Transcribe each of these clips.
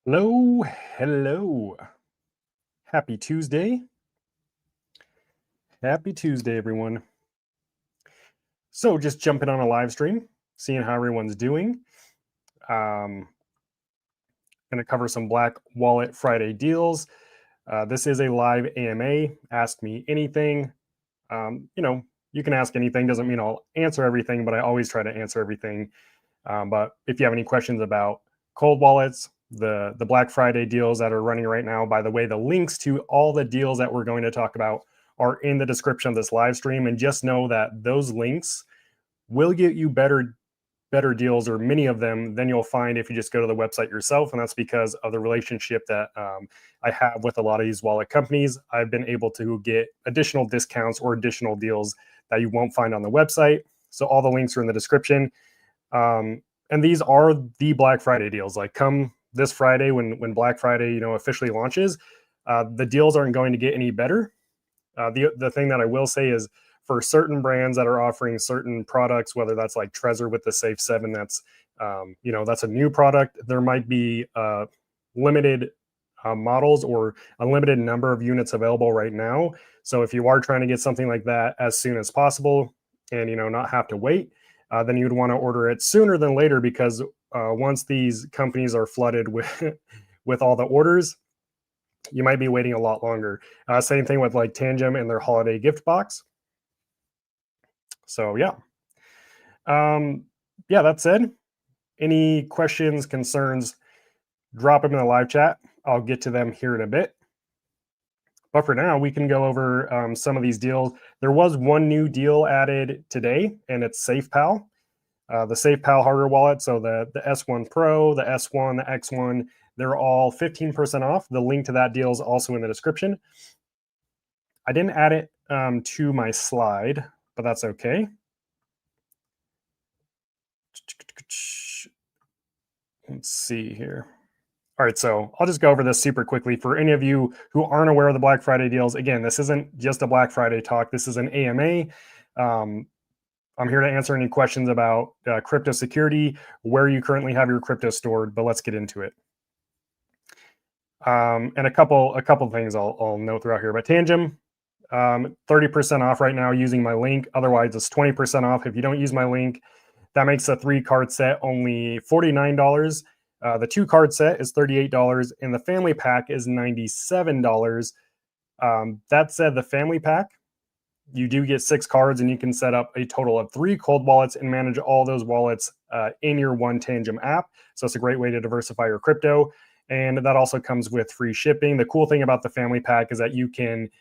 Hello, hello. Happy Tuesday. Happy Tuesday, everyone. So just jumping on a live stream, seeing how everyone's doing. Going to cover some Black Wallet Friday deals. This is a live AMA. Ask me anything. You can ask anything. Doesn't mean I'll answer everything, but I always try to answer everything. But if you have any questions about cold wallets, the Black Friday deals that are running right now, by the way, the links to all the deals that we're going to talk about are in the description of this live stream. And just know that those links will get you better deals, or many of them, than you'll find if you just go to the website yourself. And that's because of the relationship that I have with a lot of these wallet companies. I've been able to get additional discounts or additional deals that you won't find on the website. So all the links are in the description. And these are the Black Friday deals. Like, come this Friday when Black Friday officially launches, the deals aren't going to get any better. The thing that I will say is, for certain brands that are offering certain products, whether that's like Trezor with the Safe 7, that's that's a new product. There might be limited models or a limited number of units available right now. So if you are trying to get something like that as soon as possible and not have to wait, then you'd want to order it sooner than later, because once these companies are flooded with all the orders, you might be waiting a lot longer. Same thing with like Tangum and their holiday gift box. So yeah. That said, any questions, concerns, drop them in the live chat. I'll get to them here in a bit. But for now, we can go over some of these deals. There was one new deal added today, and it's SafePal. The SafePal hardware wallet. So the S1 Pro, the S1, the X1, they're all 15% off. The link to that deal is also in the description. I didn't add it to my slide, but that's okay. Let's see here. All right, so I'll just go over this super quickly. For any of you who aren't aware of the Black Friday deals, again, this isn't just a Black Friday talk. This is an AMA. I'm here to answer any questions about crypto security, where you currently have your crypto stored, but let's get into it. And a couple things I'll note throughout here. But Tangum, 30% off right now using my link. Otherwise, it's 20% off if you don't use my link. That makes a 3-card set only $49. The 2-card set is $38, and the family pack is $97. That said, the family pack, you do get 6 cards, and you can set up a total of 3 cold wallets and manage all those wallets in your one Tangum app. So it's a great way to diversify your crypto. And that also comes with free shipping. The cool thing about the family pack is that you can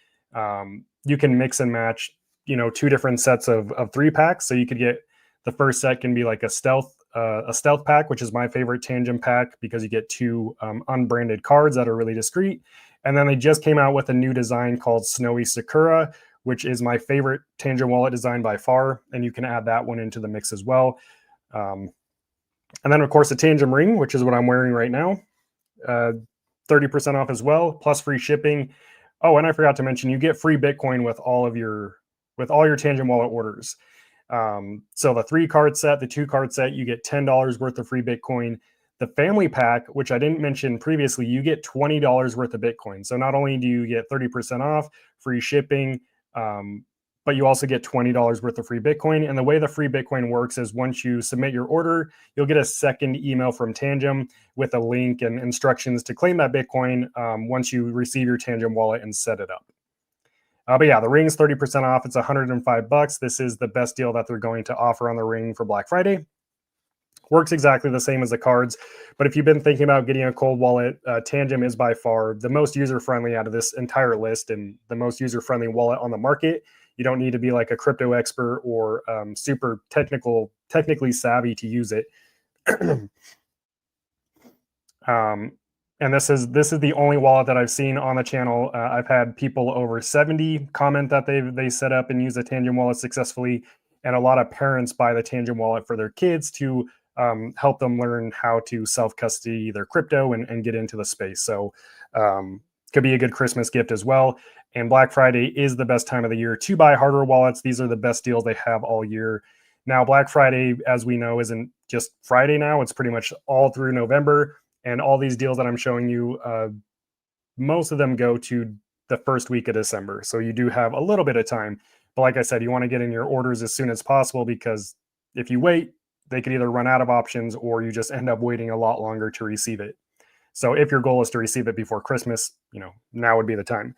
mix and match, 2 different sets of 3 packs. So you could get, the first set can be like a stealth pack, which is my favorite Tangum pack, because you get 2 unbranded cards that are really discreet. And then they just came out with a new design called Snowy Sakura, which is my favorite Tangum wallet design by far. And you can add that one into the mix as well. And then, of course, the Tangum ring, which is what I'm wearing right now. 30% off as well, plus free shipping. Oh, and I forgot to mention, you get free Bitcoin with all your Tangum wallet orders. So the 3-card set, the 2-card set, you get $10 worth of free Bitcoin. The family pack, which I didn't mention previously, you get $20 worth of Bitcoin. So not only do you get 30% off, free shipping, but you also get $20 worth of free Bitcoin. And the way the free Bitcoin works is, once you submit your order, you'll get a second email from Tangum with a link and instructions to claim that Bitcoin once you receive your Tangum wallet and set it up. But yeah, the ring's 30% off. It's $105. This is the best deal that they're going to offer on the ring for Black Friday. Works exactly the same as the cards. But if you've been thinking about getting a cold wallet, Tangum is by far the most user-friendly out of this entire list, and the most user-friendly wallet on the market. You don't need to be like a crypto expert or super technically savvy to use it. And this is the only wallet that I've seen on the channel. I've had people over 70 comment that they set up and use a Tangum wallet successfully, and a lot of parents buy the Tangum wallet for their kids to help them learn how to self-custody their crypto and get into the space. So could be a good Christmas gift as well. And Black Friday is the best time of the year to buy hardware wallets. These are the best deals they have all year. Now, Black Friday, as we know, isn't just Friday now. It's pretty much all through November. And all these deals that I'm showing you, most of them go to the first week of December. So you do have a little bit of time. But like I said, you want to get in your orders as soon as possible, because if you wait, they could either run out of options or you just end up waiting a lot longer to receive it. So if your goal is to receive it before Christmas, now would be the time.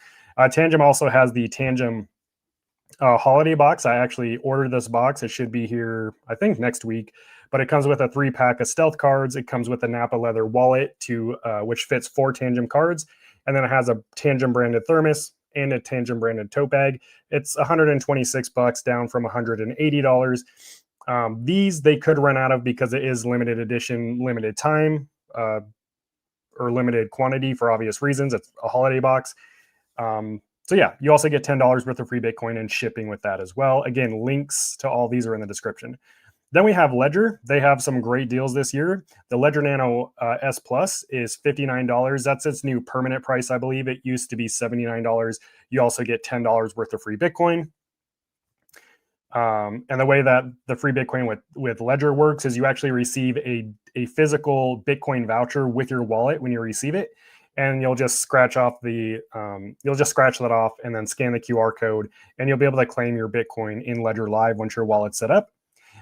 Tangum also has the Tangum holiday box. I actually ordered this box. It should be here, I think, next week. But it comes with a 3-pack of stealth cards. It comes with a Napa leather wallet which fits 4 Tangum cards. And then it has a Tangum branded thermos and a Tangum branded tote bag. It's $126, down from $180. These they could run out of because it is limited edition, limited time, or limited quantity for obvious reasons. It's a holiday box. So yeah, you also get $10 worth of free Bitcoin and shipping with that as well. Again, links to all these are in the description. Then we have Ledger. They have some great deals this year. The Ledger Nano S Plus is $59. That's its new permanent price, I believe. It used to be $79. You also get $10 worth of free Bitcoin. And the way that the free Bitcoin with Ledger works is you actually receive a physical Bitcoin voucher with your wallet when you receive it, and you'll just scratch that off and then scan the QR code, and you'll be able to claim your Bitcoin in Ledger Live once your wallet's set up.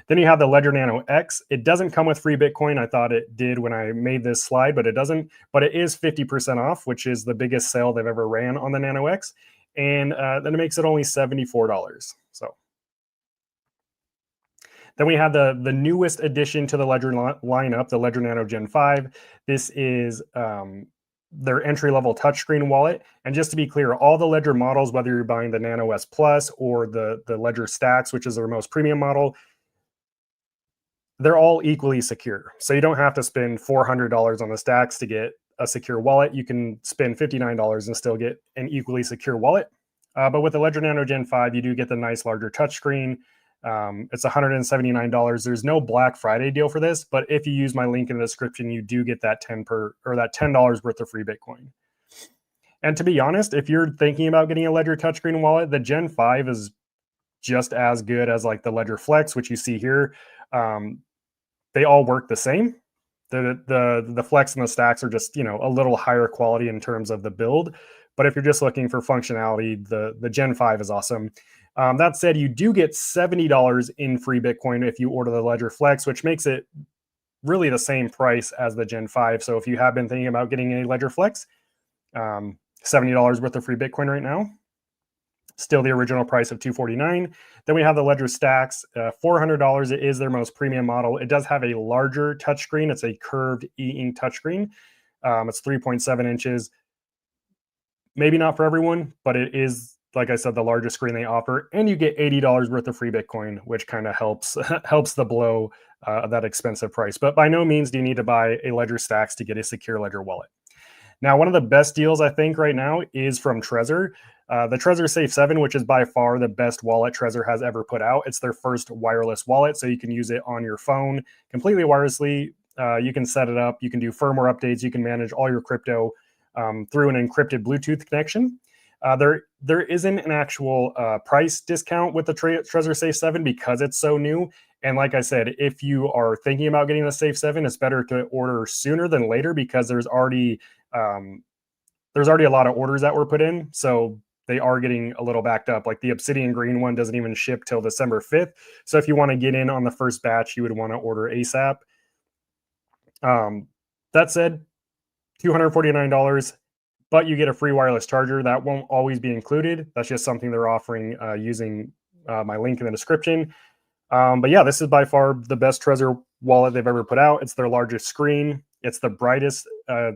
Then you have the Ledger Nano X. It doesn't come with free Bitcoin. I thought it did when I made this slide, but it doesn't. But it is 50% off, which is the biggest sale they've ever ran on the Nano X, and then it makes it only $74. So. Then we have the newest addition to the Ledger lineup, the Ledger Nano Gen 5. This is their entry-level touchscreen wallet. And just to be clear, all the Ledger models, whether you're buying the Nano S Plus or the Ledger Stacks, which is their most premium model, they're all equally secure. So you don't have to spend $400 on the Stacks to get a secure wallet. You can spend $59 and still get an equally secure wallet. But with the Ledger Nano Gen 5, you do get the nice larger touchscreen. It's $179. There's no Black Friday deal for this, but if you use my link in the description, you do get that $10 worth of free Bitcoin. And to be honest, if you're thinking about getting a Ledger touchscreen wallet, the Gen 5 is just as good as like the Ledger Flex, which you see here. They all work the same. The Flex and the Stacks are just, a little higher quality in terms of the build. But if you're just looking for functionality, the Gen 5 is awesome. That said, you do get $70 in free Bitcoin if you order the Ledger Flex, which makes it really the same price as the Gen 5. So if you have been thinking about getting a Ledger Flex, $70 worth of free Bitcoin right now. Still the original price of $249. Then we have the Ledger Stacks, $400. It is their most premium model. It does have a larger touchscreen. It's a curved e-ink touchscreen. It's 3.7 inches. Maybe not for everyone, but it is, like I said, the largest screen they offer, and you get $80 worth of free Bitcoin, which kind of helps the blow that expensive price. But by no means do you need to buy a Ledger Stacks to get a secure Ledger wallet. Now, one of the best deals I think right now is from Trezor. The Trezor Safe 7, which is by far the best wallet Trezor has ever put out. It's their first wireless wallet, so you can use it on your phone completely wirelessly. You can set it up. You can do firmware updates. You can manage all your crypto through an encrypted Bluetooth connection. There isn't an actual price discount with the Trezor Safe 7 because it's so new. And like I said, if you are thinking about getting the Safe 7, it's better to order sooner than later because there's already a lot of orders that were put in. So they are getting a little backed up. Like the Obsidian Green one doesn't even ship till December 5th. So if you want to get in on the first batch, you would want to order ASAP. That said, $249, but you get a free wireless charger. That won't always be included. That's just something they're offering using my link in the description. But yeah, this is by far the best Trezor wallet they've ever put out. It's their largest screen. It's the brightest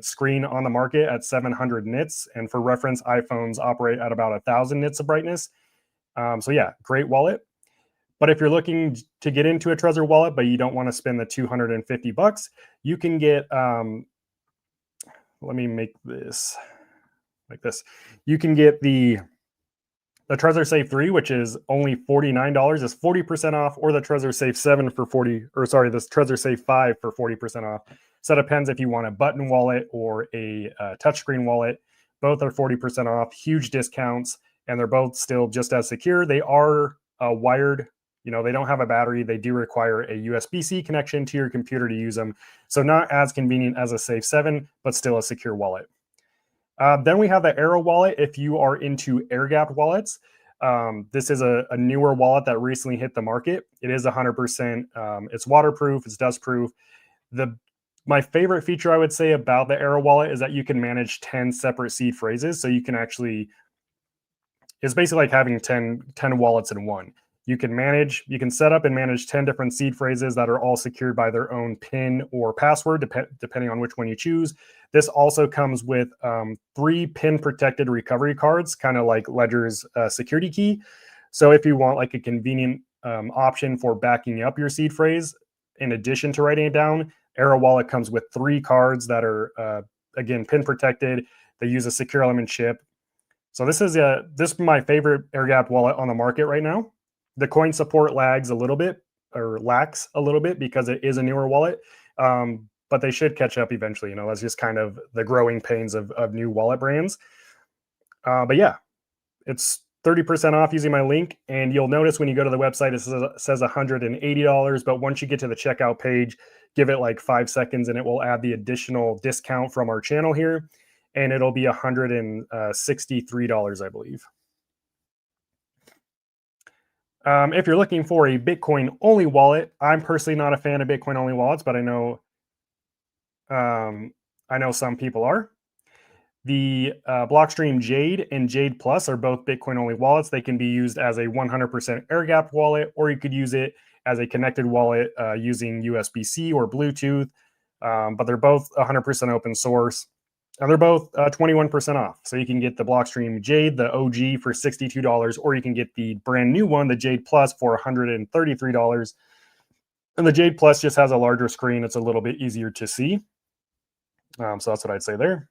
screen on the market at 700 nits. And for reference, iPhones operate at about 1,000 nits of brightness. So yeah, great wallet. But if you're looking to get into a Trezor wallet, but you don't want to spend the $250, you can get, let me make this like this. You can get the Trezor Safe 3, which is only $49, is 40% off, or the Trezor Safe 7 for the Trezor Safe 5 for 40% off. So it depends if you want a button wallet or a touchscreen wallet. Both are 40% off, huge discounts, and they're both still just as secure. They are wired They don't have a battery. They do require a USB-C connection to your computer to use them. So not as convenient as a Safe 7, but still a secure wallet. Then we have the Arrow wallet. If you are into airgap wallets, this is a newer wallet that recently hit the market. It is 100%. It's waterproof. It's dustproof. My favorite feature I would say about the Arrow wallet is that you can manage 10 separate seed phrases. So you can actually, it's basically like having 10 wallets in one. You can set up and manage 10 different seed phrases that are all secured by their own PIN or password, depending on which one you choose. This also comes with 3 PIN protected recovery cards, kind of like Ledger's security key. So if you want like a convenient option for backing up your seed phrase, in addition to writing it down, Arrow Wallet comes with 3 cards that are, again, PIN protected. They use a secure element chip. So this is my favorite airgap wallet on the market right now. The coin support lacks a little bit because it is a newer wallet, but they should catch up eventually. That's just kind of the growing pains of new wallet brands. But yeah, it's 30% off using my link, and you'll notice when you go to the website, it says $180, but once you get to the checkout page, give it like 5 seconds and it will add the additional discount from our channel here, and it'll be $163, I believe. If you're looking for a Bitcoin-only wallet, I'm personally not a fan of Bitcoin-only wallets, but I know some people are. The Blockstream Jade and Jade Plus are both Bitcoin-only wallets. They can be used as a 100% air-gapped wallet, or you could use it as a connected wallet using USB-C or Bluetooth. But they're both 100% open source. And they're both 21% off. So you can get the Blockstream Jade, the OG, for $62, or you can get the brand new one, the Jade Plus, for $133. And the Jade Plus just has a larger screen. It's a little bit easier to see. So that's what I'd say there.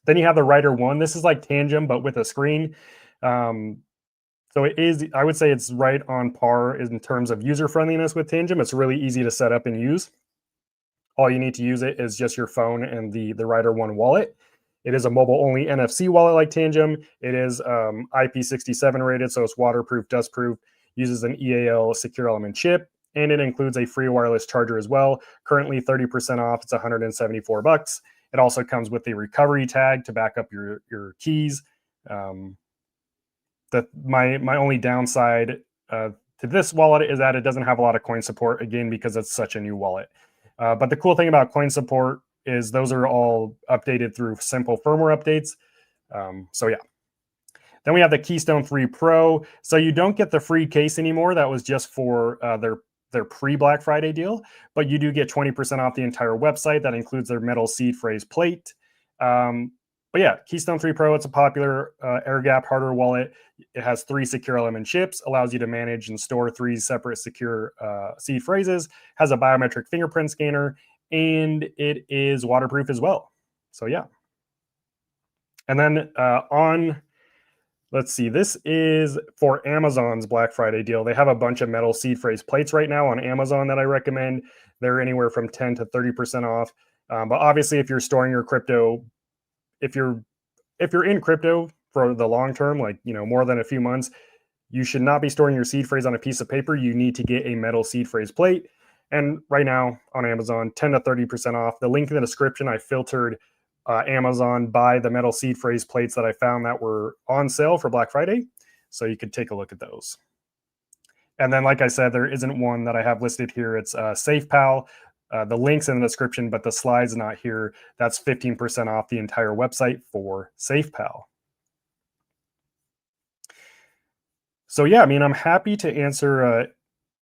Then you have the Ryder One. This is like Tangum, but with a screen. So it is, I would say it's right on par in terms of user friendliness with Tangum. It's really easy to set up and use. All you need to use it is just your phone and the Ryder One wallet. It is a mobile-only NFC wallet like Tangum. It is IP67 rated, so it's waterproof, dustproof, uses an EAL secure element chip, and it includes a free wireless charger as well. Currently 30% off. It's $174. It also comes with a recovery tag to back up your keys. My only downside to this wallet is that it doesn't have a lot of coin support, again, because it's such a new wallet. But the cool thing about coin support is those are all updated through simple firmware updates. So yeah. Then we have the Keystone 3 Pro. So you don't get the free case anymore. That was just for their pre-Black Friday deal. But you do get 20% off the entire website. That includes their metal seed phrase plate. But yeah, Keystone 3 Pro, it's a popular air-gapped hardware wallet. It has 3 secure element chips, allows you to manage and store 3 separate secure seed phrases, has a biometric fingerprint scanner, and it is waterproof as well. So yeah. And then let's see, this is for Amazon's Black Friday deal. They have a bunch of metal seed phrase plates right now on Amazon that I recommend. They're anywhere from 10 to 30% off. But obviously, if you're storing your crypto, if you're in crypto for the long term, like more than a few months, you should not be storing your seed phrase on a piece of paper. You need to get a metal seed phrase plate. And right now on Amazon, 10 to 30% off. The link in the description, I filtered Amazon by the metal seed phrase plates that I found that were on sale for Black Friday. So you could take a look at those. And then, like I said, there isn't one that I have listed here. It's SafePal. The link's in the description, but the slide's not here. That's 15% off the entire website for SafePal. So yeah, I mean, I'm happy to answer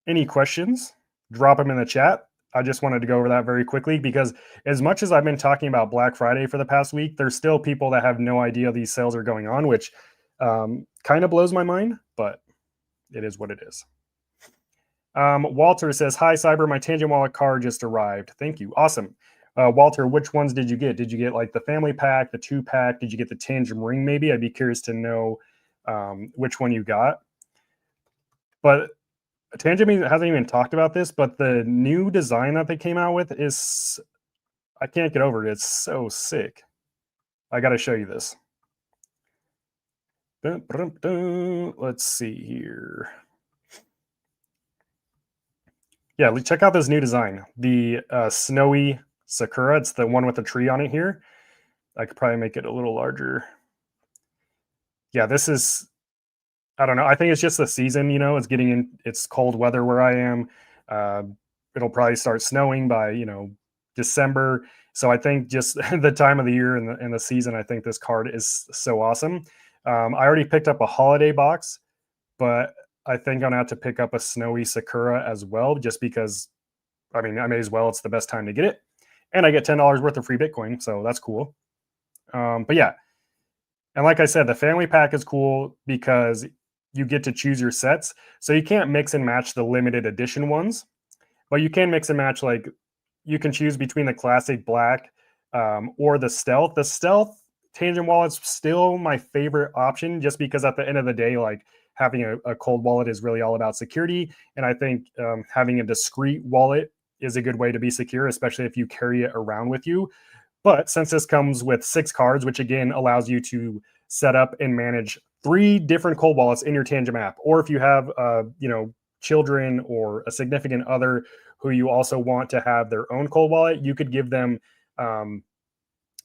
any questions. Drop them in the chat. I just wanted to go over that very quickly because as much as I've been talking about Black Friday for the past week, there's still people that have no idea these sales are going on, which kind of blows my mind, but it is what it is. Walter says, hi, Cyber, my Tangent Wallet card just arrived. Thank you. Awesome. Walter, which ones did you get? Did you get like the family pack, the 2-pack? Did you get the Tangent ring maybe? I'd be curious to know which one you got. But Tangent hasn't even talked about this, but the new design that they came out with is, I can't get over it. It's so sick. I got to show you this. Let's see here. Yeah, check out this new design. The snowy Sakura. It's the one with the tree on it here. I could probably make it a little larger. Yeah, this is, I don't know. I think it's just the season, it's getting in, it's cold weather where I am. Uh, it'll probably start snowing by, December. So I think just the time of the year and the season, I think this card is so awesome. I already picked up a holiday box, but I think I'm gonna have to pick up a snowy Sakura as well, just because, I mean, I may as well. It's the best time to get it, and I get $10 worth of free Bitcoin, so that's cool. But yeah, and like I said, the family pack is cool because you get to choose your sets. So you can't mix and match the limited edition ones, but you can mix and match. Like, you can choose between the classic black or the stealth. The stealth Tangent wallet's still my favorite option, just because at the end of the day, like, having a cold wallet is really all about security. And I think having a discrete wallet is a good way to be secure, especially if you carry it around with you. But since this comes with 6 cards, which again allows you to set up and manage 3 different cold wallets in your Tangum app, or if you have, children or a significant other who you also want to have their own cold wallet, you could give them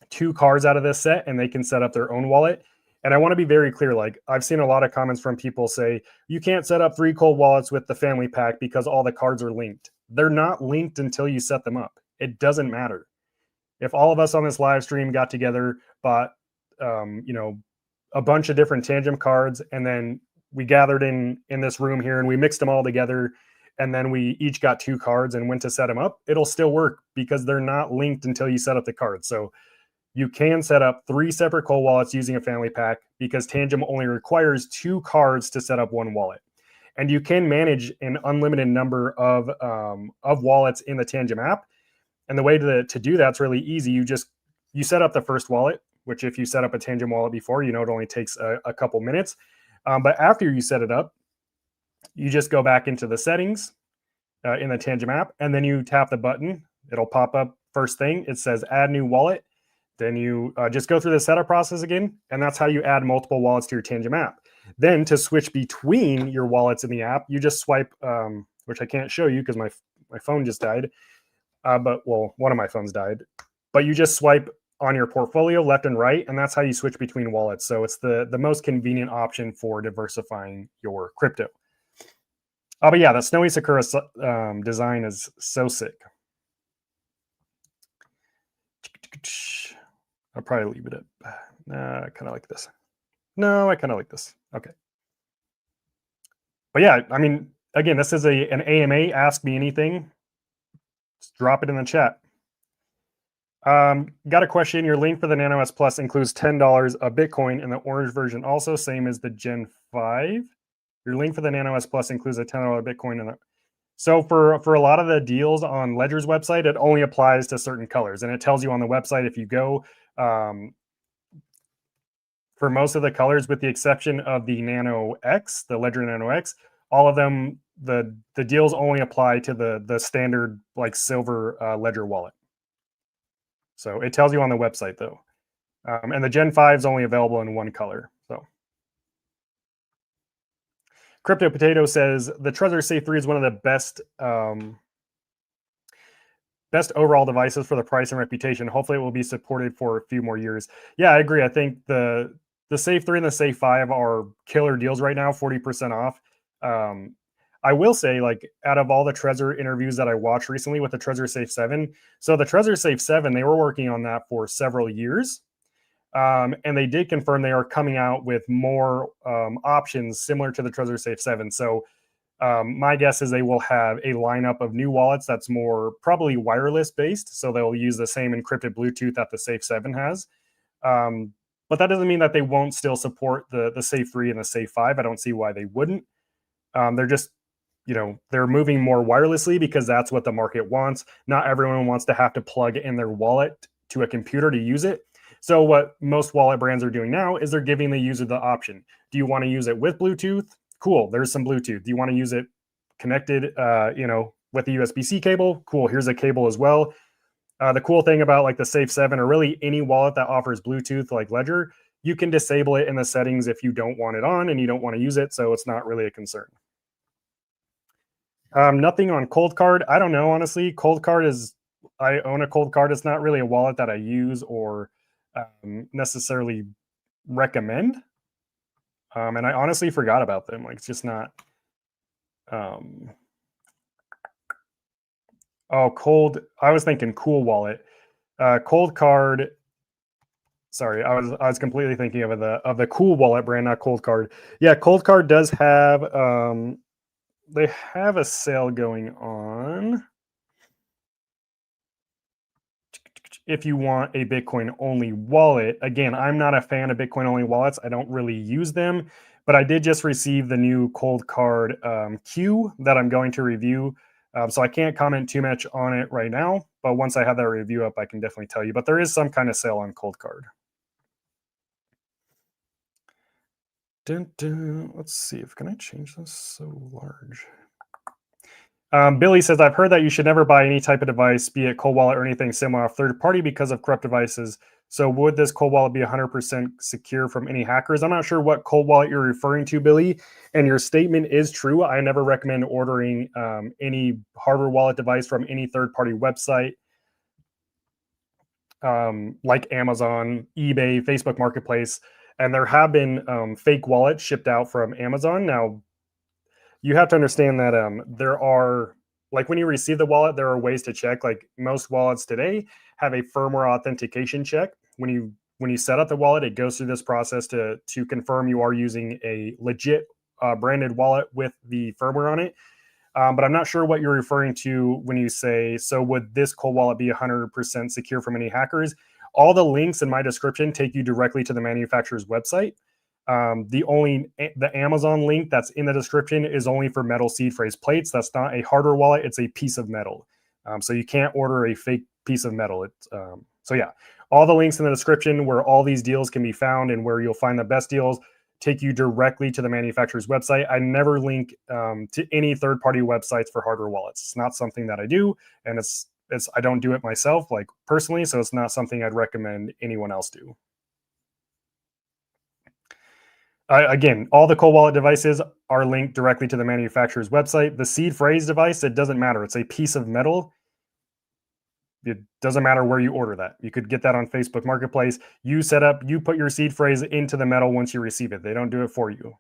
2 cards out of this set, and they can set up their own wallet. And I want to be very clear. Like, I've seen a lot of comments from people say you can't set up 3 cold wallets with the family pack because all the cards are linked. They're not linked until you set them up. It doesn't matter. If all of us on this live stream got together, bought, a bunch of different Tangum cards, and then we gathered in this room here and we mixed them all together, and then we each got 2 cards and went to set them up, it'll still work because they're not linked until you set up the cards. So you can set up 3 separate cold wallets using a family pack because Tangum only requires 2 cards to set up one wallet. And you can manage an unlimited number of wallets in the Tangum app. And the way to do that's really easy. You set up the first wallet, which, if you set up a Tangum wallet before, it only takes a couple minutes. But after you set it up, you just go back into the settings in the Tangum app, and then you tap the button. It'll pop up first thing. It says add new wallet. Then you just go through the setup process again, and that's how you add multiple wallets to your Tangum app. Then to switch between your wallets in the app, you just swipe, which I can't show you because my phone just died. But one of my phones died. But you just swipe on your portfolio left and right, and that's how you switch between wallets. So it's the most convenient option for diversifying your crypto. But yeah, the Snowy Sakura design is so sick. I'll probably leave it at, I kind of like this. No, I kind of like this. Okay. But yeah, I mean, again, this is an AMA. Ask me anything. Just drop it in the chat. Got a question. Your link for the Nano S Plus includes $10 of Bitcoin in the orange version, also same as the Gen 5. Your link for the Nano S Plus includes a $10 Bitcoin in the. So for a lot of the deals on Ledger's website, it only applies to certain colors, and it tells you on the website if you go for most of the colors, with the exception of the Nano X, the Ledger Nano X, all of them, the deals only apply to the standard, like, silver Ledger wallet. So it tells you on the website though, and the Gen 5 is only available in one color. So Crypto Potato says the Trezor Safe 3 is one of the best overall devices for the price and reputation. Hopefully it will be supported for a few more years. Yeah, I agree. I think the Safe 3 and the Safe 5 are killer deals right now, 40% off. I will say, like, out of all the Trezor interviews that I watched recently with the Trezor Safe 7, so the Trezor Safe 7, they were working on that for several years. And they did confirm they are coming out with more options similar to the Trezor Safe 7. So my guess is they will have a lineup of new wallets that's more probably wireless based. So they'll use the same encrypted Bluetooth that the Safe 7 has. But that doesn't mean that they won't still support the Safe 3 and the Safe 5. I don't see why they wouldn't. They're just, they're moving more wirelessly because that's what the market wants. Not everyone wants to have to plug in their wallet to a computer to use it. So what most wallet brands are doing now is they're giving the user the option. Do you want to use it with Bluetooth? Cool, there's some Bluetooth. Do you want to use it connected, with a USB-C cable? Cool, here's a cable as well. The cool thing about, like, the Safe 7, or really any wallet that offers Bluetooth like Ledger, you can disable it in the settings if you don't want it on and you don't want to use it, so it's not really a concern. Nothing on Cold Card. I don't know, honestly. Cold Card is, I own a Cold Card. It's not really a wallet that I use or necessarily recommend. And I honestly forgot about them. Like, it's just not. I was thinking Cool Wallet. Cold Card. Sorry, I was completely thinking of the Cool Wallet brand, not Cold Card. Yeah, Cold Card does have they have a sale going on. If you want a Bitcoin only wallet, again, I'm not a fan of Bitcoin only wallets. I don't really use them, but I did just receive the new Cold Card Q that I'm going to review. So I can't comment too much on it right now, but once I have that review up, I can definitely tell you. But there is some kind of sale on Cold Card. Let's see if can I change this so large. Billy says, I've heard that you should never buy any type of device, be it cold wallet or anything similar, off third party because of corrupt devices. So would this cold wallet be 100% secure from any hackers? I'm not sure what cold wallet you're referring to, Billy. And your statement is true. I never recommend ordering any hardware wallet device from any third party website like Amazon, eBay, Facebook Marketplace. And there have been fake wallets shipped out from Amazon. Now, you have to understand that there are, like when you receive the wallet, there are ways to check. Like most wallets today have a firmware authentication check. When you set up the wallet, it goes through this process to confirm you are using a legit branded wallet with the firmware on it. But I'm not sure what you're referring to when you say, so would this cold wallet be 100% secure from any hackers? All the links in my description take you directly to the manufacturer's website. The Amazon link that's in the description is only for metal seed phrase plates. That's not a hardware wallet. It's a piece of metal. So you can't order a fake piece of metal. So yeah, all the links in the description where all these deals can be found and where you'll find the best deals take you directly to the manufacturer's website. I never link to any third-party websites for hardware wallets. It's not something that I do, and I don't do it myself, like personally, so it's not something I'd recommend anyone else do. Again, all the cold wallet devices are linked directly to the manufacturer's website. The seed phrase device, it doesn't matter. It's a piece of metal. It doesn't matter where you order that. You could get that on Facebook Marketplace. You put your seed phrase into the metal once you receive it. They don't do it for you.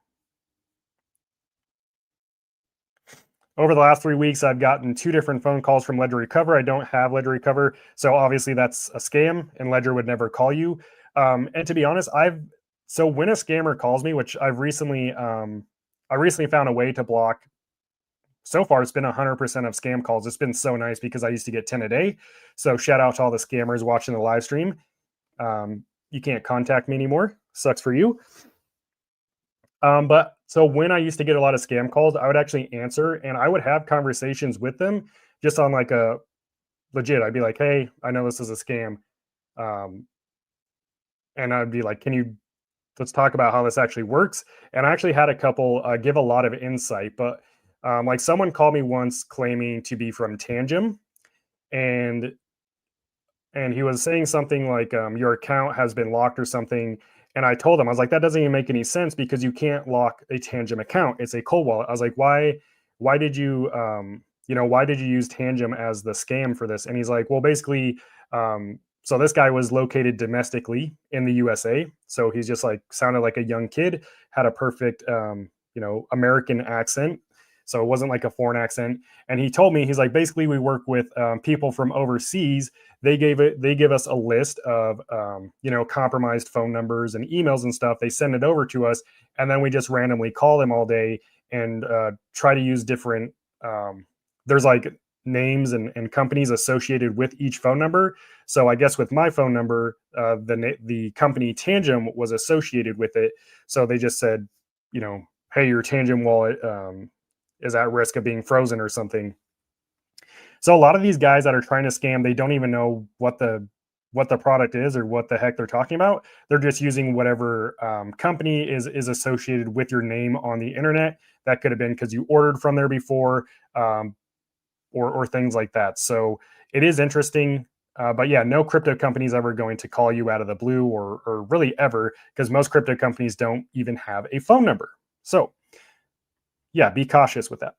Over the last 3 weeks, I've gotten 2 different phone calls from Ledger Recover. I don't have Ledger Recover, so obviously that's a scam, and Ledger would never call you. And to be honest, so when a scammer calls me, which I recently found a way to block. So far, it's been 100% of scam calls. It's been so nice because I used to get 10 a day. So shout out to all the scammers watching the live stream. You can't contact me anymore. Sucks for you. But so when I used to get a lot of scam calls, I would actually answer and I would have conversations with them just on like a legit. I'd be like, hey, I know this is a scam. And I'd be like, let's talk about how this actually works. And I actually had a couple give a lot of insight, but like someone called me once claiming to be from Tangum, and he was saying something like your account has been locked or something. And I told him, I was like, that doesn't even make any sense because you can't lock a Tangum account. It's a cold wallet. I was like, why did you why did you use Tangum as the scam for this? And he's like, well, basically, so this guy was located domestically in the USA. So he's just like sounded like a young kid, had a perfect American accent. So it wasn't like a foreign accent. And he told me, he's like, basically we work with people from overseas. They give us a list of compromised phone numbers and emails and stuff. They send it over to us, and then we just randomly call them all day and try to use different. There's like names and companies associated with each phone number. So I guess with my phone number, the company Tangum was associated with it. So they just said, hey, your Tangum wallet is at risk of being frozen or something. So a lot of these guys that are trying to scam, they don't even know what the product is or what the heck they're talking about. They're just using whatever company is associated with your name on the internet. That could have been because you ordered from there before, or things like that. So it is interesting. But yeah, no crypto company is ever going to call you out of the blue or really ever, because most crypto companies don't even have a phone number. So yeah, be cautious with that.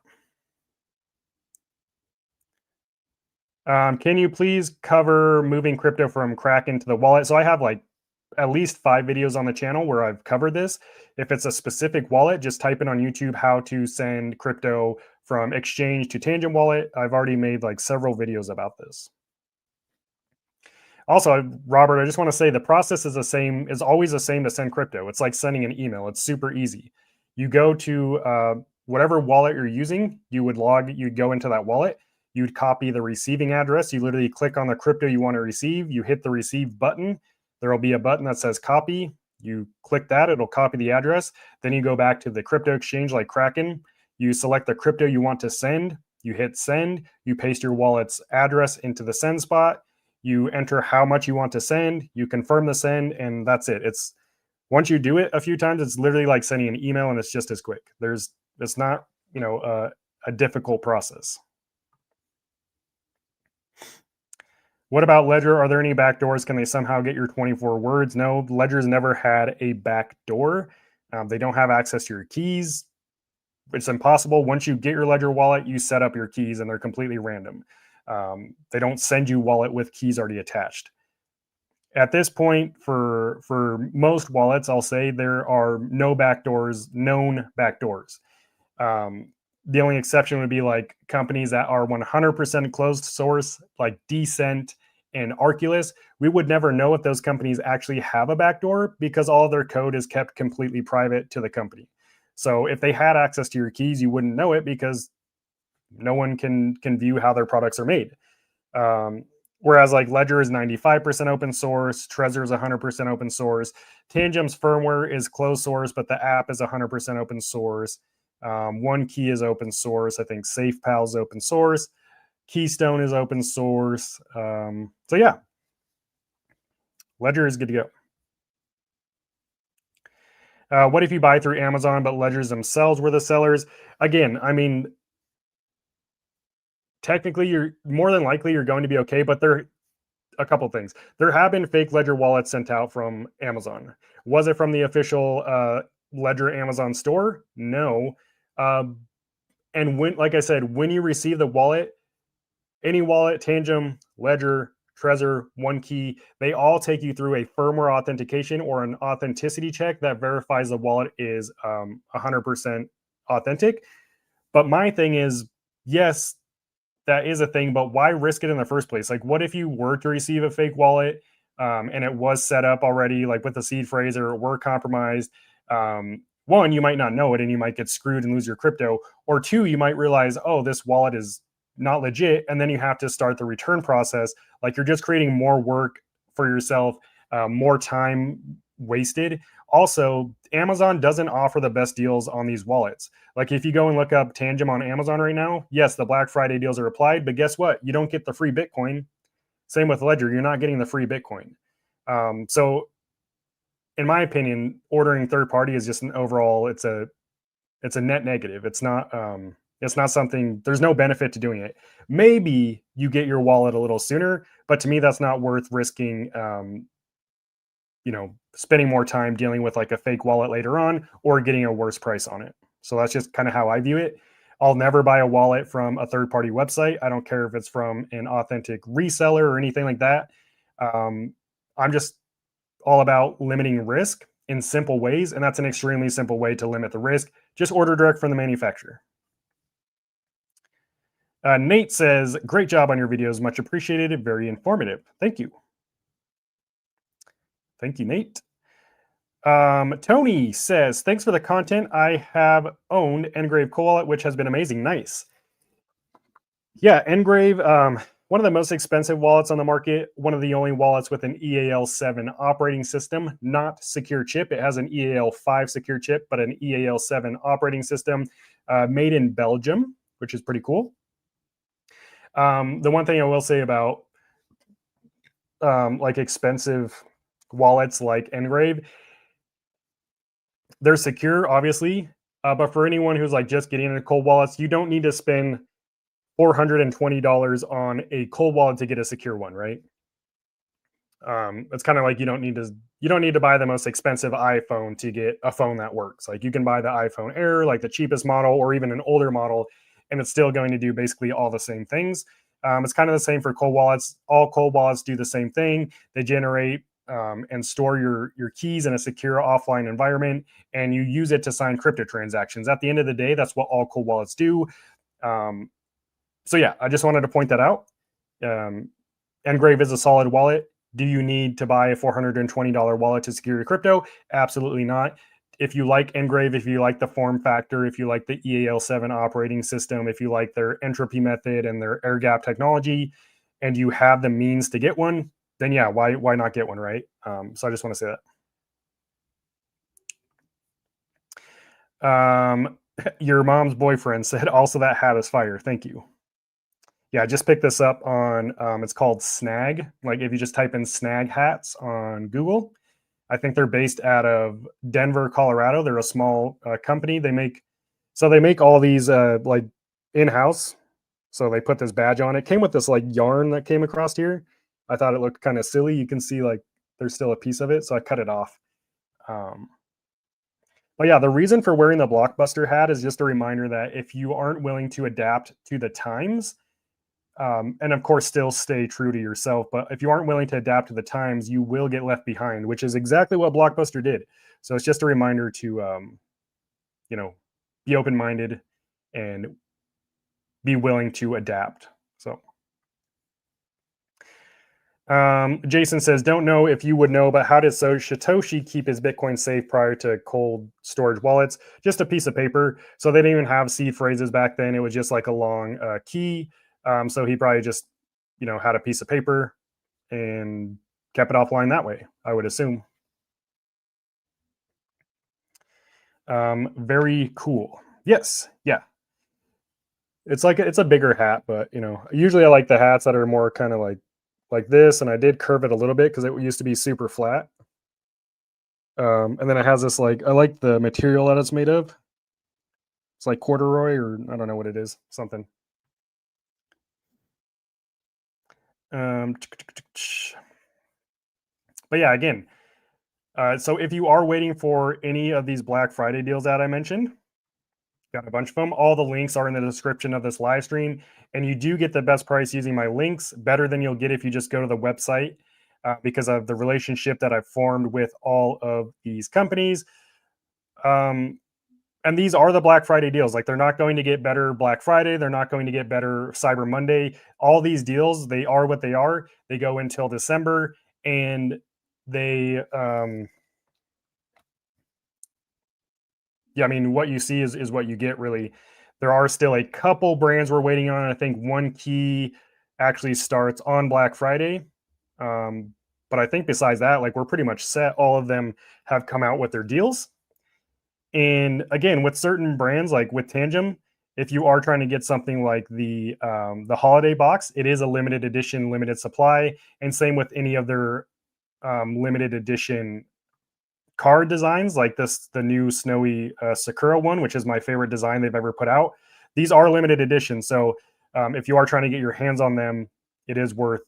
Can you please cover moving crypto from Kraken to the wallet? So I have like at least 5 videos on the channel where I've covered this. If it's a specific wallet, just type in on YouTube how to send crypto from exchange to Tangum wallet. I've already made like several videos about this. Also, Robert, I just want to say the process is always the same to send crypto. It's like sending an email. It's super easy. You go to whatever wallet you're using, you'd go into that wallet, you'd copy the receiving address. You literally click on the crypto you want to receive, you hit the receive button. There will be a button that says copy. You click that, it'll copy the address. Then you go back to the crypto exchange like Kraken. You select the crypto you want to send. You hit send. You paste your wallet's address into the send spot. You enter how much you want to send, you confirm the send, and that's it. It's once you do it a few times, it's literally like sending an email, and it's just as quick. It's not a difficult process. What about Ledger? Are there any backdoors? Can they somehow get your 24 words? No, Ledger's never had a backdoor. They don't have access to your keys. It's impossible. Once you get your Ledger wallet, you set up your keys, and they're completely random. They don't send you wallet with keys already attached. At this point, for most wallets, I'll say there are no backdoors, known backdoors. The only exception would be like companies that are 100% closed source, like Decent and Arculus. We would never know if those companies actually have a backdoor because all of their code is kept completely private to the company. So if they had access to your keys, you wouldn't know it because no one can view how their products are made. Whereas like Ledger is 95% open source, Trezor is 100% open source, Tangum's firmware is closed source, but the app is 100% open source. One Key is open source. I think SafePal is open source. Keystone is open source. So yeah, Ledger is good to go. What if you buy through Amazon, but Ledgers themselves were the sellers? Again, I mean, technically, you're more than likely you're going to be okay, but there a couple things. There have been fake Ledger wallets sent out from Amazon. Was it from the official Ledger Amazon store? No. And like I said, when you receive the wallet, any wallet, Tangum, Ledger, Trezor, One Key, they all take you through a firmware authentication or an authenticity check that verifies the wallet is 100% authentic. But my thing is, yes, that is a thing, but why risk it in the first place? Like, what if you were to receive a fake wallet and it was set up already, like with a seed phrase, or it were compromised? One, you might not know it and you might get screwed and lose your crypto. Or two, you might realize, oh, this wallet is not legit. And then you have to start the return process. Like, you're just creating more work for yourself, more time wasted. Also, Amazon doesn't offer the best deals on these wallets. Like, if you go and look up Tangum on Amazon right now, yes, the Black Friday deals are applied, but guess what? You don't get the free Bitcoin. Same with Ledger, you're not getting the free Bitcoin. So in my opinion, ordering third party is just an overall, it's a net negative. It's not something, there's no benefit to doing it. Maybe you get your wallet a little sooner, but to me, that's not worth risking, spending more time dealing with like a fake wallet later on or getting a worse price on it. So that's just kind of how I view it. I'll never buy a wallet from a third-party website. I don't care if it's from an authentic reseller or anything like that. I'm just all about limiting risk in simple ways, and that's an extremely simple way to limit the risk. Just order direct from the manufacturer. Nate says, great job on your videos. Much appreciated. Very informative. Thank you. Thank you, Nate. Tony says, thanks for the content. I have owned Engrave Cold Wallet, which has been amazing. Nice. Yeah, Engrave, one of the most expensive wallets on the market, one of the only wallets with an EAL7 operating system, not secure chip. It has an EAL5 secure chip, but an EAL7 operating system, made in Belgium, which is pretty cool. The one thing I will say about like expensive wallets like Engrave, they're secure, obviously, but for anyone who's like just getting into cold wallets, you don't need to spend $420 on a cold wallet to get a secure one, right? It's kind of like you don't need to buy the most expensive iPhone to get a phone that works. Like, you can buy the iPhone Air, like the cheapest model, or even an older model, and it's still going to do basically all the same things. It's kind of the same for cold wallets. All cold wallets do the same thing. They generate and store your keys in a secure offline environment, and you use it to sign crypto transactions. At the end of the day, that's what all cold wallets do. So yeah, I just wanted to point that out. Engrave is a solid wallet. Do you need to buy a $420 wallet to secure your crypto? Absolutely not. If you like Engrave, if you like the form factor, if you like the EAL7 operating system, if you like their entropy method and their airgap technology, and you have the means to get one, then yeah, why not get one, right? So I just want to say that. Your mom's boyfriend said, also that hat is fire. Thank you. Yeah, I just picked this up on, it's called Snag. Like if you just type in Snag hats on Google, I think they're based out of Denver, Colorado. They're a small company. They make all these like in-house. So they put this badge on. It came with this like yarn that came across here. I thought it looked kind of silly. You can see like there's still a piece of it, so I cut it off. But yeah, the reason for wearing the Blockbuster hat is just a reminder that if you aren't willing to adapt to the times, and of course still stay true to yourself, but if you aren't willing to adapt to the times, you will get left behind, which is exactly what Blockbuster did. So it's just a reminder to be open-minded and be willing to adapt. So Jason says, don't know if you would know, but how did Satoshi keep his Bitcoin safe prior to cold storage wallets? Just a piece of paper. So they didn't even have seed phrases back then. It was just like a long key. So he probably just, had a piece of paper and kept it offline that way, I would assume. Very cool. Yes. Yeah. It's a bigger hat, but usually I like the hats that are more kind of like this, and I did curve it a little bit because it used to be super flat. And then it has this I like the material that it's made of. It's like corduroy, or I don't know what it is, something. But yeah, again, so if you are waiting for any of these Black Friday deals that I mentioned, got a bunch of them. All the links are in the description of this live stream, and you do get the best price using my links, better than you'll get if you just go to the website, because of the relationship that I've formed with all of these companies. And these are the Black Friday deals. Like, they're not going to get better Black Friday. They're not going to get better Cyber Monday. All these deals, they are what they are. They go until December, and they, yeah, I mean, what you see is what you get, really. There are still a couple brands we're waiting on. I think one key actually starts on Black Friday. But I think besides that, we're pretty much set. All of them have come out with their deals. And again, with certain brands, like with Tangum, if you are trying to get something like the holiday box, it is a limited edition, limited supply. And same with any of their limited edition card designs, like the new snowy Sakura one, which is my favorite design they've ever put out. These are limited editions, so if you are trying to get your hands on them, it is worth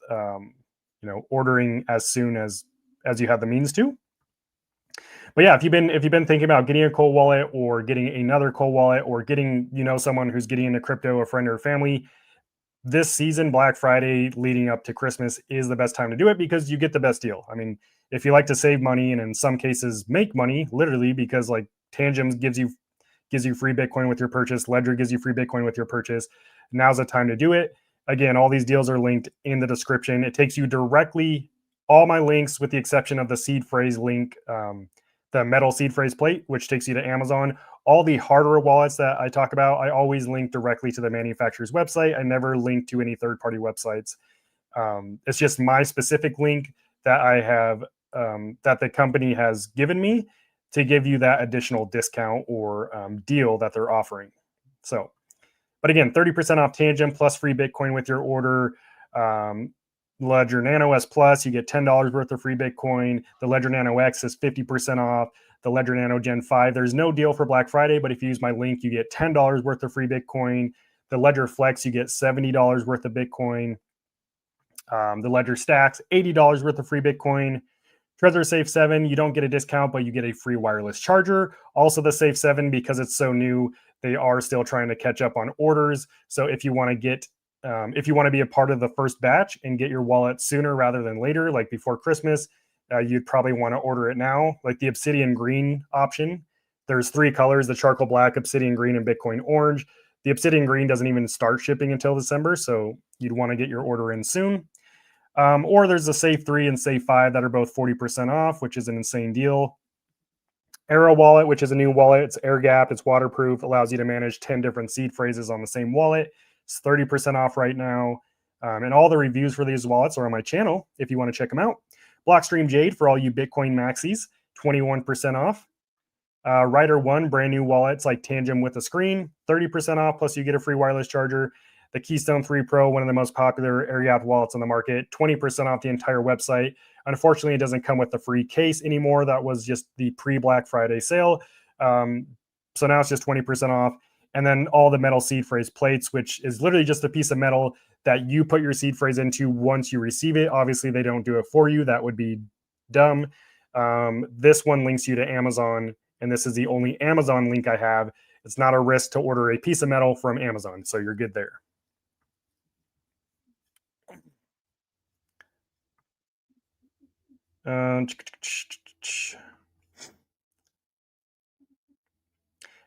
ordering as soon as you have the means to. But yeah, if you've been thinking about getting a cold wallet, or getting another cold wallet, or getting someone who's getting into crypto, a friend or family, this season, Black Friday leading up to Christmas, is the best time to do it, because you get the best deal. I mean, if you like to save money, and in some cases make money, literally, because like Tangum gives you free Bitcoin with your purchase, Ledger gives you free Bitcoin with your purchase, now's the time to do it. Again, all these deals are linked in the description. It takes you directly, all my links with the exception of the seed phrase link, the metal seed phrase plate, which takes you to Amazon. All the hardware wallets that I talk about, I always link directly to the manufacturer's website. I never link to any third-party websites. It's just my specific link that I have, that the company has given me to give you that additional discount or deal that they're offering. So, but again, 30% off Tangum plus free Bitcoin with your order. Ledger Nano S Plus, you get $10 worth of free Bitcoin. The Ledger Nano X is 50% off. The Ledger Nano Gen 5, there's no deal for Black Friday, but if you use my link, you get $10 worth of free Bitcoin. The Ledger Flex, you get $70 worth of Bitcoin. The Ledger Stacks, $80 worth of free Bitcoin. Trezor Safe 7, you don't get a discount, but you get a free wireless charger. Also, the Safe 7, because it's so new, they are still trying to catch up on orders. So if you want to get If you want to be a part of the first batch and get your wallet sooner rather than later, like before Christmas, you'd probably want to order it now. Like the Obsidian Green option, there's 3 colors: the charcoal black, Obsidian Green, and Bitcoin Orange. The Obsidian Green doesn't even start shipping until December, so you'd want to get your order in soon. Or there's the Safe 3 and Safe 5 that are both 40% off, which is an insane deal. Arrow Wallet, which is a new wallet. It's airgap, it's waterproof, allows you to manage 10 different seed phrases on the same wallet. It's 30% off right now. And all the reviews for these wallets are on my channel if you want to check them out. Blockstream Jade for all you Bitcoin maxis, 21% off. Ryder One, brand new wallets like Tangum with a screen, 30% off, plus you get a free wireless charger. The Keystone 3 Pro, one of the most popular airgap wallets on the market, 20% off the entire website. Unfortunately, it doesn't come with the free case anymore. That was just the pre-Black Friday sale. So now it's just 20% off. And then all the metal seed phrase plates, which is literally just a piece of metal that you put your seed phrase into once you receive it. Obviously, they don't do it for you. That would be dumb. This one links you to Amazon, and this is the only Amazon link I have. It's not a risk to order a piece of metal from Amazon, so you're good there.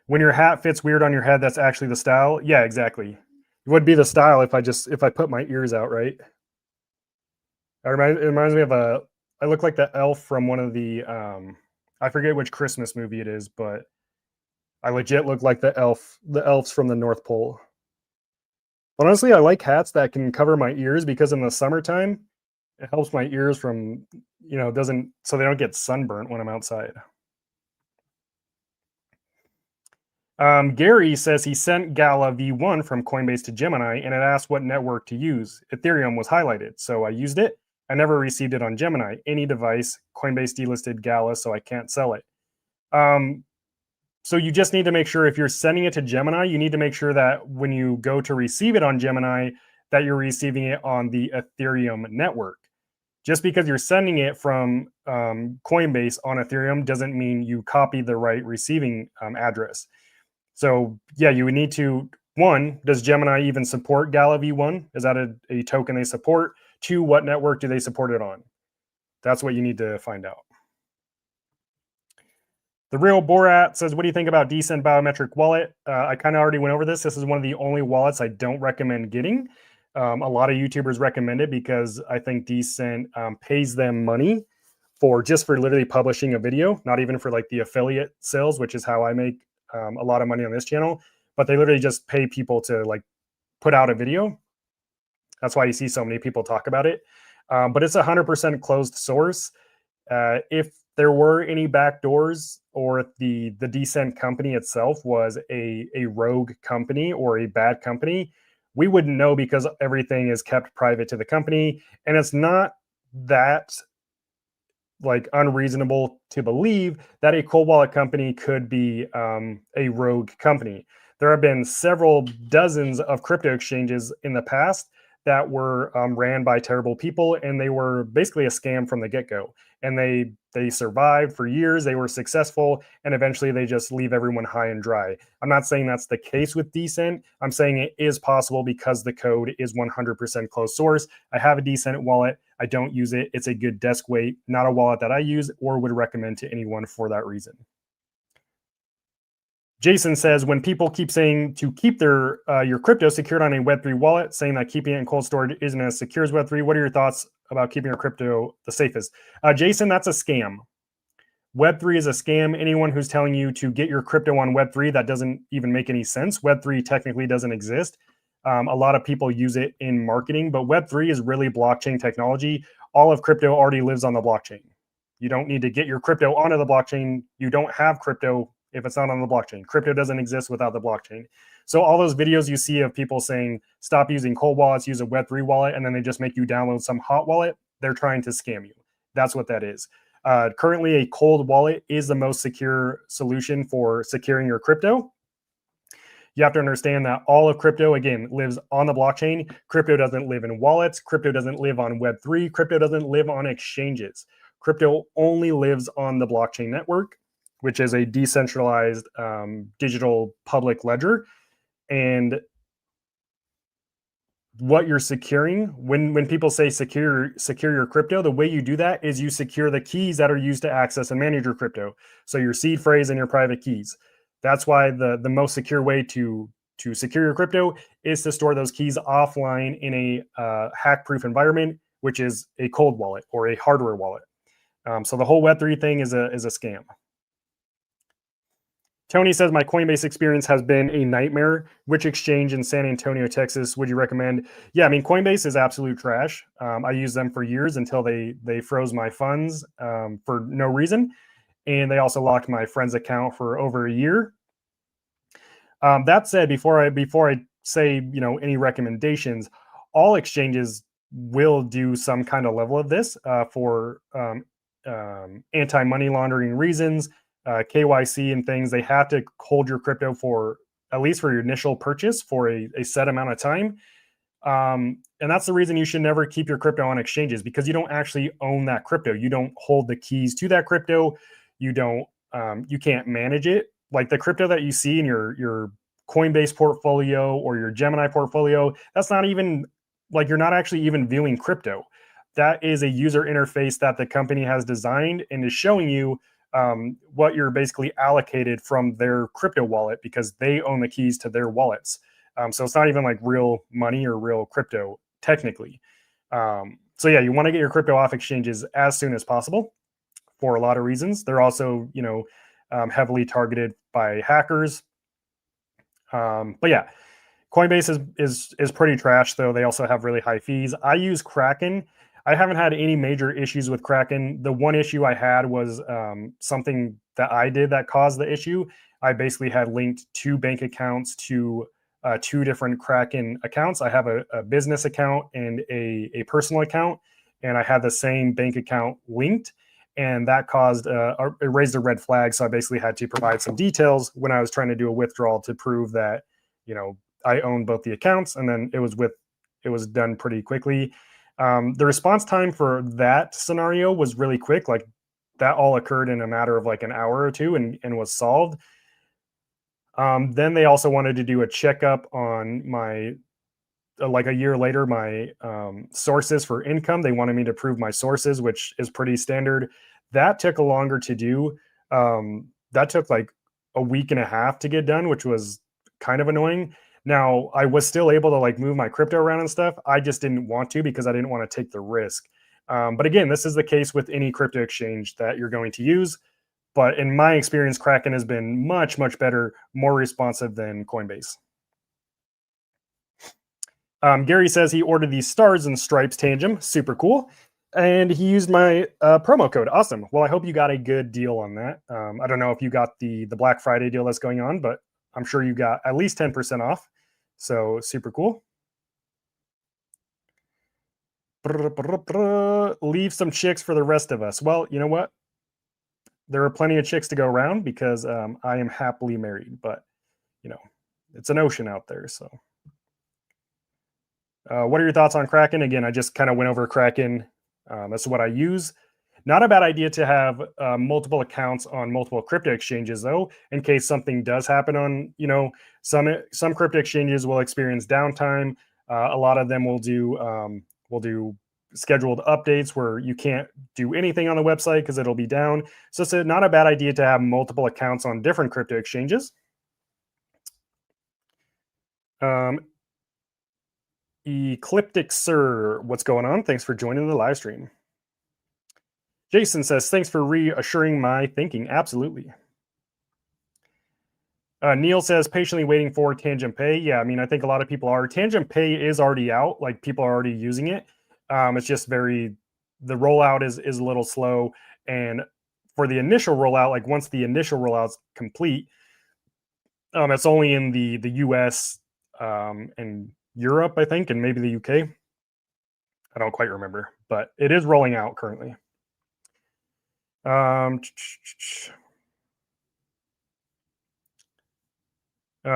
When your hat fits weird on your head, that's actually the style. Yeah, exactly. It would be the style if I put my ears out, right? It reminds me of I look like the elf from one of the I forget which Christmas movie it is, but I legit look like the elves from the North Pole. But honestly, I like hats that can cover my ears because in the summertime, it helps my ears from, doesn't, so they don't get sunburnt when I'm outside. Gary says he sent Gala V1 from Coinbase to Gemini and it asked what network to use. Ethereum was highlighted, so I used it. I never received it on Gemini. Any device, Coinbase delisted Gala, so I can't sell it. So you just need to make sure if you're sending it to Gemini, you need to make sure that when you go to receive it on Gemini, that you're receiving it on the Ethereum network. Just because you're sending it from Coinbase on Ethereum doesn't mean you copy the right receiving address. So yeah, you would need to, 1, does Gemini even support Gala V1? Is that a token they support? 2, what network do they support it on? That's what you need to find out. The Real Borat says, what do you think about Decent Biometric Wallet? I kind of already went over this. This is one of the only wallets I don't recommend getting. A lot of YouTubers recommend it because I think Decent pays them money for literally publishing a video, not even for like the affiliate sales, which is how I make a lot of money on this channel. But they literally just pay people to like put out a video. That's why you see so many people talk about it. But it's 100% closed source. If there were any backdoors, or if the Decent company itself was a rogue company or a bad company, we wouldn't know because everything is kept private to the company. And it's not that like unreasonable to believe that a cold wallet company could be a rogue company. There have been several dozens of crypto exchanges in the past that were ran by terrible people, and they were basically a scam from the get-go. And they survived for years, they were successful, and eventually they just leave everyone high and dry. I'm not saying that's the case with Decent. I'm saying it is possible because the code is 100% closed source. I have a Decent wallet. I don't use it. It's a good desk weight, not a wallet that I use or would recommend to anyone for that reason. Jason says, when people keep saying to keep their your crypto secured on a Web3 wallet, saying that keeping it in cold storage isn't as secure as Web3, what are your thoughts about keeping your crypto the safest? Jason, that's a scam. Web3 is a scam. Anyone who's telling you to get your crypto on Web3, that doesn't even make any sense. Web3 technically doesn't exist. A lot of people use it in marketing, but Web3 is really blockchain technology. All of crypto already lives on the blockchain. You don't need to get your crypto onto the blockchain. You don't have crypto if it's not on the blockchain. Crypto doesn't exist without the blockchain. So all those videos you see of people saying, stop using cold wallets, use a Web3 wallet, and then they just make you download some hot wallet, they're trying to scam you. That's what that is. Currently, a cold wallet is the most secure solution for securing your crypto. You have to understand that all of crypto, again, lives on the blockchain. Crypto doesn't live in wallets. Crypto doesn't live on Web3. Crypto doesn't live on exchanges. Crypto only lives on the blockchain network, which is a decentralized digital public ledger. And what you're securing. When people say secure your crypto, the way you do that is you secure the keys that are used to access and manage your crypto. So your seed phrase and your private keys. That's why the most secure way to secure your crypto is to store those keys offline in a hack-proof environment, which is a cold wallet or a hardware wallet. So the whole Web3 thing is a scam. Tony says, my Coinbase experience has been a nightmare. Which exchange in San Antonio, Texas would you recommend? Yeah, I mean, Coinbase is absolute trash. I used them for years until they froze my funds for no reason. And they also locked my friend's account for over a year. That said, before I say, you know, any recommendations, all exchanges will do some kind of level of this for anti-money laundering reasons. KYC and things. They have to hold your crypto for at least for your initial purchase for a set amount of time. And that's the reason you should never keep your crypto on exchanges, because you don't actually own that crypto. You don't hold the keys to that crypto. You don't, you can't manage it. Like the crypto that you see in your Coinbase portfolio or your Gemini portfolio, that's not even like, you're not actually even viewing crypto. That is a user interface that the company has designed and is showing you what you're basically allocated from their crypto wallet, because they own the keys to their wallets. So it's not even like real money or real crypto technically. So yeah, you want to get your crypto off exchanges as soon as possible for a lot of reasons. They're also, you know, heavily targeted by hackers. But yeah, Coinbase is pretty trash though. They also have really high fees. I use Kraken. I haven't had any major issues with Kraken. The one issue I had was something that I did that caused the issue. I basically had linked 2 bank accounts to 2 different Kraken accounts. I have a business account and a personal account, and I had the same bank account linked, and that caused it raised a red flag. So I basically had to provide some details when I was trying to do a withdrawal to prove that, you know, I owned both the accounts, and then it was done pretty quickly. The response time for that scenario was really quick. Like that all occurred in a matter of like an hour or two and was solved. Then they also wanted to do a checkup on my, like a year later, my sources for income. They wanted me to prove my sources, which is pretty standard. That took longer to do. That took like a week and a half to get done, which was kind of annoying. Now, I was still able to like move my crypto around and stuff. I just didn't want to because I didn't want to take the risk. But again, this is the case with any crypto exchange that you're going to use. But in my experience, Kraken has been much, much better, more responsive than Coinbase. Gary says he ordered these Stars and Stripes Tangum. Super cool. And he used my promo code. Awesome. Well, I hope you got a good deal on that. I don't know if you got the Black Friday deal that's going on, but I'm sure you got at least 10% off. So super cool. Leave some chicks for the rest of us. Well, you know what? There are plenty of chicks to go around because I am happily married, but you know, it's an ocean out there. So what are your thoughts on Kraken? Again, I just kind of went over Kraken. That's what I use. Not a bad idea to have multiple accounts on multiple crypto exchanges, though, in case something does happen on, you know, some crypto exchanges will experience downtime. A lot of them will do scheduled updates where you can't do anything on the website because it'll be down. So it's not a bad idea to have multiple accounts on different crypto exchanges. Ecliptic Sir, what's going on? Thanks for joining the live stream. Jason says, thanks for reassuring my thinking. Absolutely. Neil says, patiently waiting for Tangum Pay. Yeah, I mean, I think a lot of people are. Tangum Pay is already out. Like, people are already using it. It's just the rollout is a little slow. And for the initial rollout, like once the initial rollout's complete, it's only in the US and Europe, I think, and maybe the UK. I don't quite remember, but it is rolling out currently.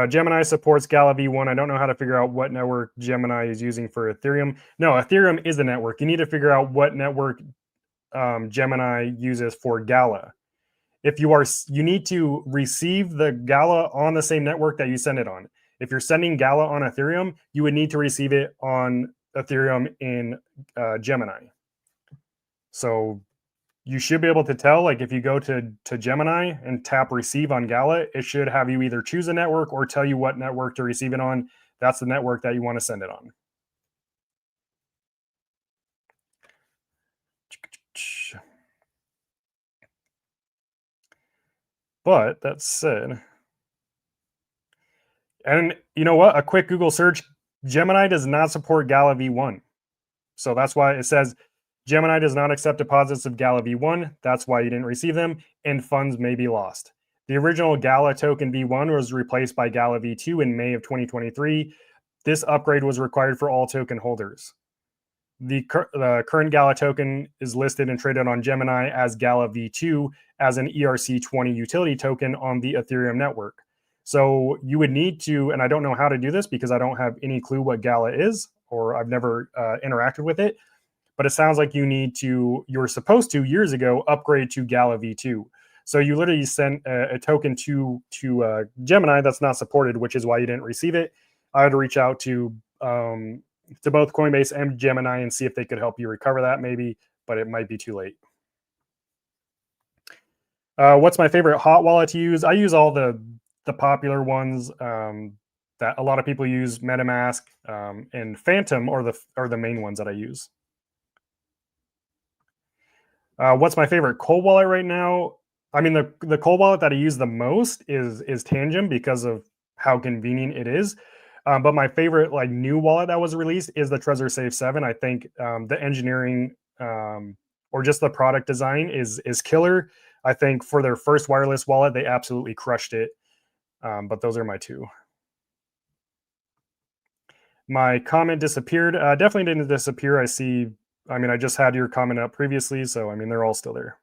Gemini supports Gala V1. I don't know how to figure out what network Gemini is using for Ethereum. No, Ethereum is a network. You need to figure out what network Gemini uses for Gala. You need to receive the Gala on the same network that you send it on. If you're sending Gala on Ethereum, you would need to receive it on Ethereum in Gemini. So you should be able to tell, like if you go to Gemini and tap receive on Gala, it should have you either choose a network or tell you what network to receive it on. That's the network that you want to send it on. But that said, and you know what? A quick Google search, Gemini does not support Gala v1. So that's why it says Gemini does not accept deposits of Gala v1. That's why you didn't receive them, and funds may be lost. The original Gala token v1 was replaced by Gala v2 in May of 2023. This upgrade was required for all token holders. The current Gala token is listed and traded on Gemini as Gala v2 as an ERC20 utility token on the Ethereum network. So you would need to, and I don't know how to do this because I don't have any clue what Gala is, or I've never interacted with it, but it sounds like you were supposed to years ago upgrade to Gala v2. So you literally sent a token to Gemini that's not supported, which is why you didn't receive it. I had to reach out to both Coinbase and Gemini and see if they could help you recover that maybe, but it might be too late. What's my favorite hot wallet to use? I use all the popular ones that a lot of people use. MetaMask and Phantom are the main ones that I use. What's my favorite cold wallet right now? I mean, the cold wallet that I use the most is Tangum because of how convenient it is. But my favorite like new wallet that was released is the Trezor Safe 7. I think the engineering or just the product design is killer. I think for their first wireless wallet, they absolutely crushed it. But those are my two. My comment disappeared. Definitely didn't disappear. I mean, I just had your comment up previously, so I mean, they're all still there.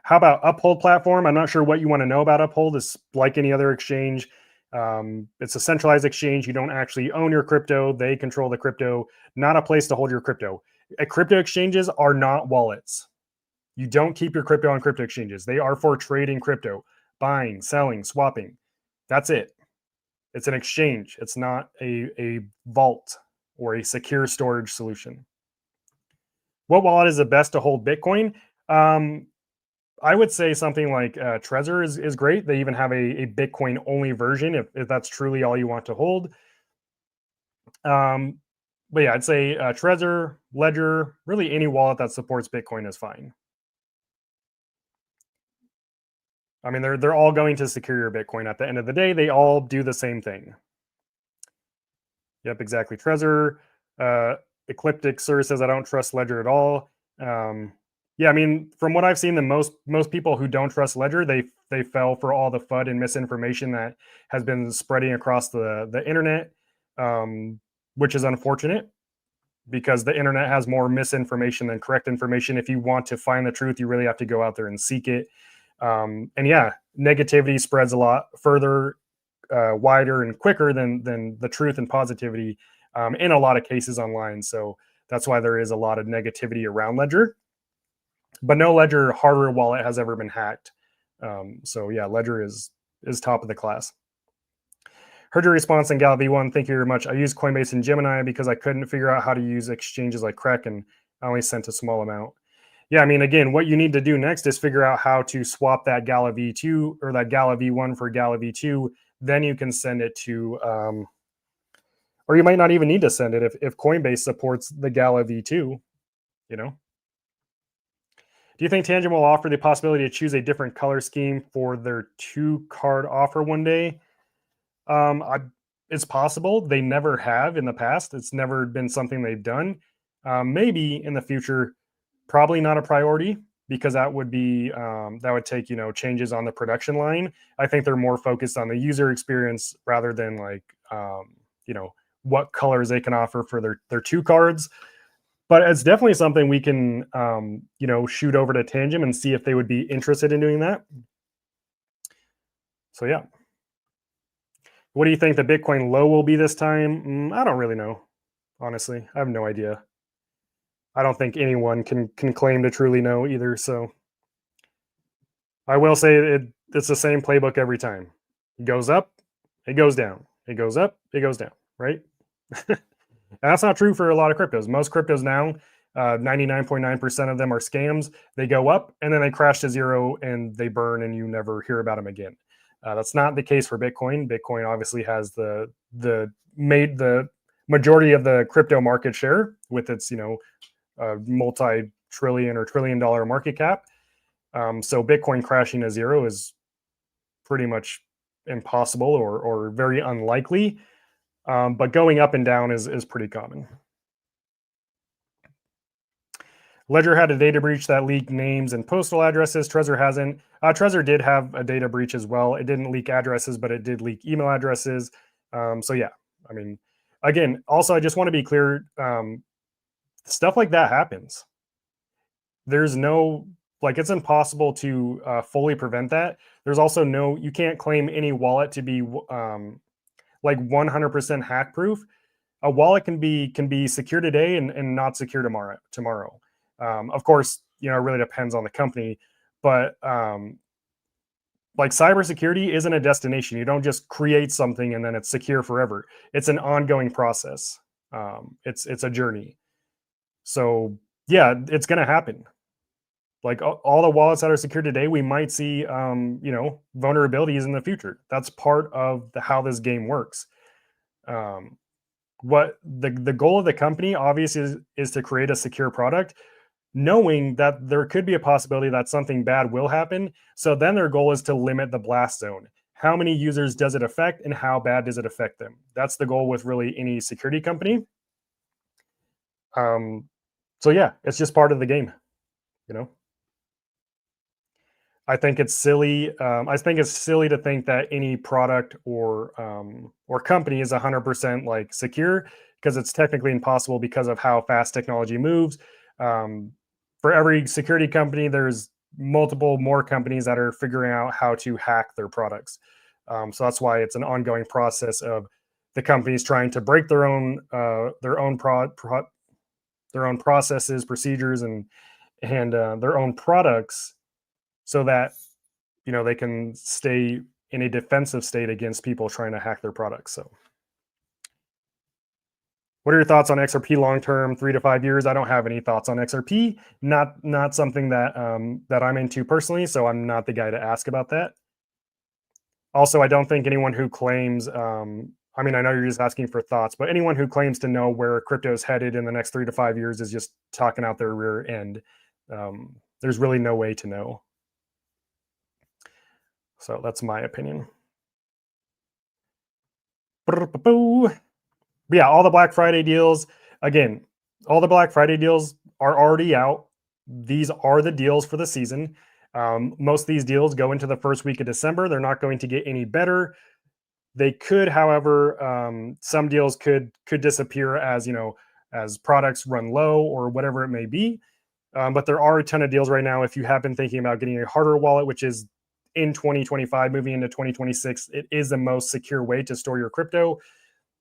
How about Uphold platform? I'm not sure what you want to know about Uphold. It's like any other exchange. It's a centralized exchange. You don't actually own your crypto. They control the crypto, not a place to hold your crypto. Crypto exchanges are not wallets. You don't keep your crypto on crypto exchanges. They are for trading crypto, buying, selling, swapping. That's it. It's an exchange. It's not a vault or a secure storage solution. What wallet is the best to hold Bitcoin? I would say something like Trezor is great. They even have a Bitcoin only version if that's truly all you want to hold. But yeah, I'd say Trezor, Ledger, really any wallet that supports Bitcoin is fine. I mean, they're all going to secure your Bitcoin. At the end of the day, they all do the same thing. Yep, exactly. Trezor, Ecliptic Sir says I don't trust Ledger at all. Yeah, I mean, from what I've seen, the most people who don't trust Ledger, they fell for all the FUD and misinformation that has been spreading across the internet, which is unfortunate because the internet has more misinformation than correct information. If you want to find the truth, you really have to go out there and seek it. And yeah, negativity spreads a lot further, wider and quicker than the truth and positivity in a lot of cases online. So that's why there is a lot of negativity around Ledger. But no Ledger hardware wallet has ever been hacked. So yeah, Ledger is top of the class. Heard your response on Gal V1. Thank you very much. I used Coinbase and Gemini because I couldn't figure out how to use exchanges like Kraken. I only sent a small amount. Yeah, I mean, again, what you need to do next is figure out how to swap that Gala V2 or that Gala V1 for Gala V2. Then you can send it to, or you might not even need to send it if Coinbase supports the Gala V2, you know. Do you think Tangum will offer the possibility to choose a different color scheme for their 2-card offer one day? It's possible. They never have in the past. It's never been something they've done. Maybe in the future, probably not a priority because that would be that would take changes on the production line. I think they're more focused on the user experience rather than like what colors they can offer for their 2 cards. But it's definitely something we can shoot over to Tangum and see if they would be interested in doing that. So yeah. What do you think the Bitcoin low will be this time? I don't really know. Honestly, I have no idea. I don't think anyone can claim to truly know either. So I will say it's the same playbook every time. It goes up, it goes down. It goes up, it goes down, right? And that's not true for a lot of cryptos. Most cryptos now, 99.9% of them are scams. They go up and then they crash to zero and they burn and you never hear about them again. That's not the case for Bitcoin. Bitcoin obviously has the majority of the crypto market share with its multi-trillion or trillion-dollar market cap. So Bitcoin crashing to zero is pretty much impossible or very unlikely. But going up and down is pretty common. Ledger had a data breach that leaked names and postal addresses. Trezor hasn't. Trezor did have a data breach as well. It didn't leak addresses, but it did leak email addresses. So yeah, I mean, again, also I just want to be clear. Stuff like that happens. There's no it's impossible to fully prevent that. There's also you can't claim any wallet to be 100% hack proof. A wallet can be secure today and not secure tomorrow. Of course, it really depends on the company, but cybersecurity isn't a destination. You don't just create something and then it's secure forever. It's an ongoing process. It's a journey. So yeah, it's going to happen. Like all the wallets that are secure today, we might see vulnerabilities in the future. That's part of how this game works. What the goal of the company obviously is to create a secure product, knowing that there could be a possibility that something bad will happen. So then their goal is to limit the blast zone. How many users does it affect and how bad does it affect them? That's the goal with really any security company. So yeah, it's just part of the game, I think it's silly. I think it's silly to think that any product or company is 100% secure, because it's technically impossible because of how fast technology moves. For every security company, there's multiple more companies that are figuring out how to hack their products. So that's why it's an ongoing process of the companies trying to break their own processes, procedures, and their own products, so that they can stay in a defensive state against people trying to hack their products. So what are your thoughts on XRP long term, 3 to 5 years? I don't have any thoughts on XRP. Not something that I'm into personally, so I'm not the guy to ask about that. Also, I don't think anyone who claims I know you're just asking for thoughts, but anyone who claims to know where crypto is headed in the next 3 to 5 years is just talking out their rear end. There's really no way to know. So that's my opinion. Yeah, all the Black Friday deals. Again, all the Black Friday deals are already out. These are the deals for the season. Most of these deals go into the first week of December. They're not going to get any better. They could, however, some deals could disappear as as products run low or whatever it may be. But there are a ton of deals right now. If you have been thinking about getting a hardware wallet, which is in 2025, moving into 2026, it is the most secure way to store your crypto.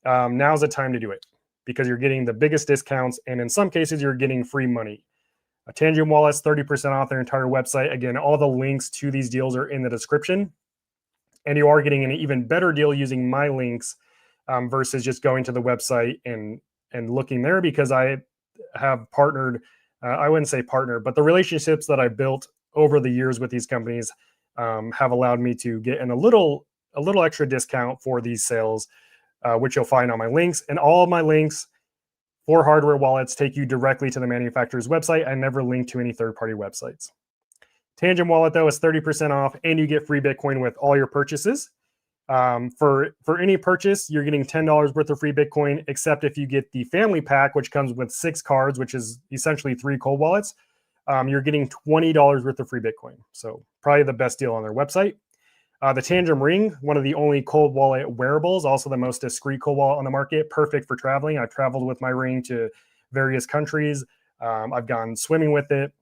Now's the time to do it, because you're getting the biggest discounts, and in some cases, you're getting free money. A Tangum wallet's 30% off their entire website. Again, all the links to these deals are in the description, and you are getting an even better deal using my links versus just going to the website and looking there, because I have partnered. I wouldn't say partner, but the relationships that I built over the years with these companies have allowed me to get in a little extra discount for these sales, which you'll find on my links. And all of my links for hardware wallets take you directly to the manufacturer's website. I never link to any third-party websites. Tangum wallet, though, is 30% off, and you get free Bitcoin with all your purchases. For any purchase, you're getting $10 worth of free Bitcoin, except if you get the family pack, which comes with 6 cards, which is essentially 3 cold wallets. You're getting $20 worth of free Bitcoin. So probably the best deal on their website. The Tangum Ring, one of the only cold wallet wearables, also the most discreet cold wallet on the market, perfect for traveling. I've traveled with my ring to various countries. I've gone swimming with it.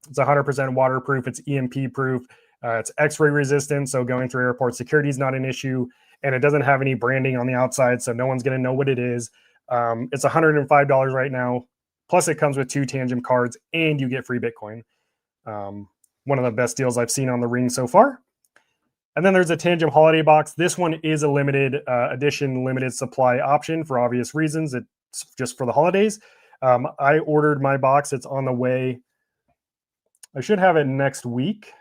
It's 100% waterproof. It's EMP proof. It's X-ray resistant, so going through airport security is not an issue. And it doesn't have any branding on the outside, so no one's going to know what it is. It's $105 right now. Plus, it comes with 2 Tangum cards, and you get free Bitcoin. One of the best deals I've seen on the ring so far. And then there's a Tangum holiday box. This one is a limited edition, limited supply option for obvious reasons. It's just for the holidays. I ordered my box. It's on the way. I should have it next week.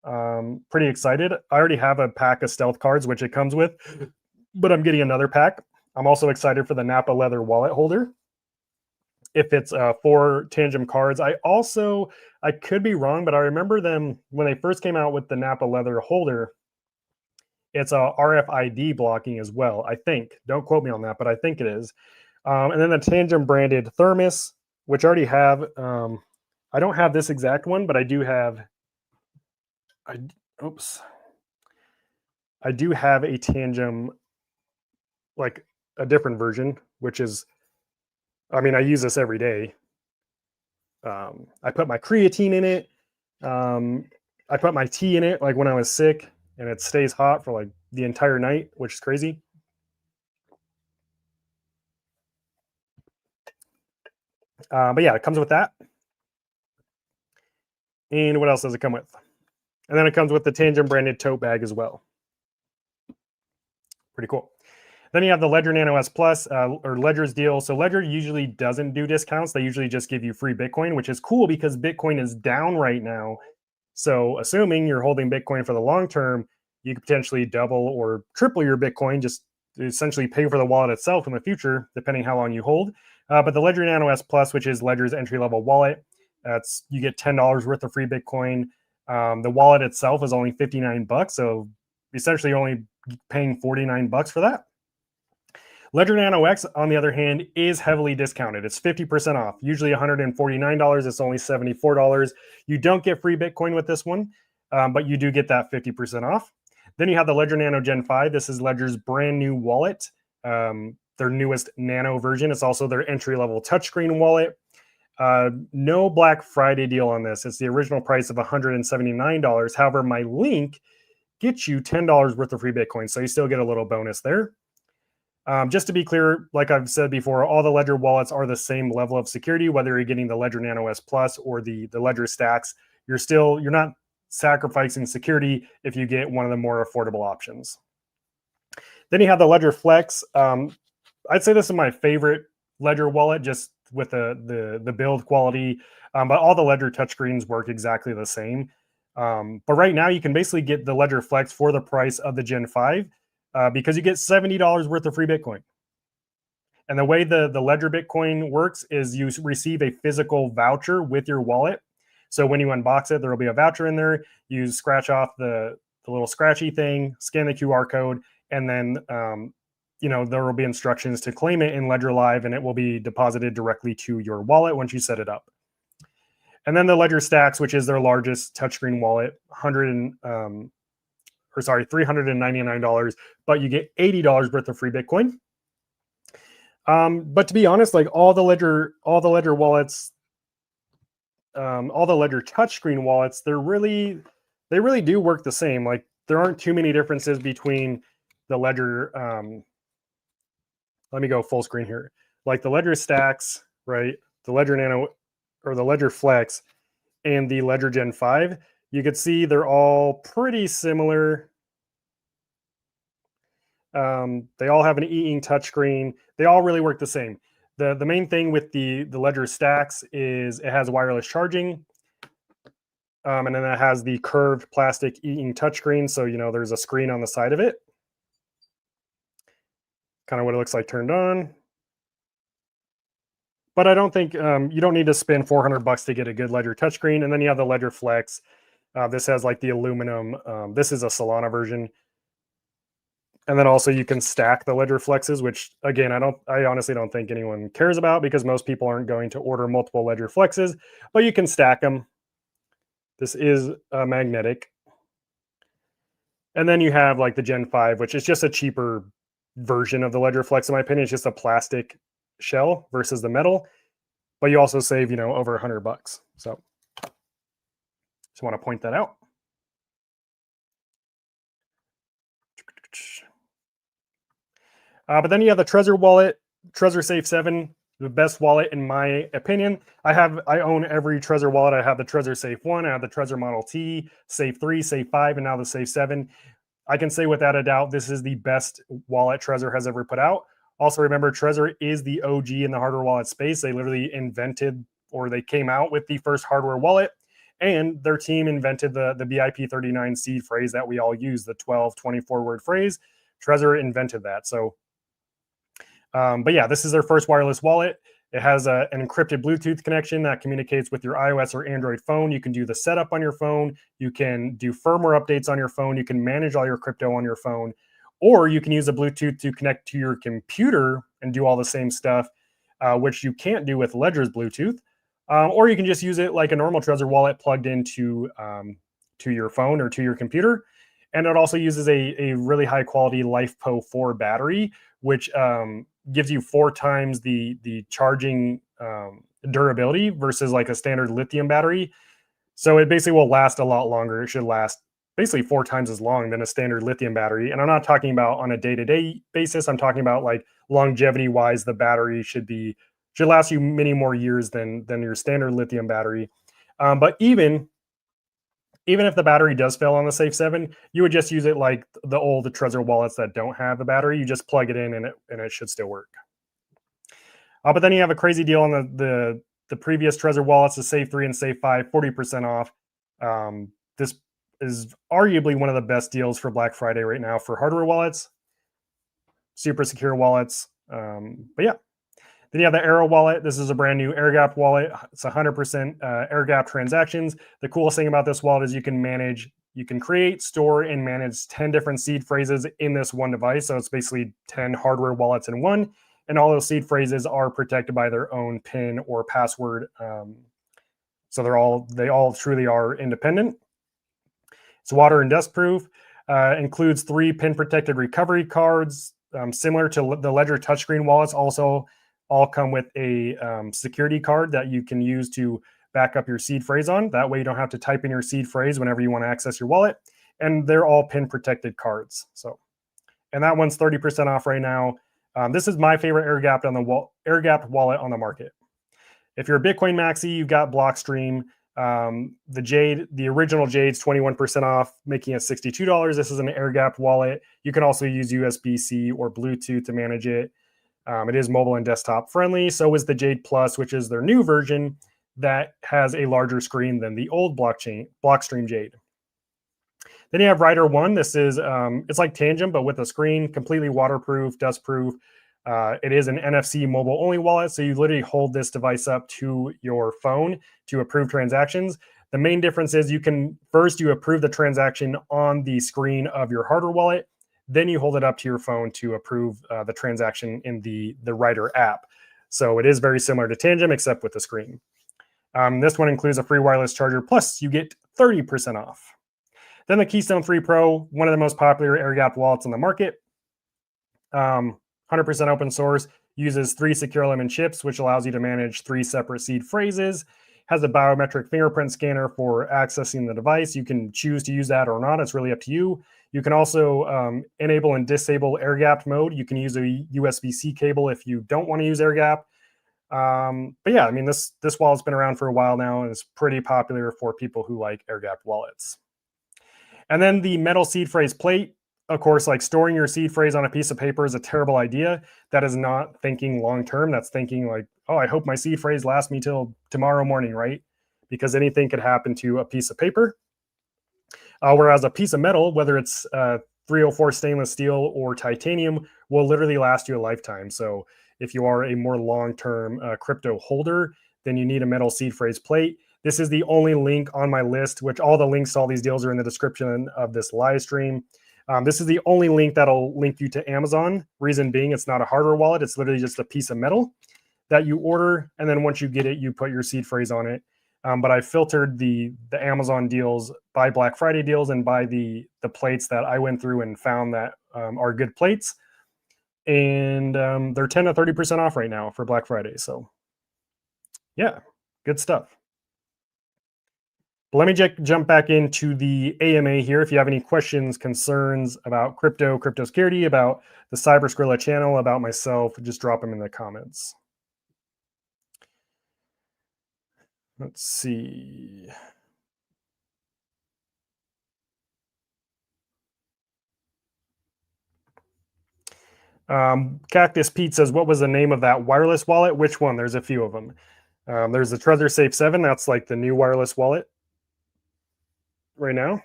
Pretty excited. I already have a pack of stealth cards, which it comes with, but I'm getting another pack. I'm also excited for the Napa leather wallet holder. If it's 4 Tangum cards. I could be wrong, but I remember them when they first came out with the Napa leather holder. It's a RFID blocking as well, I think. Don't quote me on that, but I think it is. And then the Tangum branded thermos, which I already have. I don't have this exact one, but I do have. I do have a Tangum, like a different version, which is, I mean, I use this every day. I put my creatine in it. I put my tea in it, like when I was sick, and it stays hot for like the entire night, which is crazy. But yeah, it comes with that. And what else does it come with? And then it comes with the Tangum branded tote bag as well. Pretty cool. Then you have the Ledger Nano S Plus or Ledger's deal. So Ledger usually doesn't do discounts. They usually just give you free Bitcoin, which is cool because Bitcoin is down right now. So assuming you're holding Bitcoin for the long term, you could potentially double or triple your Bitcoin, just essentially pay for the wallet itself in the future, depending how long you hold. But the Ledger Nano S Plus, which is Ledger's entry-level wallet, you get $10 worth of free Bitcoin. The wallet itself is only $59, so essentially you're only paying $49 for that. Ledger Nano X, on the other hand, is heavily discounted. It's 50% off. Usually $149. It's only $74. You don't get free Bitcoin with this one, but you do get that 50% off. Then you have the Ledger Nano Gen 5. This is Ledger's brand new wallet, their newest Nano version. It's also their entry-level touchscreen wallet. No Black Friday deal on this. It's the original price of $179. However, my link gets you $10 worth of free Bitcoin, so you still get a little bonus there. Just to be clear, like I've said before, all the Ledger wallets are the same level of security, whether you're getting the Ledger Nano S Plus or the Ledger Stacks. You're not sacrificing security if you get one of the more affordable options. Then you have the Ledger Flex. I'd say this is my favorite Ledger wallet, just with the build quality, but all the Ledger touchscreens work exactly the same. But right now you can basically get the Ledger Flex for the price of the Gen 5 because you get $70 worth of free Bitcoin. And the way the Ledger Bitcoin works is you receive a physical voucher with your wallet. So when you unbox it, there will be a voucher in there. You scratch off the little scratchy thing, scan the QR code, and then there will be instructions to claim it in Ledger Live, and it will be deposited directly to your wallet once you set it up. And then the Ledger Stacks, which is their largest touchscreen wallet, $399, but you get $80 worth of free Bitcoin. But to be honest, like all the Ledger wallets, all the Ledger touchscreen wallets, they really do work the same. Like there aren't too many differences between the Ledger. Let me go full screen here. Like the Ledger Stacks, right? The Ledger Nano or the Ledger Flex and the Ledger Gen 5. You could see they're all pretty similar. They all have an e-ink touchscreen. They all really work the same. The main thing with the Ledger Stacks is it has wireless charging. And then it has the curved plastic e-ink touchscreen. So, there's a screen on the side of it. Kind of what it looks like turned on. But I don't think you don't need to spend $400 to get a good Ledger touchscreen. And then you have the Ledger Flex. This has like the aluminum. This is a Solana version. And then also you can stack the Ledger Flexes, which again, I honestly don't think anyone cares about because most people aren't going to order multiple Ledger Flexes, but you can stack them. This is magnetic. And then you have like the Gen 5, which is just a cheaper version of the Ledger Flex, in my opinion. It's just a plastic shell versus the metal, but you also save, over $100. So just want to point that out. But then you have the Trezor wallet, Trezor Safe 7, the best wallet in my opinion. I own every Trezor wallet. I have the Trezor Safe 1, I have the Trezor Model T, Safe 3, Safe 5, and now the Safe 7. I can say without a doubt, this is the best wallet Trezor has ever put out. Also, remember, Trezor is the OG in the hardware wallet space. They literally invented, or they came out with the first hardware wallet, and their team invented the BIP39 seed phrase that we all use, the 12, 24 word phrase. Trezor invented that. So, but yeah, this is their first wireless wallet. It has an encrypted Bluetooth connection that communicates with your iOS or Android phone. You can do the setup on your phone. You can do firmware updates on your phone. You can manage all your crypto on your phone. Or you can use a Bluetooth to connect to your computer and do all the same stuff, which you can't do with Ledger's Bluetooth. Or you can just use it like a normal Trezor wallet plugged into to your phone or to your computer. And it also uses a really high quality LiFePO 4 battery, which gives you 4 times the charging durability versus like a standard lithium battery. So it basically will last a lot longer. It should last basically 4 times as long than a standard lithium battery. And I'm not talking about on a day-to-day basis. I'm talking about like longevity wise, the battery should last you many more years than your standard lithium battery. But even if the battery does fail on the Safe 7, you would just use it like the old Trezor wallets that don't have the battery. You just plug it in and it should still work. But then you have a crazy deal on the previous Trezor wallets, the Safe 3 and Safe 5, 40% off. This is arguably one of the best deals for Black Friday right now for hardware wallets, super secure wallets. But yeah. Then you have the Arrow wallet. This is a brand new airgap wallet. It's 100% airgap transactions. The coolest thing about this wallet is you can create, store, and manage 10 different seed phrases in this one device. So it's basically 10 hardware wallets in one. And all those seed phrases are protected by their own PIN or password. So they all truly are independent. It's water and dust proof. Includes 3 PIN protected recovery cards, similar to the Ledger touchscreen wallets. Also, all come with a security card that you can use to back up your seed phrase on. That way you don't have to type in your seed phrase whenever you want to access your wallet. And they're all PIN protected cards. So, and that one's 30% off right now. This is my favorite air-gapped wallet on the market. If you're a Bitcoin maxi, you've got Blockstream. The original Jade's 21% off, making it $62. This is an air-gapped wallet. You can also use USB-C or Bluetooth to manage it. It is mobile and desktop friendly. So is the Jade Plus, which is their new version that has a larger screen than the old Blockstream Jade. Then you have Ryder One. This is it's like Tangum, but with a screen, completely waterproof, dustproof. It is an NFC mobile only wallet, so you literally hold this device up to your phone to approve transactions. The main difference is you approve the transaction on the screen of your hardware wallet. Then you hold it up to your phone to approve the transaction in the Ryder app. So it is very similar to Tangum, except with the screen. This one includes a free wireless charger, plus you get 30% off. Then the Keystone 3 Pro, one of the most popular air-gapped wallets on the market. 100% open source, uses 3 secure element chips, which allows you to manage 3 separate seed phrases. Has a biometric fingerprint scanner for accessing the device. You can choose to use that or not. It's really up to you. You can also enable and disable air-gapped mode. You can use a USB-C cable if you don't want to use air-gap. But yeah, I mean, this wallet's been around for a while now, and it's pretty popular for people who like air-gapped wallets. And then the metal seed phrase plate. Of course, like storing your seed phrase on a piece of paper is a terrible idea. That is not thinking long-term. That's thinking like, oh, I hope my seed phrase lasts me till tomorrow morning, right? Because anything could happen to a piece of paper. Whereas a piece of metal, whether it's 304 stainless steel or titanium, will literally last you a lifetime. So if you are a more long-term crypto holder, then you need a metal seed phrase plate. This is the only link on my list, which all the links to all these deals are in the description of this live stream. This is the only link that'll link you to Amazon. Reason being, it's not a hardware wallet. It's literally just a piece of metal that you order. And then once you get it, you put your seed phrase on it. But I filtered the Amazon deals by Black Friday deals and by the plates that I went through and found that are good plates. And they're 10 to 30% off right now for Black Friday. So yeah, good stuff. But let me jump back into the AMA here. If you have any questions, concerns about crypto security, about the Cyber Skrilla channel, about myself, just drop them in the comments. Let's see. Cactus Pete says, what was the name of that wireless wallet? Which one? There's a few of them. There's the Trezor Safe 7. That's like the new wireless wallet right now.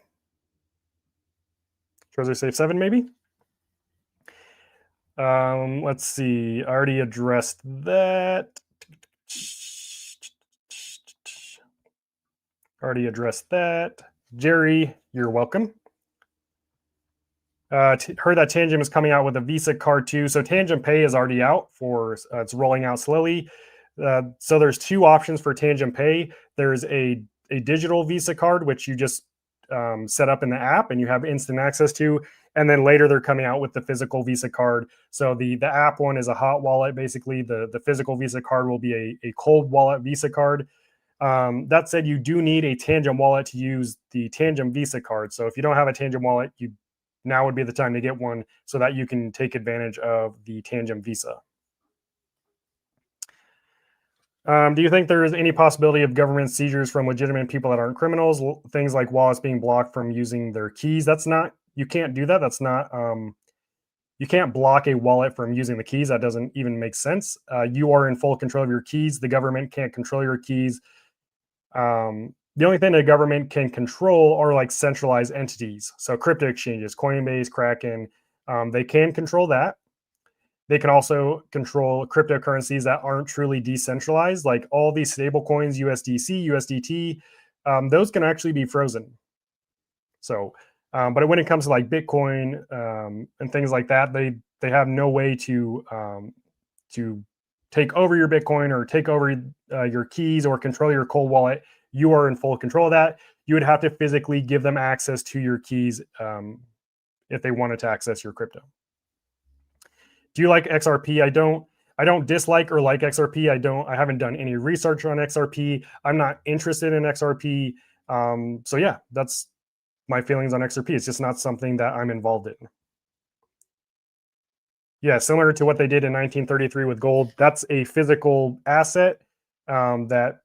Trezor Safe 7, maybe? Let's see. I already addressed that. Already addressed that. Jerry, you're welcome. Heard that Tangum is coming out with a Visa card too. So Tangum Pay is already out for, it's rolling out slowly. So there's two options for Tangum Pay. There's a digital Visa card, which you just set up in the app and you have instant access to. And then later they're coming out with the physical Visa card. So the app one is a hot wallet. Basically, the physical Visa card will be a cold wallet Visa card. That said, you do need a Tangum wallet to use the Tangum Visa card. So if you don't have a Tangum wallet, now would be the time to get one so that you can take advantage of the Tangum Visa. Do you think there is any possibility of government seizures from legitimate people that aren't criminals? Things like wallets being blocked from using their keys. That's not, you can't do that. That's not, you can't block a wallet from using the keys. That doesn't even make sense. You are in full control of your keys. The government can't control your keys. The only thing the government can control are like centralized entities. So crypto exchanges, Coinbase, Kraken, they can control that. They can also control cryptocurrencies that aren't truly decentralized, like all these stable coins, USDC, USDT, those can actually be frozen. So, but when it comes to like Bitcoin and things like that, they have no way to take over your Bitcoin or take over your keys or control your cold wallet. You are in full control of that. You would have to physically give them access to your keys if they wanted to access your crypto. Do you like XRP? I don't dislike or like XRP. I haven't done any research on XRP. I'm not interested in XRP. So yeah, that's my feelings on XRP. It's just not something that I'm involved in. Yeah, similar to what they did in 1933 with gold. That's a physical asset that,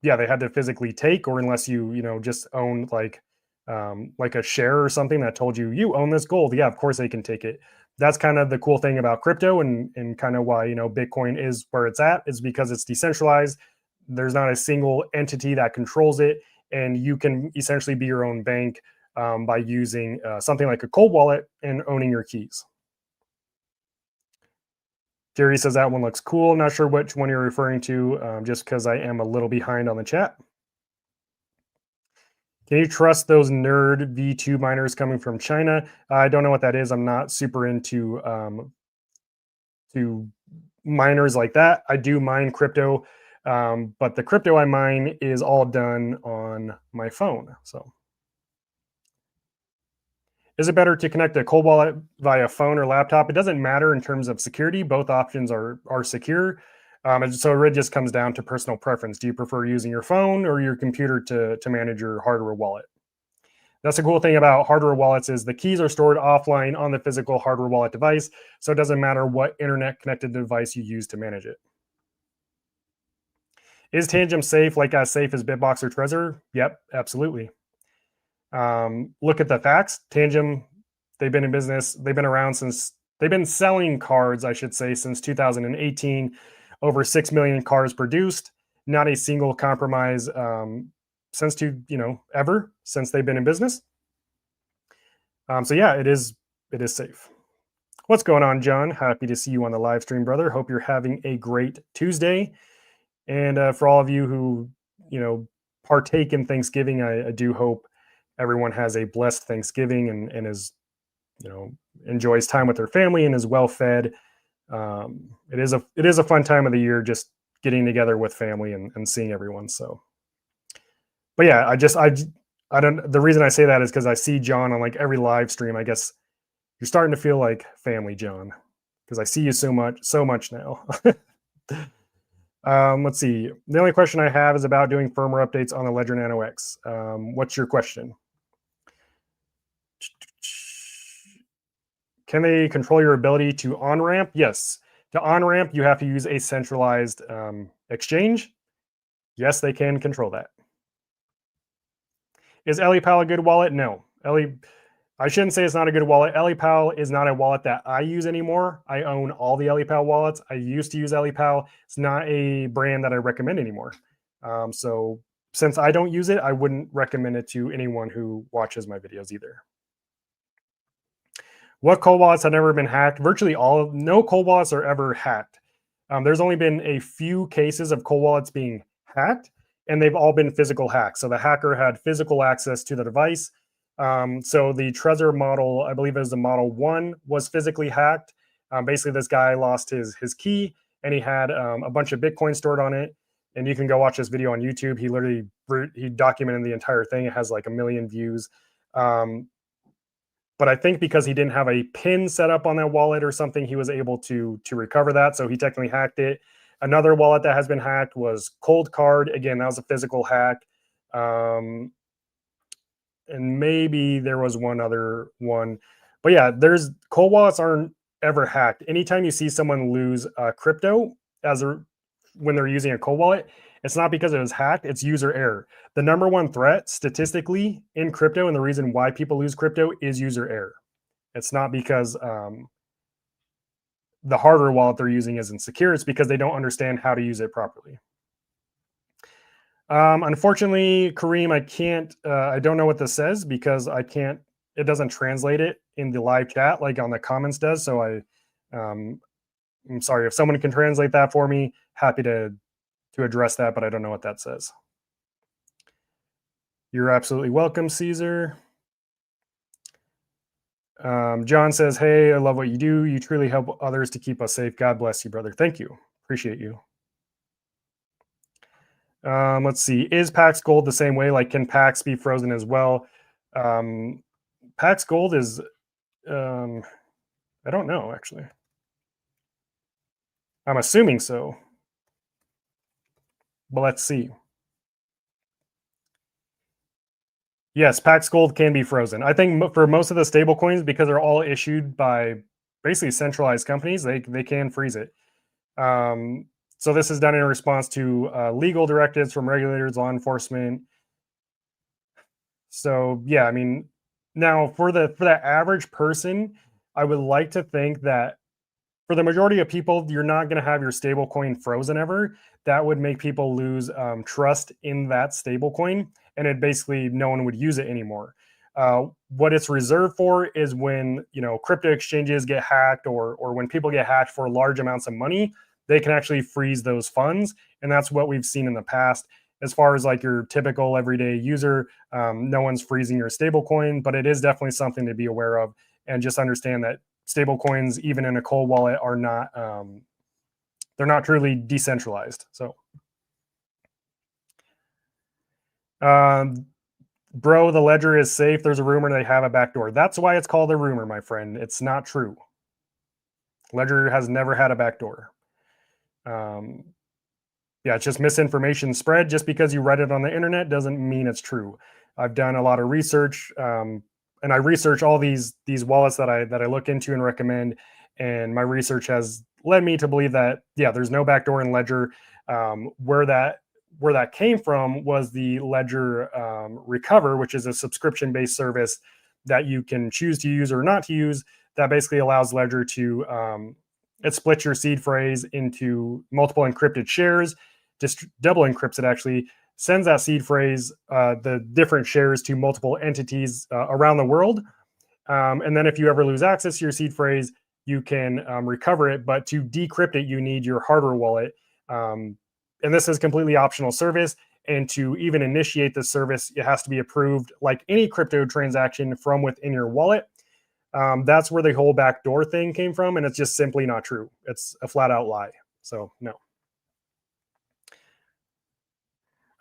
yeah, they had to physically take, or unless you just own like a share or something that told you own this gold. Yeah, of course they can take it. That's kind of the cool thing about crypto and kind of why Bitcoin is where it's at, is because it's decentralized. There's not a single entity that controls it, and you can essentially be your own bank by using something like a cold wallet and owning your keys. Jerry says that one looks cool. Not sure which one you're referring to, just because I am a little behind on the chat. Can you trust those nerd V2 miners coming from China? I don't know what that is. I'm not super into to miners like that. I do mine crypto, but the crypto I mine is all done on my phone. So, is it better to connect a cold wallet via phone or laptop? It doesn't matter in terms of security. Both options are secure. And so it really just comes down to personal preference. Do you prefer using your phone or your computer to manage your hardware wallet? That's the cool thing about hardware wallets is the keys are stored offline on the physical hardware wallet device. So it doesn't matter what internet connected device you use to manage it. Is Tangum safe, like as safe as Bitbox or Trezor? Yep, absolutely. Look at the facts. Tangum, they've been in business. They've been around since, they've been selling cards, I should say, since 2018. Over 6 million cards produced. Not a single compromise since ever since they've been in business. So yeah, it is safe. What's going on, John? Happy to see you on the live stream, brother. Hope you're having a great Tuesday. And for all of you who partake in Thanksgiving, I do hope everyone has a blessed Thanksgiving and is enjoys time with their family and is well fed. It is a fun time of the year, just getting together with family and seeing everyone. So, but yeah, I don't. The reason I say that is because I see John on like every live stream. I guess you're starting to feel like family, John, because I see you so much now. Let's see. The only question I have is about doing firmware updates on the Ledger Nano X. What's your question? Can they control your ability to on-ramp? Yes. To on-ramp, you have to use a centralized exchange. Yes, they can control that. Is EliPal a good wallet? No. I shouldn't say it's not a good wallet. EliPal is not a wallet that I use anymore. I own all the EliPal wallets. I used to use EliPal. It's not a brand that I recommend anymore. So since I don't use it, I wouldn't recommend it to anyone who watches my videos either. What cold wallets have never been hacked? Virtually no cold wallets are ever hacked. There's only been a few cases of cold wallets being hacked, and they've all been physical hacks. So the hacker had physical access to the device. So the Trezor model, I believe it was the Model 1, was physically hacked. Basically, this guy lost his key, and he had a bunch of Bitcoin stored on it. And you can go watch this video on YouTube. He documented the entire thing. It has like 1 million views. But I think because he didn't have a PIN set up on that wallet or something, he was able to recover that. So he technically hacked it. Another wallet that has been hacked was Cold Card. Again, that was a physical hack. And maybe there was one other one. But yeah, cold wallets aren't ever hacked. Anytime you see someone lose crypto when they're using a cold wallet, it's not because it was hacked, it's user error. The number one threat statistically in crypto, and the reason why people lose crypto, is user error. It's not because the hardware wallet they're using isn't secure. It's because they don't understand how to use it properly. Unfortunately, Kareem, I don't know what this says because it doesn't translate it in the live chat like on the comments does. So I'm sorry if someone can translate that for me. Happy to address that, but I don't know what that says. You're absolutely welcome, Caesar. John says, hey, I love what you do. You truly help others to keep us safe. God bless you, brother. Thank you. Appreciate you. Let's see. Is Pax Gold the same way? Like, can Pax be frozen as well? Pax Gold is, I don't know, actually. I'm assuming so. But let's see. Yes, Pax Gold can be frozen. I think for most of the stable coins, because they're all issued by basically centralized companies, they can freeze it. So this is done in response to legal directives from regulators, law enforcement. So yeah, I mean, now for the average person, I would like to think that for the majority of people, you're not going to have your stable coin frozen ever. That would make people lose trust in that stable coin, and it basically no one would use it anymore. What it's reserved for is when crypto exchanges get hacked, or when people get hacked for large amounts of money, they can actually freeze those funds, and that's what we've seen in the past. As far as like your typical everyday user, no one's freezing your stable coin, but it is definitely something to be aware of, and just understand that stable coins, even in a cold wallet, are not they're not truly decentralized. So bro, the ledger is safe. There's a rumor they have a backdoor. That's why it's called a rumor, my friend. It's not true. Ledger has never had a backdoor. Yeah, it's just misinformation spread. Just because you read it on the internet doesn't mean it's true. I've done a lot of research, and I research all these wallets that I look into and recommend. And my research has led me to believe that there's no backdoor in Ledger. Where that came from was the Ledger Recover, which is a subscription-based service that you can choose to use or not to use. That basically allows Ledger to it splits your seed phrase into multiple encrypted shares, just double encrypts it actually, sends that seed phrase, the different shares, to multiple entities around the world. And then if you ever lose access to your seed phrase, you can recover it. But to decrypt it, you need your hardware wallet. And this is completely optional service. And to even initiate this service, it has to be approved like any crypto transaction from within your wallet. That's where the whole backdoor thing came from, and it's just simply not true. It's a flat out lie. So no.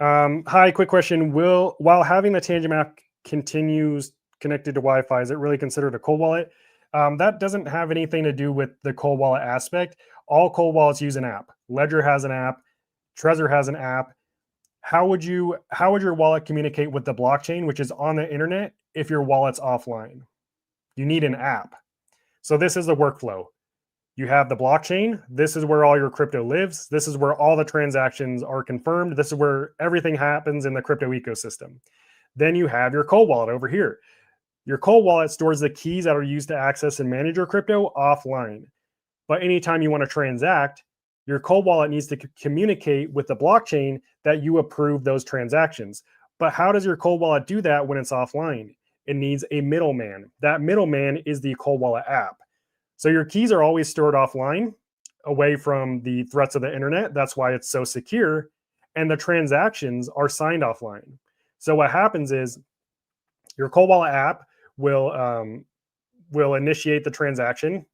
Hi, quick question. While having the Tangum app continues connected to Wi-Fi, is it really considered a cold wallet? That doesn't have anything to do with the cold wallet aspect. All cold wallets use an app. Ledger has an app. Trezor has an app. How would your wallet communicate with the blockchain, which is on the internet, if your wallet's offline? You need an app. So this is the workflow. You have the blockchain. This is where all your crypto lives. This is where all the transactions are confirmed. This is where everything happens in the crypto ecosystem. Then you have your cold wallet over here. Your cold wallet stores the keys that are used to access and manage your crypto offline. But anytime you want to transact, your cold wallet needs to communicate with the blockchain that you approve those transactions. But how does your cold wallet do that when it's offline? It needs a middleman. That middleman is the cold wallet app. So your keys are always stored offline, away from the threats of the internet. That's why it's so secure. And the transactions are signed offline. So what happens is your cold wallet app will initiate the transaction,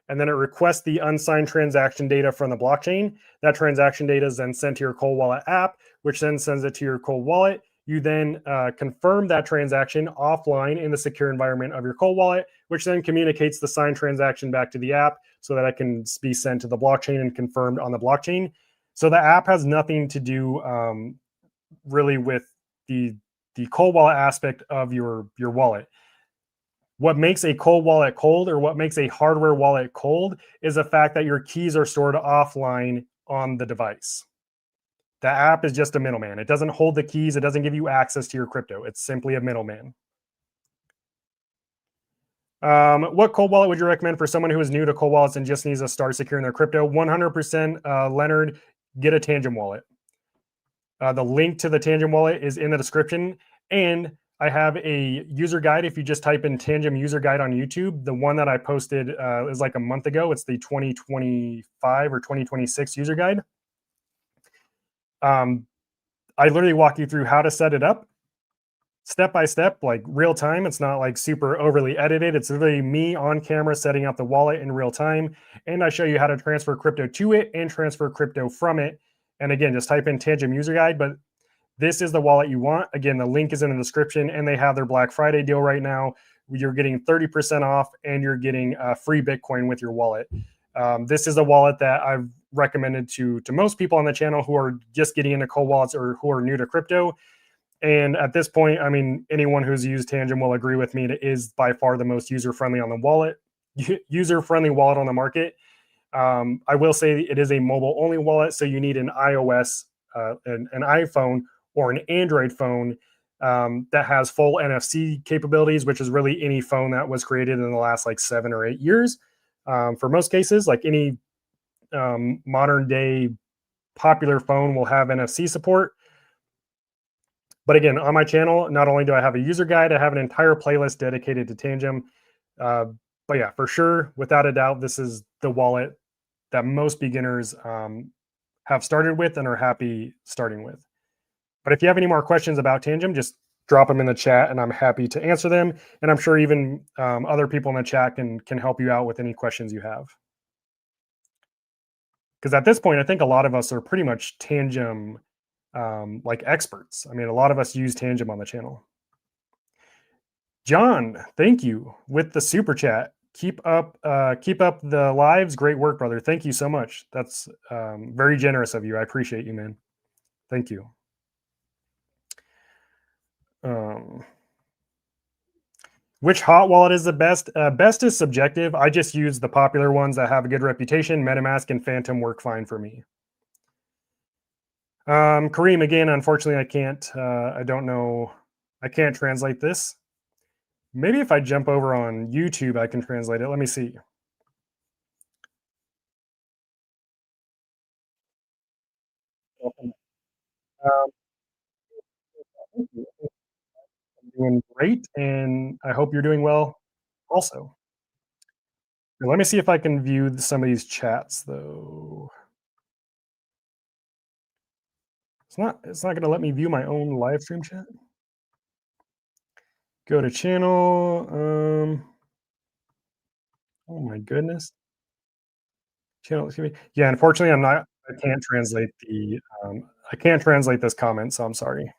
and then it requests the unsigned transaction data from the blockchain. That transaction data is then sent to your cold wallet app, which then sends it to your cold wallet. You then confirm that transaction offline in the secure environment of your cold wallet, which then communicates the signed transaction back to the app so that it can be sent to the blockchain and confirmed on the blockchain. So the app has nothing to do really with the cold wallet aspect of your wallet. What makes a cold wallet cold, or what makes a hardware wallet cold, is the fact that your keys are stored offline on the device. The app is just a middleman. It doesn't hold the keys. It doesn't give you access to your crypto. It's simply a middleman. What cold wallet would you recommend for someone who is new to cold wallets and just needs to start securing their crypto? 100% Leonard, get a Tangum wallet. The link to the Tangum wallet is in the description. And I have a user guide. If you just type in Tangum user guide on YouTube, the one that I posted is like a month ago. It's the 2025 or 2026 user guide. I literally walk you through how to set it up step by step, like real time. It's not like super overly edited. It's literally me on camera setting up the wallet in real time. And I show you how to transfer crypto to it and transfer crypto from it. And again, just type in Tangum user guide, but this is the wallet you want. Again, the link is in the description, and they have their Black Friday deal right now. You're getting 30% off, and you're getting free Bitcoin with your wallet. This is a wallet that I've recommended to most people on the channel who are just getting into cold wallets or who are new to crypto. And at this point, I mean, anyone who's used Tangum will agree with me. It is by far the most user-friendly on the wallet, user-friendly wallet on the market. I will say it is a mobile-only wallet, so you need an iOS, an iPhone, or an Android phone that has full NFC capabilities, which is really any phone that was created in the last like 7 or 8 years. For most cases, like any modern day popular phone will have NFC support. But again, on my channel, not only do I have a user guide, I have an entire playlist dedicated to Tangum. But yeah, for sure, without a doubt, this is the wallet that most beginners have started with and are happy starting with. But if you have any more questions about Tangum, just drop them in the chat, and I'm happy to answer them. And I'm sure even other people in the chat can help you out with any questions you have. Because at this point, I think a lot of us are pretty much Tangum like experts. I mean, a lot of us use Tangum on the channel. John, thank you with the super chat. Keep up the lives. Great work, brother. Thank you so much. That's very generous of you. I appreciate you, man. Thank you. Which hot wallet is the best? Best is subjective. I just use the popular ones that have a good reputation. MetaMask and Phantom work fine for me. Kareem, again, unfortunately, I can't. I don't know. I can't translate this. Maybe if I jump over on YouTube, I can translate it. Let me see. I'm doing great, and I hope you're doing well also. Here, let me see if I can view some of these chats, though. It's not going to let me view my own live stream chat. Go to channel. Oh my goodness. Channel, excuse me. Yeah, unfortunately, I can't translate I can't translate this comment, so I'm sorry.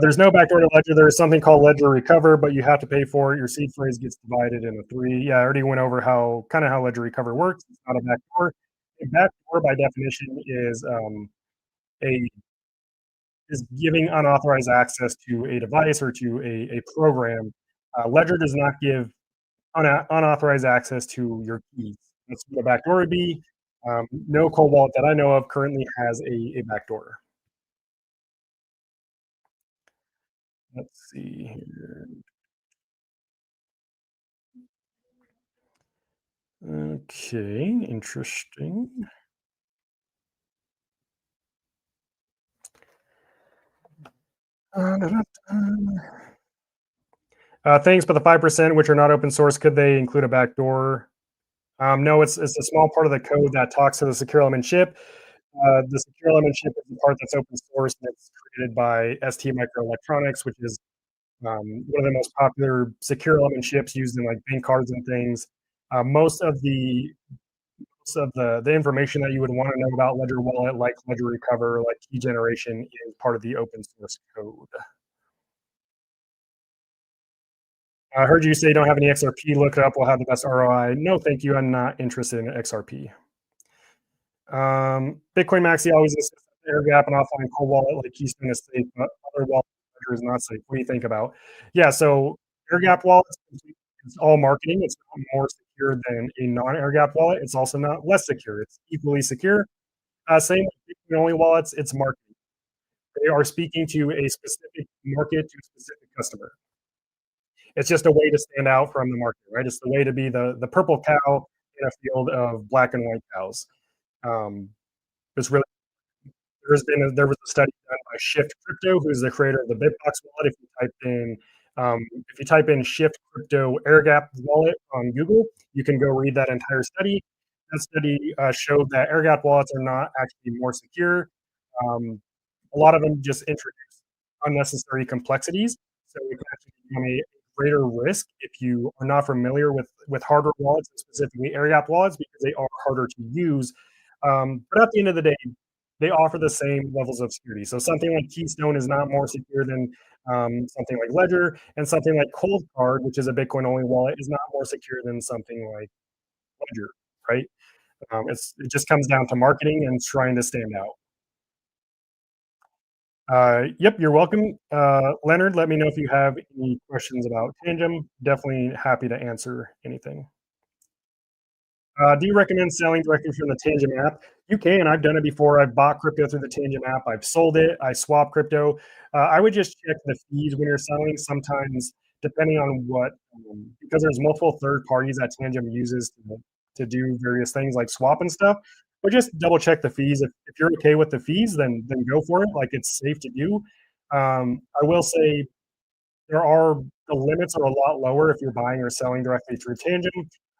There's no backdoor to Ledger. There is something called Ledger Recover, but you have to pay for it. Your seed phrase gets divided into 3. Yeah, I already went over how Ledger Recover works. It's not a backdoor. A backdoor, by definition, a is giving unauthorized access to a device or to a program. Ledger does not give unauthorized access to your keys. That's what a backdoor would be. No cold wallet that I know of currently has a backdoor. Let's see here. Okay, interesting. Da-da-da. Things, but the 5% which are not open source, could they include a backdoor? No, it's a small part of the code that talks to the secure element chip. The secure element chip is the part that's open source and it's created by ST Microelectronics, which is one of the most popular secure element chips used in like bank cards and things. Most of the information that you would want to know about Ledger Wallet, like Ledger Recover, like key generation, is part of the open source code. I heard you say you don't have any XRP. Look it up. We'll have the best ROI. No, thank you. I'm not interested in XRP. Bitcoin Maxi always insists that airgap and offline cold wallet like Keystone is safe, but other wallet is not safe. What do you think about? Yeah, so airgap wallets, it's all marketing. It's not more secure than a non-airgap wallet. It's also not less secure. It's equally secure. Same with Bitcoin only wallets. It's marketing. They are speaking to a specific market, to a specific customer. It's just a way to stand out from the market, right? It's the way to be the purple cow in a field of black and white cows. Um, it's really there was a study done by Shift Crypto, who's the creator of the Bitbox wallet. If you type in Shift Crypto Air Gap wallet on Google, you can go read that entire study. That study showed that air gap wallets are not actually more secure. Um, a lot of them just introduce unnecessary complexities, so it can actually become a greater risk if you are not familiar with hardware wallets, and specifically air gap wallets, because they are harder to use. But at the end of the day, they offer the same levels of security. So something like Keystone is not more secure than something like Ledger, and something like Cold Card, which is a Bitcoin only wallet, is not more secure than something like Ledger, right? It just comes down to marketing and trying to stand out. Yep, you're welcome. Leonard, let me know if you have any questions about Tangum. Definitely happy to answer anything. Do you recommend selling directly from the Tangent app? You can. I've done it before. I've bought crypto through the Tangent app. I've sold it. I swap crypto. I would just check the fees when you're selling. Sometimes, depending on because there's multiple third parties that Tangent uses to do various things like swap and stuff. But just double check the fees. If you're okay with the fees, then go for it. Like it's safe to do. I will say there are the limits are a lot lower if you're buying or selling directly through Tangent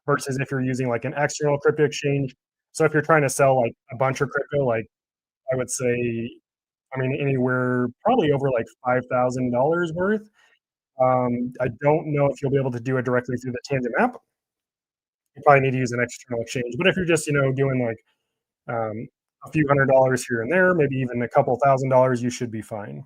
versus if you're using like an external crypto exchange. So if you're trying to sell like a bunch of crypto, like I would say, I mean, anywhere probably over like $5,000 worth. I don't know if you'll be able to do it directly through the Tangent app. You probably need to use an external exchange. But if you're just, doing like a few $100s here and there, maybe even a couple $1,000s, you should be fine.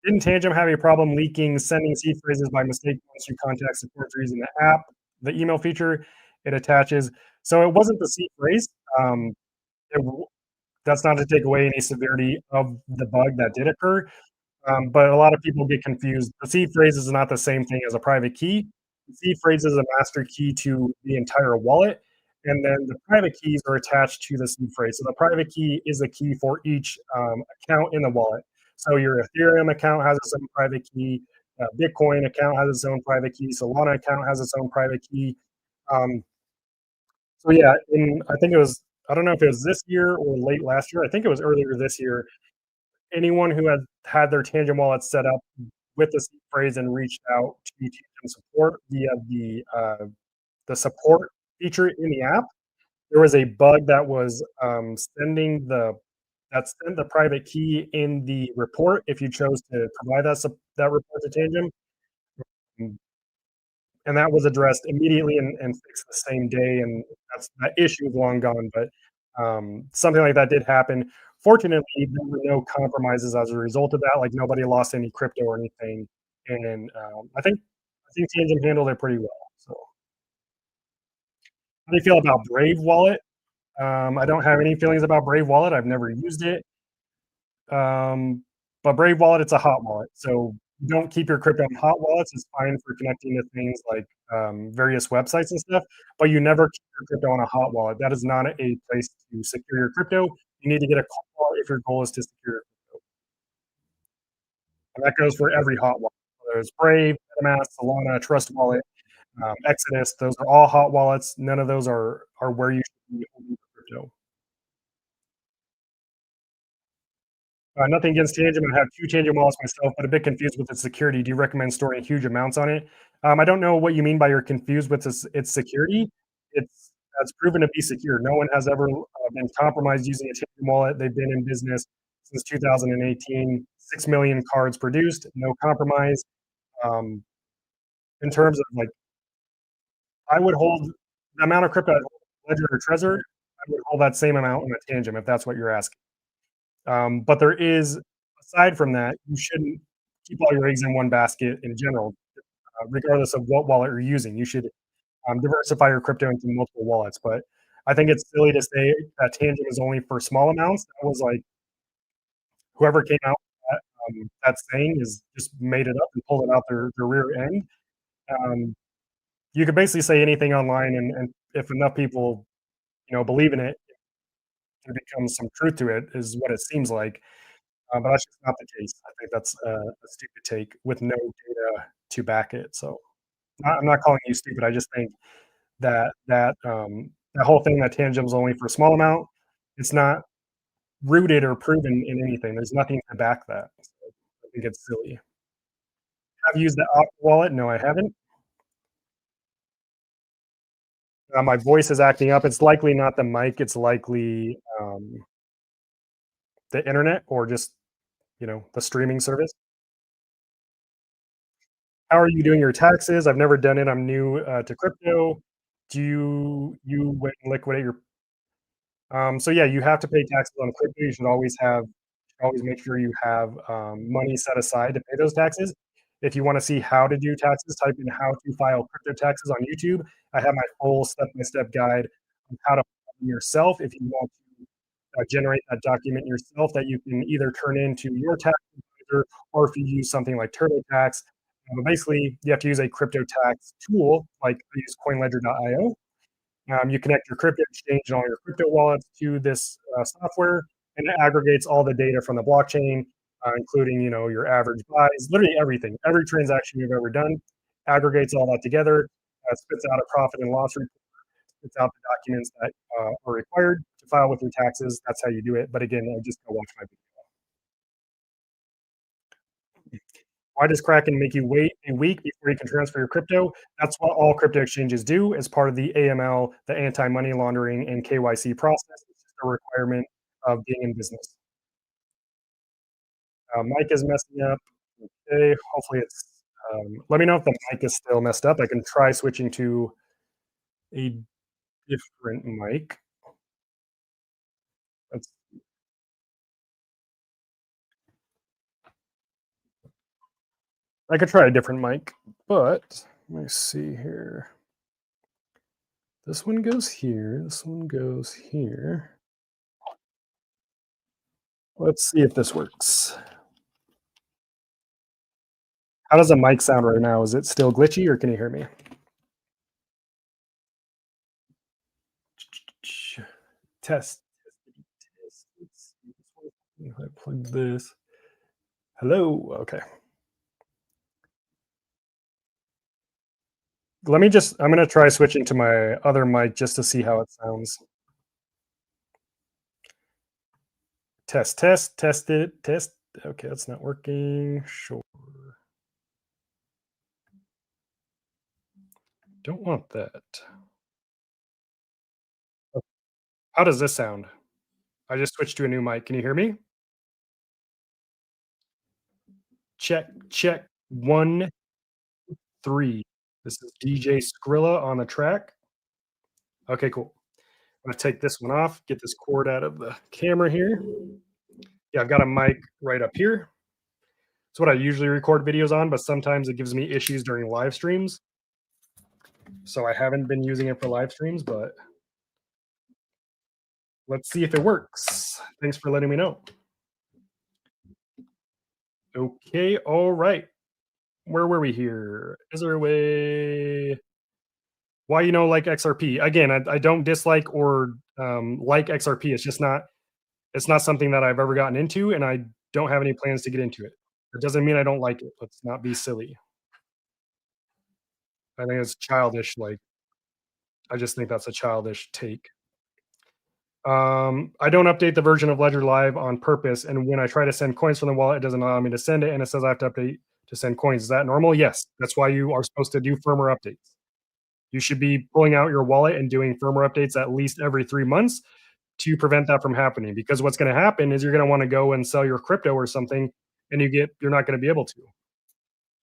Didn't Tangent have a problem leaking sending seed phrases by mistake once you contact support for using the app, the email feature it attaches? So it wasn't the seed phrase. Um, it, that's not to take away any severity of the bug that did occur. But a lot of people get confused. The seed phrase is not the same thing as a private key. The seed phrase is a master key to the entire wallet, and then the private keys are attached to the seed phrase. So the private key is a key for each account in the wallet. So your Ethereum account has its own private key. Bitcoin account has its own private key. Solana account has its own private key. Um, so yeah, I think it was I don't know if it was this year or late last year. I think it was earlier this year. Anyone who had had their Tangent wallet set up with the seed phrase and reached out to Tangent support via the support feature in the app, there was a bug that was sent the private key in the report if you chose to provide that report to Tangent, and that was addressed immediately and fixed the same day, and that issue is long gone. But something like that did happen. Fortunately, there were no compromises as a result of that. Like nobody lost any crypto or anything, and I think Tangent handled it pretty well. So, how do you feel about Brave Wallet? I don't have any feelings about Brave Wallet. I've never used it. Um, but Brave Wallet, it's a hot wallet. So don't keep your crypto in hot wallets. It's fine for connecting to things like various websites and stuff, but you never keep your crypto on a hot wallet. That is not a place to secure your crypto. You need to get a call if your goal is to secure. And that goes for every hot wallet. There's Brave, MetaMask, Solana, Trust Wallet, Exodus. Those are all hot wallets. None of those are where you should be holding crypto. Nothing against Tangent. I have two Tangent wallets myself, but a bit confused with its security. Do you recommend storing huge amounts on it? I don't know what you mean by you're confused with its security. It's proven to be secure. No one has ever been compromised using a Tangent wallet. They've been in business since 2018. 6 million cards produced. No compromise. Um, in terms of like, I would hold the amount of crypto I hold on Ledger or Trezor. I would hold that same amount on a Tangent if that's what you're asking. But there is, aside from that, you shouldn't keep all your eggs in one basket in general, regardless of what wallet you're using. You should diversify your crypto into multiple wallets. But I think it's silly to say that Tangent is only for small amounts. That was like whoever came out with that saying is just made it up and pulled it out their rear end. Um, you could basically say anything online, and if enough people believe in it, there becomes some truth to it. Is what it seems like. But that's just not the case. I think that's a stupid take with no data to back it. So I'm not calling you stupid. I just think that whole thing that Tangent's only for a small amount, it's not rooted or proven in anything. There's nothing to back that. So I think it's silly. Have you used the Audit wallet? No, I haven't. My voice is acting up. It's likely not the mic. It's likely the internet or just the streaming service. How are you doing your taxes? I've never done it. I'm new to crypto. Do you went and liquidate your so yeah, you have to pay taxes on crypto. You should always make sure you have money set aside to pay those taxes. If you want to see how to do taxes, type in how to file crypto taxes on YouTube. I have my full step-by-step guide on how to file them yourself if you want to generate that document yourself that you can either turn into your tax advisor or if you use something like TurboTax. But basically, you have to use a crypto tax tool like I use CoinLedger.io. You connect your crypto exchange and all your crypto wallets to this software, and it aggregates all the data from the blockchain, including your average buys, literally everything, every transaction you've ever done, aggregates all that together, spits out a profit and loss report, spits out the documents that are required to file with your taxes. That's how you do it. But again, I just go watch my video. Why does Kraken make you wait a week before you can transfer your crypto? That's what all crypto exchanges do as part of the AML, the anti-money laundering and KYC process. It's just a requirement of being in business. Mic is messing up. Okay, hopefully it's. Let me know if the mic is still messed up. I can try switching to a different mic. Let's, I could try a different mic, but let me see here. This one goes here. This one goes here. Let's see if this works. How does the mic sound right now? Is it still glitchy or can you hear me? Test. Let's see. If I plug this. Hello. Okay. I'm going to try switching to my other mic just to see how it sounds. Test it, test. Okay, that's not working. Sure. Don't want that. How does this sound? I just switched to a new mic. Can you hear me? Check, check. 1, 3. This is DJ Skrilla on the track. Okay, cool. I'm gonna take this one off, get this cord out of the camera here. Yeah, I've got a mic right up here. It's what I usually record videos on, but sometimes it gives me issues during live streams. So I haven't been using it for live streams, but let's see if it works. Thanks for letting me know. Okay, all right. Where were we here? Is there a way? Why like XRP? Again, I don't dislike or like XRP. It's not something that I've ever gotten into, and I don't have any plans to get into it. It doesn't mean I don't like it. Let's not be silly. I think it's childish. Like, I just think that's a childish take. I don't update the version of Ledger Live on purpose, and when I try to send coins from the wallet, it doesn't allow me to send it, and it says I have to update to send coins. Is that normal? Yes. That's why you are supposed to do firmware updates. You should be pulling out your wallet and doing firmware updates at least every 3 months to prevent that from happening. Because what's going to happen is you're going to want to go and sell your crypto or something, and you're not going to be able to.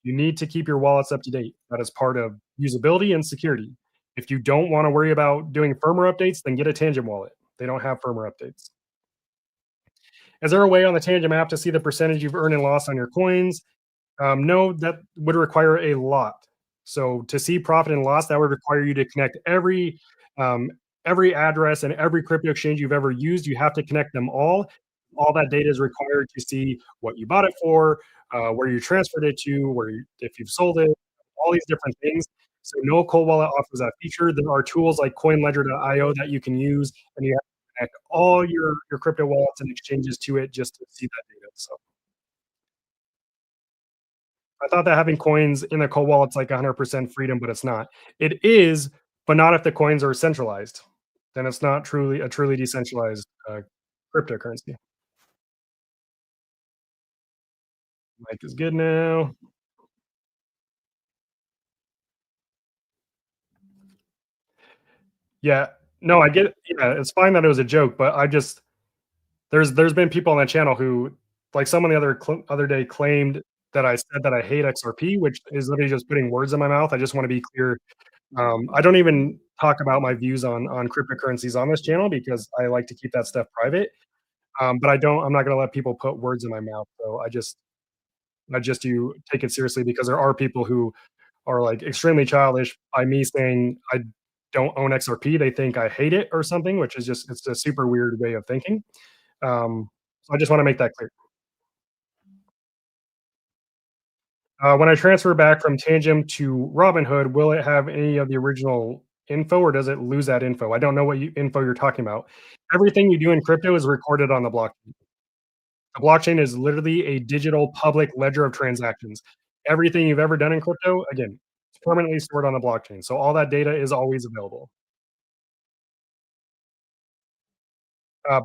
You need to keep your wallets up to date. That is part of usability and security. If you don't want to worry about doing firmware updates, then get a Tangum wallet. They don't have firmware updates. Is there a way on the Tangum app to see the percentage you've earned and lost on your coins? No, that would require a lot. So to see profit and loss, that would require you to connect um, every address and every crypto exchange you've ever used. You have to connect them all. All that data is required to see what you bought it for, where you transferred it to, if you've sold it, all these different things. So no cold wallet offers that feature. There are tools like CoinLedger.io that you can use, and you have to connect all your crypto wallets and exchanges to it just to see that data. So I thought that having coins in a cold wallet's like 100% freedom, but it's not. It is, but not if the coins are centralized. Then it's not truly decentralized cryptocurrency. Mike is good now. Yeah. No, I get it. Yeah, it's fine that it was a joke, but there's been people on that channel who, like, someone the other day claimed that I said that I hate XRP, which is literally just putting words in my mouth. I just want to be clear. I don't even talk about my views on cryptocurrencies on this channel because I like to keep that stuff private. But I'm not going to let people put words in my mouth. So I just do take it seriously because there are people who are like extremely childish by me saying I don't own XRP. They think I hate it or something, which is just it's a super weird way of thinking. So I just want to make that clear. When I transfer back from Tangent to Robinhood, will it have any of the original info or does it lose that info? I don't know what info you're talking about. Everything you do in crypto is recorded on the blockchain. The blockchain is literally a digital public ledger of transactions. Everything you've ever done in crypto, again, it's permanently stored on the blockchain. So all that data is always available.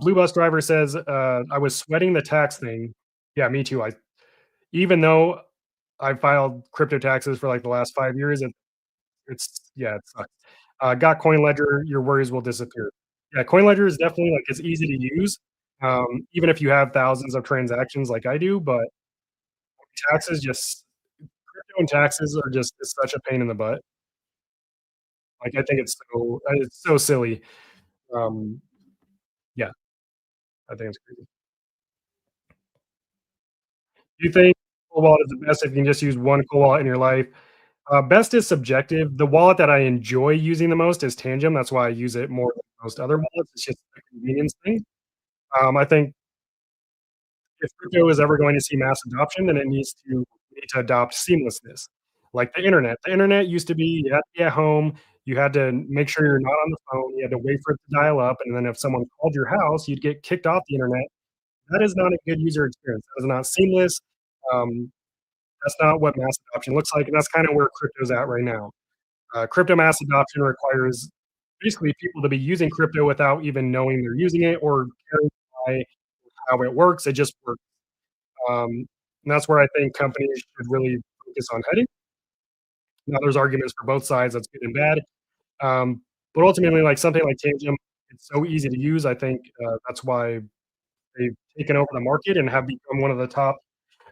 Blue Bus Driver says, I was sweating the tax thing. Yeah, me too. Even though I filed crypto taxes for like the last 5 years, yeah, it sucks. Got Coin Ledger, your worries will disappear. Yeah, Coin Ledger is definitely like it's easy to use, even if you have thousands of transactions like I do. But taxes just crypto and taxes are just it's such a pain in the butt. Like I think it's so silly. Um, yeah, I think it's crazy. Do you think cold wallet is the best if you can just use one cold wallet in your life? Best is subjective. The wallet that I enjoy using the most is Tangum. That's why I use it more than most other wallets. It's just a convenience thing. I think if crypto is ever going to see mass adoption, then need to adopt seamlessness, like the internet. The internet used to be you had to be at home, you had to make sure you're not on the phone, you had to wait for it to dial up, and then if someone called your house, you'd get kicked off the internet. That is not a good user experience. That is not seamless. Um, that's not what mass adoption looks like, and that's kind of where crypto's at right now. Crypto mass adoption requires basically people to be using crypto without even knowing they're using it or caring why how it works. It just works. And that's where I think companies should really focus on heading. Now, there's arguments for both sides. That's good and bad. But ultimately, like something like Tangent, it's so easy to use. I think that's why they've taken over the market and have become one of the top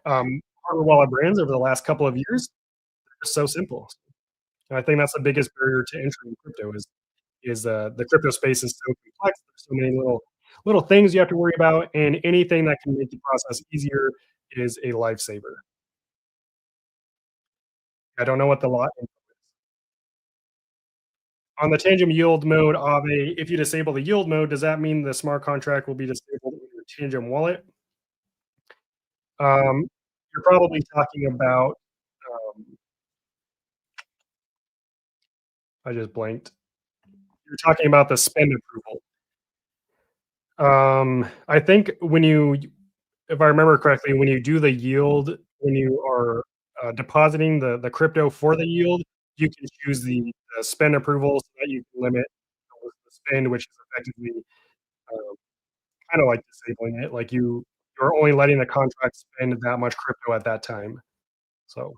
hardware wallet brands over the last couple of years. They're so simple. And I think that's the biggest barrier to entry in crypto is the crypto space is so complex. There's so many little things you have to worry about, and anything that can make the process easier is a lifesaver. I don't know what the lot on the Tangent yield mode, Aave, if you disable the yield mode, does that mean the smart contract will be disabled in your Tangent wallet? Um, you're probably talking about, um, I just blanked. You're talking about the spend approval. I think if I remember correctly, when you do the yield when you are depositing the crypto for the yield, you can choose the spend approval so that you can limit the spend, which is effectively uh, kind of like disabling it. Like you're only letting the contract spend that much crypto at that time. So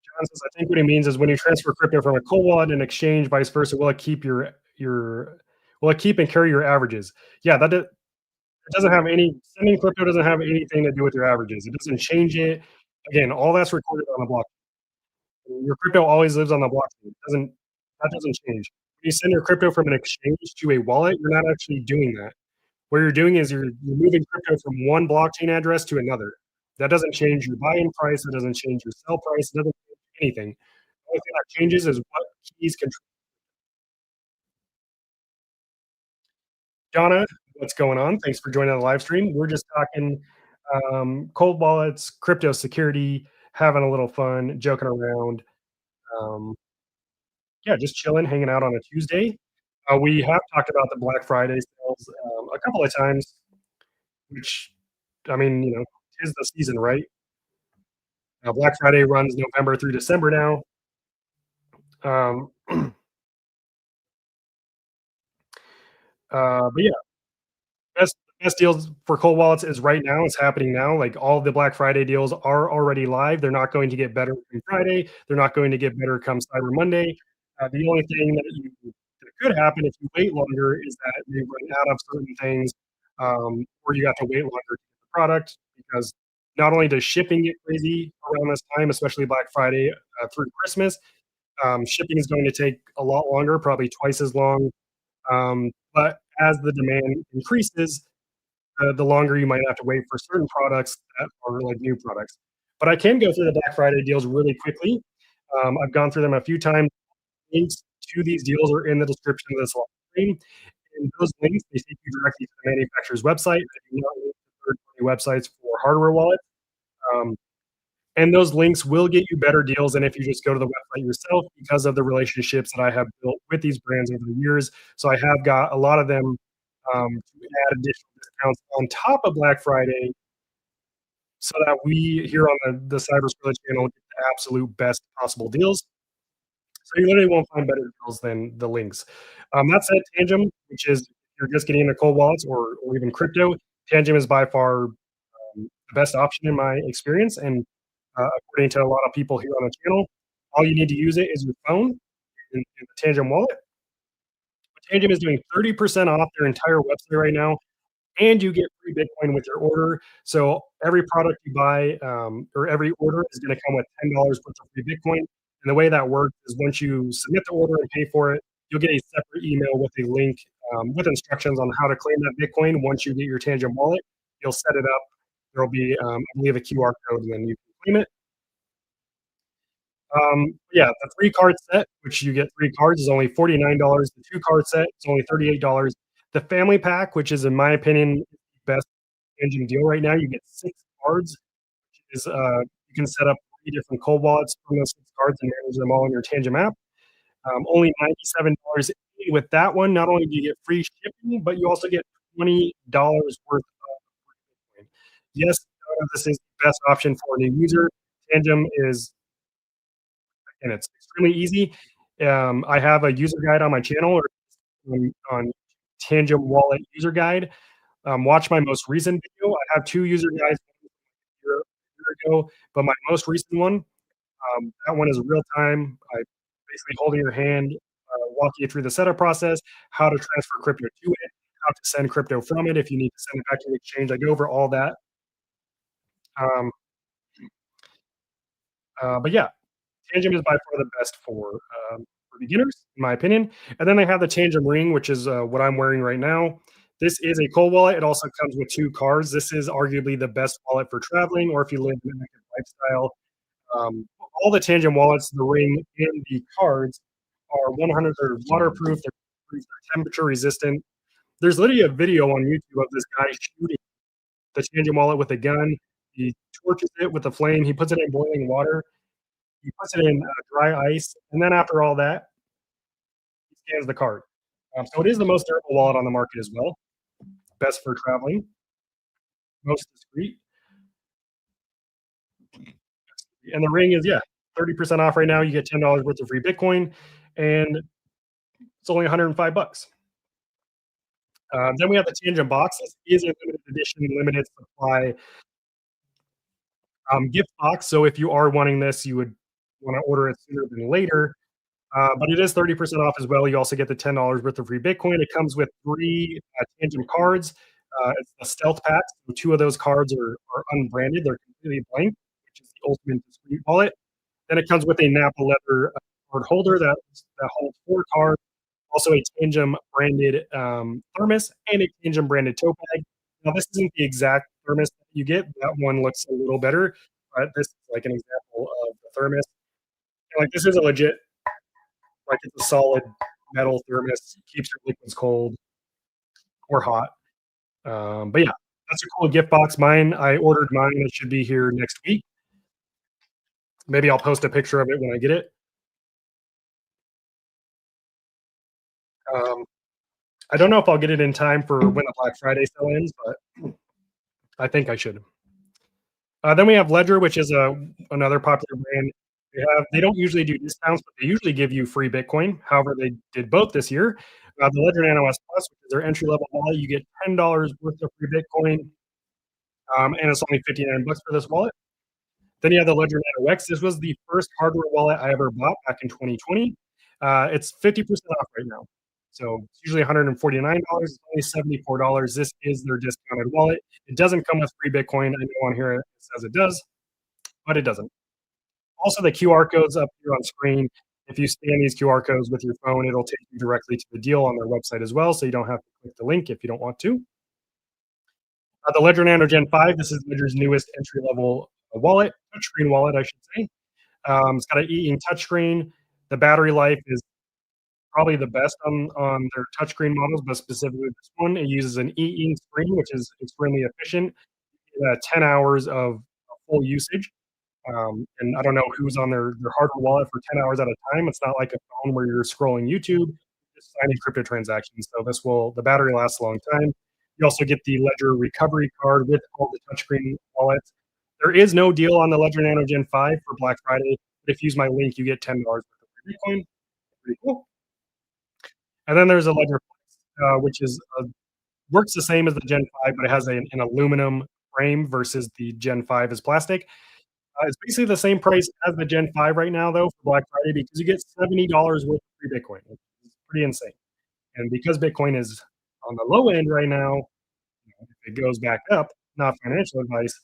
John says, I think what he means is when you transfer crypto from a cold wallet and exchange, vice versa, will it keep your will it keep and carry your averages? Yeah, it doesn't have any sending crypto doesn't have anything to do with your averages. It doesn't change it. Again, all that's recorded on the blockchain. Your crypto always lives on the blockchain. It doesn't that doesn't change. When you send your crypto from an exchange to a wallet, you're not actually doing that. What you're doing is you're moving crypto from one blockchain address to another. That doesn't change your buy-in price. It doesn't change your sell price. It doesn't change anything. The only thing that changes is what keys control. Donna, what's going on? Thanks for joining the live stream. We're just talking cold wallets, crypto security, having a little fun, joking around. Um, yeah, just chilling, hanging out on a Tuesday. We have talked about the Black Friday sales a couple of times, which I mean, tis the season, right? Black Friday runs November through December now. But yeah, best deals for cold wallets is right now. It's happening now. Like all the Black Friday deals are already live. They're not going to get better come Friday. They're not going to get better come Cyber Monday. The only thing that could happen if you wait longer is that they run out of certain things, or you have to wait longer to get the product because not only does shipping get crazy around this time, especially Black Friday through Christmas, shipping is going to take a lot longer, probably twice as long. But as the demand increases, the longer you might have to wait for certain products that are like new products. But I can go through the Black Friday deals really quickly. I've gone through them a few times. Links to these deals are in the description of this live stream. And those links, they take you directly to the manufacturer's website. I do not link to third-party websites for hardware wallets. Um, and those links will get you better deals than if you just go to the website yourself because of the relationships that I have built with these brands over the years. So I have got a lot of them to add additional discounts on top of Black Friday so that we here on the Cyber Squirrel channel get the absolute best possible deals. So you literally won't find better deals than the links. That said, Tangum, which is if you're just getting into cold wallets or even crypto, Tangum is by far the best option in my experience. And according to a lot of people here on the channel, all you need to use it is your phone in the Tangum wallet. Tangum is doing 30% off their entire website right now, and you get free Bitcoin with your order. So every product you buy or every order is going to come with $10 worth of free Bitcoin. And the way that works is once you submit the order and pay for it, you'll get a separate email with a link with instructions on how to claim that Bitcoin. Once you get your Tangent wallet, you'll set it up. There'll be, I believe, a QR code, and then you can claim it. Yeah, the 3 card set, which you get 3 cards, is only $49. The 2 card set is only $38. The family pack, which is, in my opinion, the best engine deal right now, you get 6 cards, which is you can set up 3 different cold wallets from those 6 cards and manage them all in your Tangent app. Only $97 with that one. Not only do you get free shipping, but you also get $20 worth of Bitcoin. Yes, this is the best option for a new user. Tangent is and it's extremely easy. I have a user guide on my channel or on Tangent Wallet user guide. Watch my most recent video. I have 2 user guides a year ago, but my most recent one, that one is real time. I basically holding your hand, walk you through the setup process, how to transfer crypto to it, how to send crypto from it if you need to send it back to the exchange. I go over all that. Um, but yeah, Tangent is by far the best for beginners, in my opinion. And then they have the Tangent Ring, which is what I'm wearing right now. This is a cold wallet. It also comes with 2 cards. This is arguably the best wallet for traveling or if you live in an active lifestyle. All the Tangent wallets, the ring, and the cards are 100. They're waterproof. They're temperature resistant. There's literally a video on YouTube of this guy shooting the Tangent wallet with a gun. He torches it with a flame. He puts it in boiling water. He puts it in dry ice, and then after all that, he scans the card. So it is the most durable wallet on the market as well. Best for traveling. most discreet. And the ring is, yeah, 30% off right now. You get $10 worth of free Bitcoin, and it's only 105 bucks. Then we have the Tangent box. This is a limited edition, limited supply gift box. So if you are wanting this, you would want to order it sooner than later. But it is 30% off as well. You also get the $10 worth of free Bitcoin. It comes with three Tangent cards. It's a stealth pack. So two of those cards are unbranded. They're completely blank, which is the ultimate discreet wallet. Then it comes with a Napa leather card holder that holds four cards, also a Tangum branded thermos and a Tangum branded tote bag. Now, this isn't the exact thermos that you get. That one looks a little better, but this is like an example of the thermos. And, like, this is a legit, like, it's a solid metal thermos, keeps your liquids cold or hot. But yeah, that's a cool gift box. I ordered mine. It should be here next week. Maybe I'll post a picture of it when I get it. Um, I don't know if I'll get it in time for when the Black Friday sale ends, but I think I should. Then we have Ledger, which is another popular brand. They don't usually do discounts, but they usually give you free Bitcoin. However, they did both this year. The Ledger Nano S Plus, which is their entry level wallet, you get $10 worth of free Bitcoin, and it's only 59 bucks for this wallet. Then you have the Ledger Nano X. This was the first hardware wallet I ever bought back in 2020. It's 50% off right now. So it's usually $149. It's only $74. This is their discounted wallet. It doesn't come with free Bitcoin. I know on here it says it does, but it doesn't. Also, the QR codes up here on screen. If you scan these QR codes with your phone, it'll take you directly to the deal on their website as well, so you don't have to click the link if you don't want to. The Ledger Nano Gen 5, this is Ledger's newest entry-level wallet, touchscreen wallet, I should say. It's got an e-ink touchscreen. The battery life is probably the best on their touchscreen models, but specifically this one, it uses an e-ink screen, which is extremely efficient. 10 hours of full usage. And I don't know who's on their hardware wallet for 10 hours at a time. It's not like a phone where you're scrolling YouTube, just signing crypto transactions. So the battery lasts a long time. You also get the Ledger recovery card with all the touchscreen wallets. There is no deal on the Ledger Nano Gen 5 for Black Friday, but if you use my link, you get $10 worth of free Bitcoin. Pretty cool. And then there's a Ledger Flex, which is works the same as the Gen 5, but it has an aluminum frame versus the Gen 5 is plastic. It's basically the same price as the Gen 5 right now, though, for Black Friday because you get $70 worth of free Bitcoin, which is pretty insane. And because Bitcoin is on the low end right now, if it goes back up, not financial advice,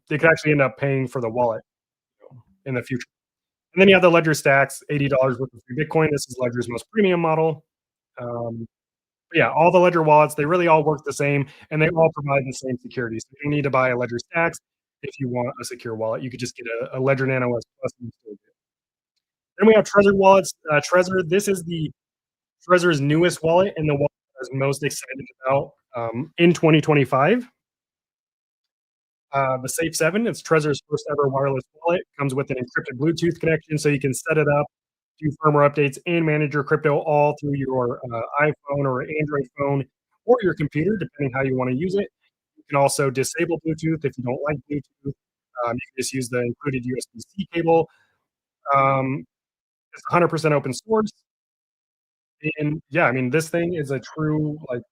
they could actually end up paying for the wallet, in the future. And then you have the Ledger Stacks, $80 worth of free Bitcoin. This is Ledger's most premium model. Um, but yeah, all the Ledger wallets, they really all work the same, and they all provide the same security. So you don't need to buy a Ledger Stacks if you want a secure wallet. You could just get a Ledger Nano S Plus. Then we have Trezor wallets. Trezor, this is the Trezor's newest wallet and the wallet I was most excited about in 2025. The Safe 7, it's Trezor's first ever wireless wallet. Comes with an encrypted Bluetooth connection, so you can set it up, do firmware updates, and manage your crypto all through your iPhone or Android phone or your computer, depending how you want to use it. You can also disable Bluetooth if you don't like Bluetooth. You can just use the included USB-C cable. Um, it's 100% open source. And yeah, I mean, this thing is a true like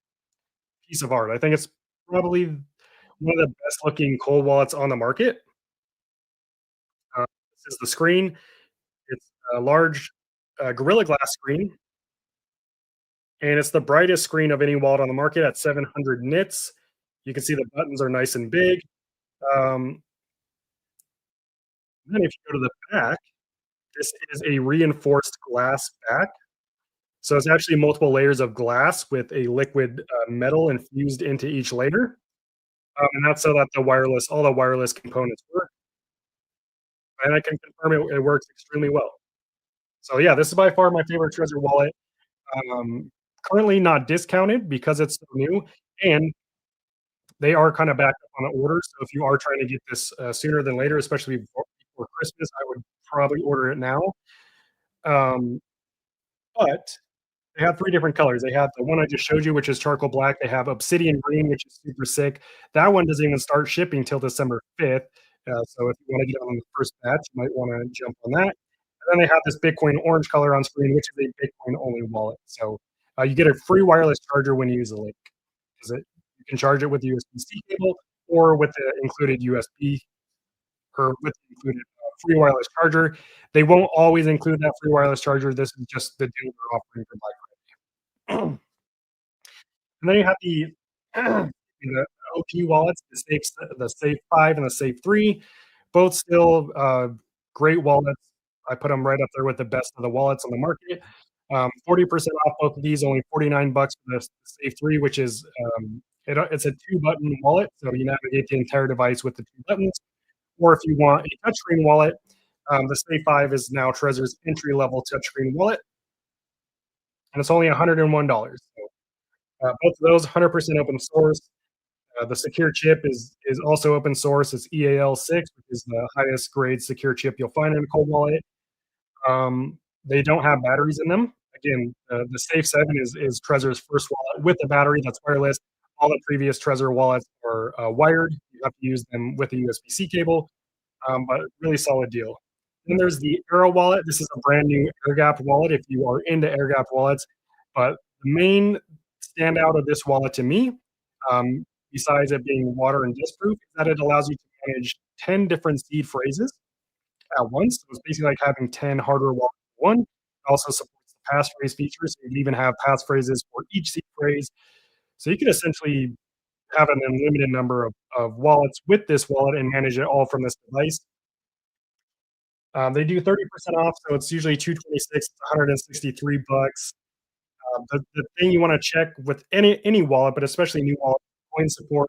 piece of art. I think it's probably one of the best looking cold wallets on the market. This is the screen. It's a large Gorilla Glass screen, and it's the brightest screen of any wallet on the market at 700 nits. You can see the buttons are nice and big. Um, then if you go to the back, this is a reinforced glass back. So it's actually multiple layers of glass with a liquid metal infused into each layer. And that's so that all the wireless components work. And I can confirm it works extremely well. So yeah, this is by far my favorite Trezor wallet. Um, Currently not discounted because it's so new, and they are kind of back up on the order. So if you are trying to get this sooner than later, especially before Christmas, I would probably order it now. Um, but They have 3 different colors. They have the one I just showed you, which is charcoal black. They have obsidian green, which is super sick. That one doesn't even start shipping till December 5th. So if you wanna get on the first batch, you might wanna jump on that. And then they have this Bitcoin orange color on screen, which is a Bitcoin only wallet. So, you get a free wireless charger when you use the link. 'Cause it you can charge it with the USB-C cable or with the included USB or with the included, free wireless charger. They won't always include that free wireless charger. This is just the deal they're offering for Black Friday. And then you have the OP wallets, the Safe 5 and the Safe 3, both still, great wallets. I put them right up there with the best of the wallets on the market. 40% off both of these, only 49 bucks for the Safe 3, which is, it's a 2-button wallet, so you navigate the entire device with the 2 buttons. Or if you want a touchscreen wallet, the Safe 5 is now Trezor's entry-level touchscreen wallet, and it's only $101. Both of those 100% open source. The secure chip is also open source. It's EAL6, which is the highest grade secure chip you'll find in a cold wallet. They don't have batteries in them. Again, the Safe 7 is Trezor's first wallet with a battery that's wireless. All the previous Trezor wallets are wired. You have to use them with a USB-C cable, but really solid deal. Then there's the Arrow wallet. This is a brand new airgap wallet if you are into airgap wallets. But the main standout of this wallet to me, besides it being water and dustproof, is that it allows you to manage 10 different seed phrases at once. So it's basically like having 10 hardware wallets in one. It also supports the passphrase feature, so you can even have pasphrases for each seed phrase. So you can essentially have an unlimited number of wallets with this wallet and manage it all from this device. They do 30% off, so it's usually 226, it's 163 bucks. The thing you want to check with any wallet, but especially new wallet, coin support.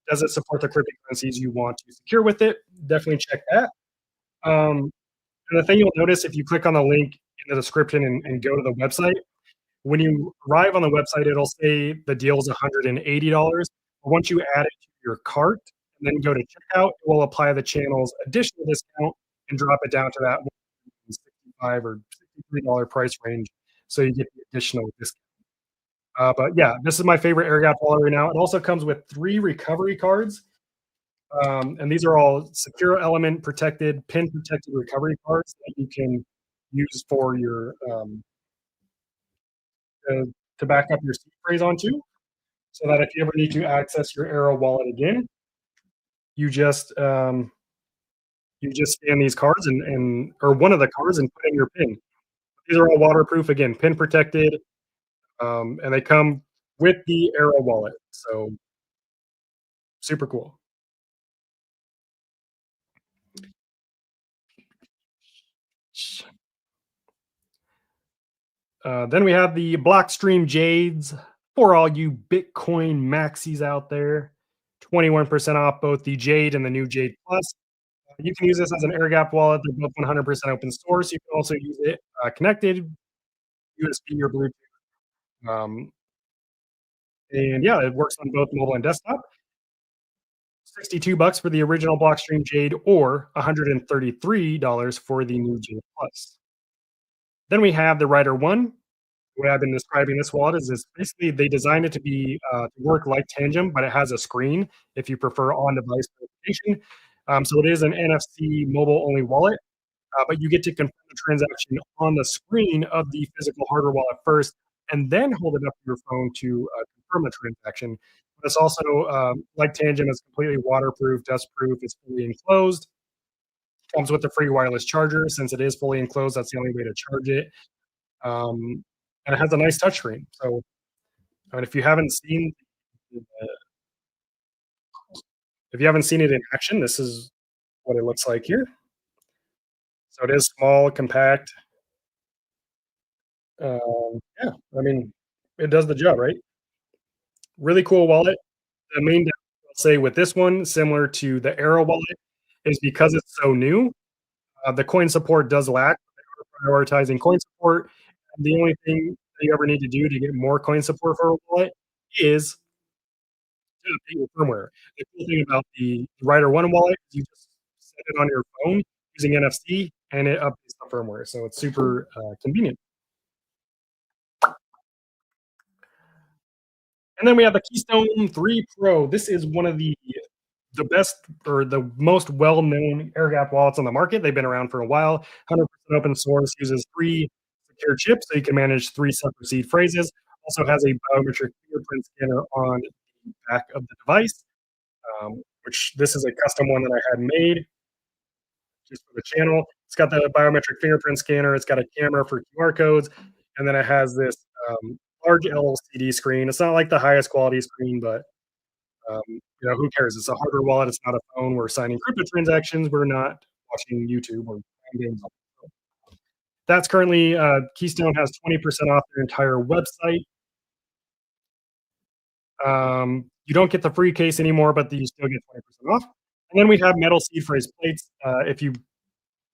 Does it support the cryptocurrencies you want to secure with it? Definitely check that. Um, and the thing you'll notice if you click on the link in the description and go to the website, when you arrive on the website, it'll say the deal is $180. But once you add it to your cart and then go to checkout, it will apply the channel's additional discount and drop it down to that 65 or $63 price range. So you get the additional discount. But yeah, this is my favorite air gap wallet right now. It also comes with 3 recovery cards. And these are all secure element protected, pin protected recovery cards that you can use for your to back up your seed phrase onto, so that if you ever need to access your Arrow wallet again, you just scan these cards and or one of the cards and put in your pin. These are all waterproof, again, pin protected, and they come with the Arrow wallet. So super cool. Then we have the Blockstream Jades for all you Bitcoin maxis out there. 21% off both the Jade and the new Jade Plus. You can use this as an air gap wallet. They're both 100% open source. You can also use it connected, USB or Bluetooth. Um, and yeah, it works on both mobile and desktop. 62 bucks for the original Blockstream Jade or $133 for the new Jade Plus. Then we have the Ryder One. The way I've been describing this wallet is basically they designed it to be to work like Tangum, but it has a screen if you prefer on-device verification. So it is an NFC mobile-only wallet, but you get to confirm the transaction on the screen of the physical hardware wallet first, and then hold it up to your phone to confirm the transaction. But it's also like Tangum, it's completely waterproof, dustproof. It's fully enclosed. Comes with a free wireless charger. Since it is fully enclosed, that's the only way to charge it. Um, and it has a nice touchscreen. So, I mean, if you haven't seen it in action, this is what it looks like here. So it is small, compact. Yeah, I mean, it does the job, right? Really cool wallet. The main difference I'll say with this one, similar to the Arrow wallet, is because it's so new, the coin support does lack. They are prioritizing coin support. The only thing that you ever need to do to get more coin support for a wallet is to update your firmware. The cool thing about the Ryder One wallet is you just set it on your phone using NFC, and it updates the firmware, so it's super convenient. And then we have the Keystone 3 Pro. This is one of the best or the most well-known airgap wallets on the market. They've been around for a while. 100% open source, uses 3 secure chips, so you can manage 3 separate seed phrases. Also has a biometric fingerprint scanner on the back of the device, which this is a custom one that I had made just for the channel. It's got the biometric fingerprint scanner. It's got a camera for QR codes, and then it has this large LCD screen. It's not like the highest quality screen, but who cares? It's a hardware wallet. It's not a phone. We're signing crypto transactions. We're not watching YouTube or playing games. That's currently Keystone has 20% off their entire website. You don't get the free case anymore, but you still get 20% off. And then we have metal seed phrase plates. If you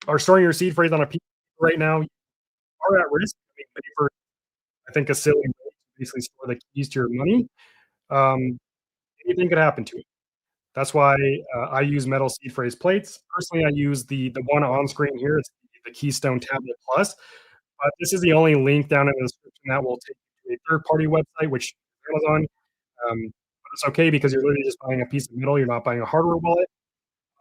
are storing your seed phrase on a piece right now, you are at risk. I mean, paper, I think, a silly way to basically store the keys to your money. Um, Anything could happen to it. That's why I use metal seed phrase plates. Personally, I use the one on screen here. It's the Keystone Tablet Plus. But this is the only link down in the description that will take you to a third party website, which is Amazon. But it's okay because you're literally just buying a piece of metal. You're not buying a hardware wallet.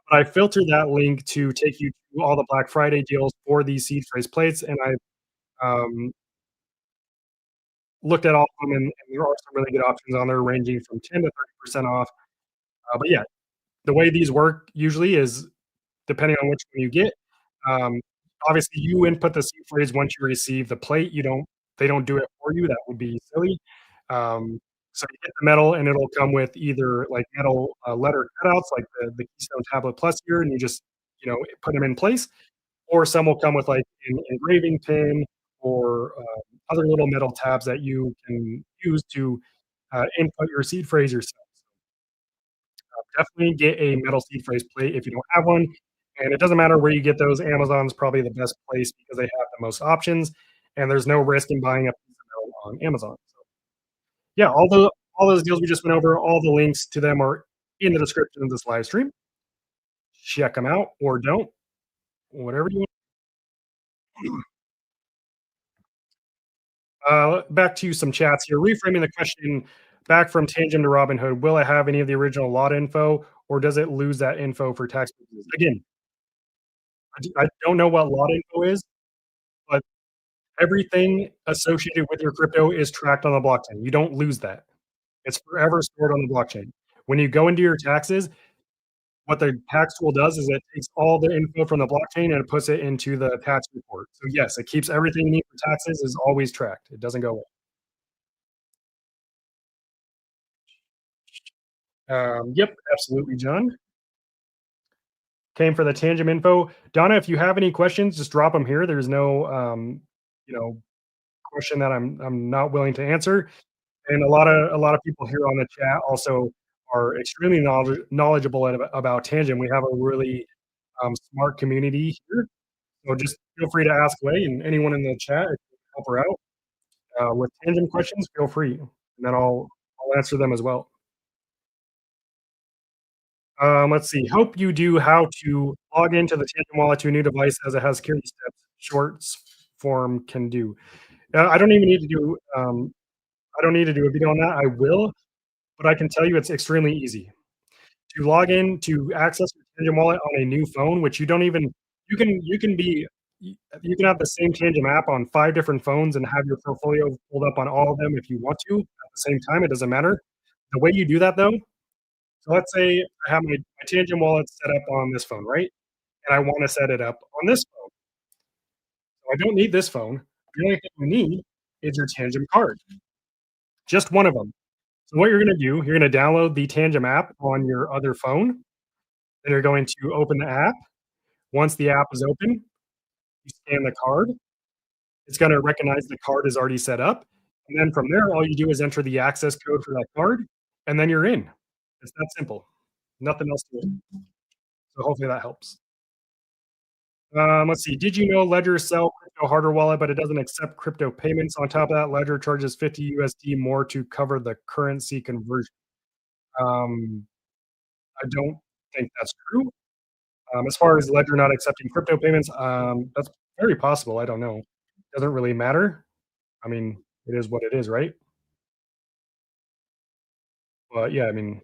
But I filtered that link to take you to all the Black Friday deals for these seed phrase plates, and I looked at all of them, and there are some really good options on there, ranging from 10 to 30% off. But yeah, the way these work usually is depending on which one you get. Um, Obviously, you input the seed phrase once you receive the plate. You don't They don't do it for you. That would be silly. Um, so you get the metal, and it'll come with either like metal letter cutouts, like the Keystone Tablet Plus here, and you just put them in place, or some will come with like an engraving pin or other little metal tabs that you can use to input your seed phrase yourself. Definitely get a metal seed phrase plate if you don't have one. And it doesn't matter where you get those. Amazon's probably the best place because they have the most options, and there's no risk in buying a piece of metal on Amazon. So, yeah, all those deals we just went over, all the links to them are in the description of this live stream. Check them out or don't, whatever you want. Back to some chats here. Reframing the question back from Tangum to Robinhood. Will I have any of the original lot info, or does it lose that info for tax purposes? Again, I don't know what lot info is, but everything associated with your crypto is tracked on the blockchain. You don't lose that. It's forever stored on the blockchain. When you go into your taxes, what the tax tool does is it takes all the info from the blockchain and it puts it into the tax report. So yes, it keeps everything you need for taxes is always tracked. It doesn't go away. Yep, absolutely, John. Came for the Tangent info. Donna, if you have any questions, just drop them here. There's no, you know, question that I'm not willing to answer. And a lot of people here on the chat also are extremely knowledgeable about Tangent. We have a really smart community here, so just feel free to ask away. And anyone in the chat, if you can help her out with Tangent questions, feel free, and then I'll answer them as well. Let's see. Hope you do how to log into the Tangent wallet to a new device as it has security steps. Shorts form can do. I don't even need to do. I don't need to do a video on that. I will, but I can tell you it's extremely easy to log in to access your Tangent wallet on a new phone, which you don't even. You can have the same Tangent app on 5 different phones and have your portfolio pulled up on all of them if you want to at the same time. It doesn't matter. The way you do that though. So let's say I have my Tangent wallet set up on this phone, right? And I want to set it up on this phone. So I don't need this phone. The only thing you need is your Tangent card, just one of them. So what you're going to do, you're going to download the Tangent app on your other phone. Then you're going to open the app. Once the app is open, you scan the card. It's going to recognize the card is already set up. And then from there, all you do is enter the access code for that card, and then you're in. It's that simple. Nothing else to it. So hopefully that helps. Let's see. Did you know Ledger sell crypto hardware wallet, but it doesn't accept crypto payments? On top of that, Ledger charges 50 USD more to cover the currency conversion. Um, I don't think that's true. As far as Ledger not accepting crypto payments, that's very possible. I don't know. Doesn't really matter. I mean, it is what it is, right? But yeah, I mean,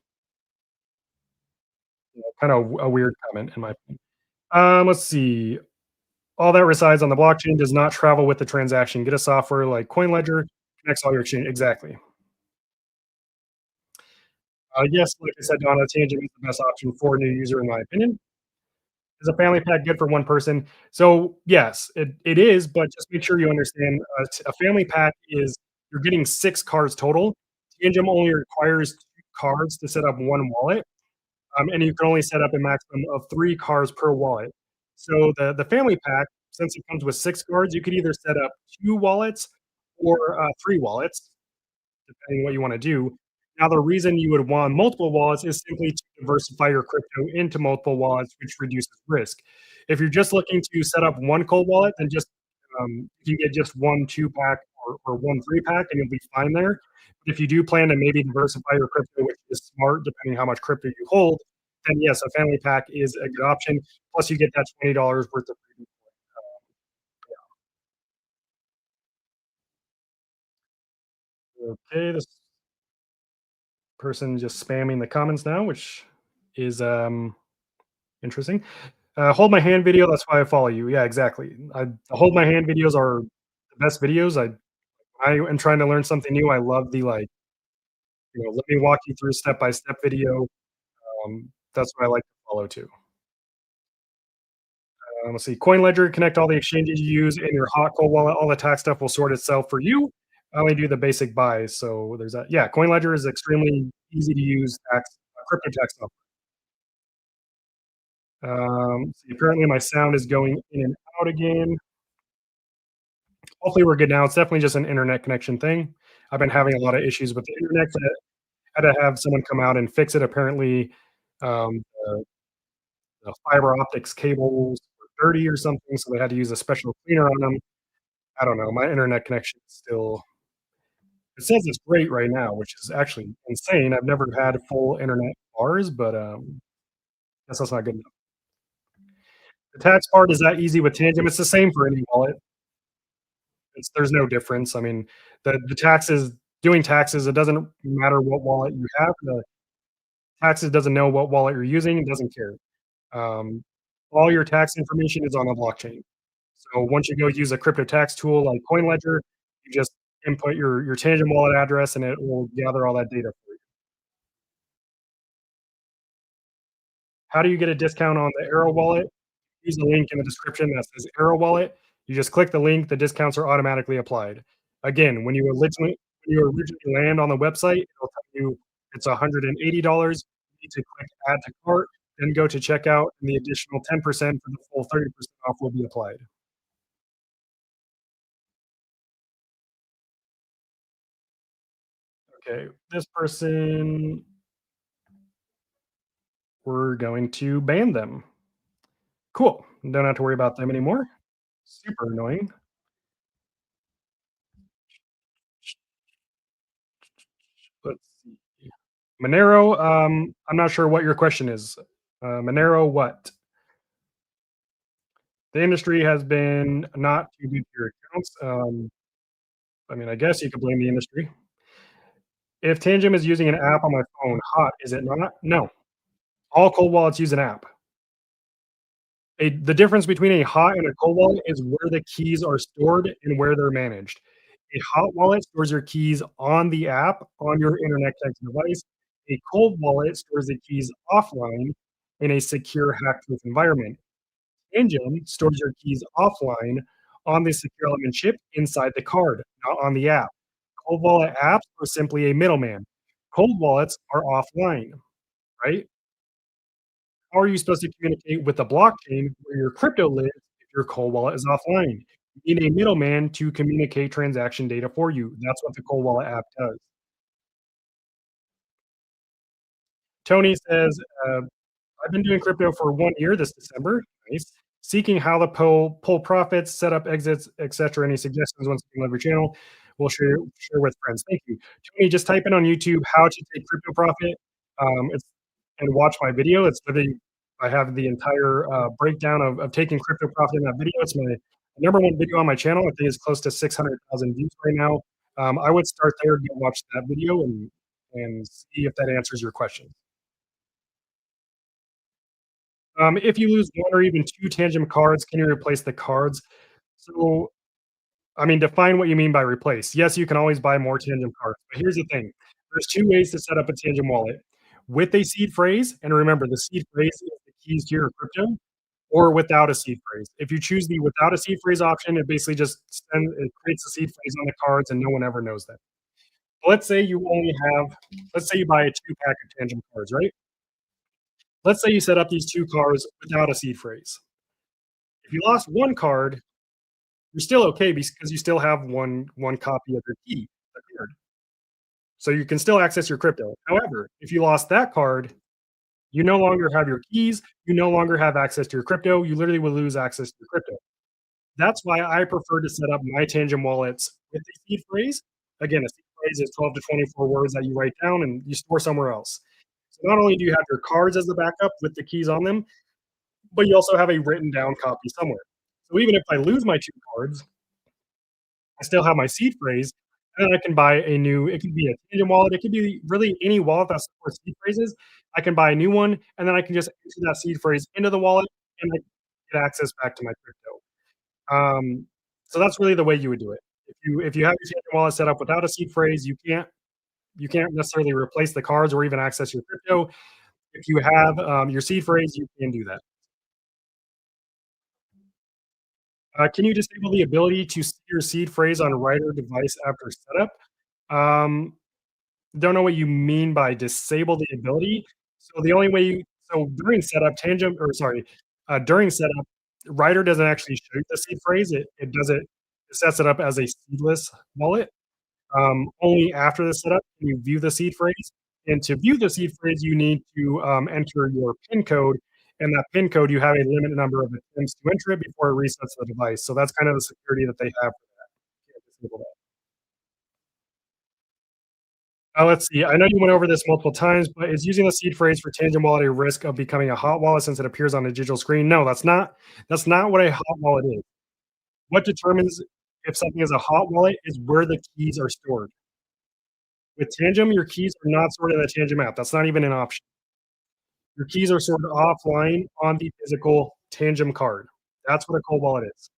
kind of a weird comment in my opinion. Let's see. All that resides on the blockchain does not travel with the transaction. Get a software like CoinLedger, connects all your exchange. Exactly. Yes, like I said, Donna, Tangent is the best option for a new user, in my opinion. Is a family pack good for one person? So yes, it is, but just make sure you understand a family pack is you're getting 6 cards total. Tangent only requires 2 cards to set up one wallet, and you can only set up a maximum of 3 cards per wallet. So the family pack, since it comes with 6 cards, you could either set up 2 wallets or 3 wallets, depending what you want to do. Now, the reason you would want multiple wallets is simply to diversify your crypto into multiple wallets, which reduces risk. If you're just looking to set up one cold wallet, then just you can get just one 2 pack or one 3 pack, and you'll be fine there. But if you do plan to maybe diversify your crypto, which is smart, depending how much crypto you hold, then yes, a family pack is a good option. Plus, you get that $20 worth of freedom. Okay, this person just spamming the comments now, which is interesting. Hold my hand video. That's why I follow you. Yeah, exactly. The hold my hand videos are the best videos. I am trying to learn something new. I love the like, let me walk you through step by step video. That's what I like to follow too. Let's see. CoinLedger, connect all the exchanges you use in your hot cold wallet. All the tax stuff will sort itself for you. I only do the basic buys. So there's that. Yeah, CoinLedger is extremely easy to use crypto tax stuff. See, apparently my sound is going in and out again. Hopefully we're good now. It's definitely just an internet connection thing. I've been having a lot of issues with the internet. So I had to have someone come out and fix it. Apparently, the fiber optics cables were dirty or something, so they had to use a special cleaner on them. I don't know. My internet connection is still. It says it's great right now, which is actually insane. I've never had full internet bars, but guess that's not good enough. The tax part is that easy with Tangent. It's the same for any wallet. There's no difference. I mean, the taxes doing taxes, it doesn't matter what wallet you have. The taxes doesn't know what wallet you're using. It doesn't care. Um, all your tax information is on a blockchain. So once you go use a crypto tax tool like CoinLedger, you just input your Tangent wallet address, and it will gather all that data for you. How do you get a discount on the Arrow wallet? Use the link in the description that says Arrow wallet. You just click the link, the discounts are automatically applied. Again, when you originally land on the website, it'll tell you it's $180. You need to click add to cart, then go to checkout, and the additional 10% for the full 30% off will be applied. Okay, this person, we're going to ban them. Cool. Don't have to worry about them anymore. Super annoying. Let's see. Monero, I'm not sure what your question is. Monero, what? The industry has been not too good to your accounts. I mean, I guess you could blame the industry. If Tangem is using an app on my phone, hot, is it not? No. All cold wallets use an app. The difference between a hot and a cold wallet is where the keys are stored and where they're managed. A hot wallet stores your keys on the app on your internet connected device. A cold wallet stores the keys offline in a secure hack-proof environment. Engine stores your keys offline on the secure element chip inside the card, not on the app. Cold wallet apps are simply a middleman. Cold wallets are offline, right? How are you supposed to communicate with the blockchain where your crypto lives if your cold wallet is offline? You need a middleman to communicate transaction data for you. That's what the cold wallet app does. Tony says, I've been doing crypto for 1 year this December. Nice. Seeking how to pull profits, set up exits, etc. Any suggestions once you love your channel? We'll share with friends. Thank you. Tony, just type in on YouTube how to take crypto profit. It's and watch my video. It's literally I have the entire breakdown of taking crypto profit in that video. It's my number one video on my channel. I think it's close to 600,000 views right now. I would start there, go watch that video, and and see if that answers your question. If you lose one or even two tangent cards, can you replace the cards? So, I mean, define what you mean by replace. Yes, you can always buy more tangent cards, but here's the thing. There's two ways to set up a tangent wallet. With a seed phrase, and remember the seed phrase is the keys to your crypto, or without a seed phrase. If you choose the without a seed phrase option, it basically just it creates a seed phrase on the cards and no one ever knows that. Let's say you only have, let's say you buy a two pack of tangent cards, right? Let's say you set up these two cards without a seed phrase. If you lost one card, you're still okay because you still have one copy of your key, the card. So you can still access your crypto. However, if you lost that card, you no longer have your keys, you no longer have access to your crypto, you literally will lose access to your crypto. That's why I prefer to set up my Tangent wallets with a seed phrase. Again, a seed phrase is 12 to 24 words that you write down and you store somewhere else. So not only do you have your cards as the backup with the keys on them, but you also have a written down copy somewhere. So even if I lose my two cards, I still have my seed phrase, and then I can buy a new, it could be a Tangent wallet, it could be really any wallet that supports seed phrases. I can buy a new one, and then I can just enter that seed phrase into the wallet, and I get access back to my crypto. So that's really the way you would do it. If you have your Tangent wallet set up without a seed phrase, you can't necessarily replace the cards or even access your crypto. If you have your seed phrase, you can do that. Can you disable the ability to see your seed phrase on a Ryder device after setup? Um, don't know what you mean by disable the ability. So the only way you so during setup, Tangent or sorry, during setup, Ryder doesn't actually show you the seed phrase. It does it sets it up as a seedless wallet. Only after the setup can you view the seed phrase. And to view the seed phrase, you need to enter your PIN code. And that PIN code, you have a limited number of attempts to enter it before it resets the device. So that's kind of the security that they have for that. Can't disable that. Let's see. I know you went over this multiple times, but is using the seed phrase for Tangent Wallet a risk of becoming a hot wallet since it appears on a digital screen? No, that's not what a hot wallet is. What determines if something is a hot wallet is where the keys are stored. With Tangem, your keys are not stored in the Tangem app. That's not even an option. Your keys are stored offline on the physical Tangem card. That's what a cold wallet is.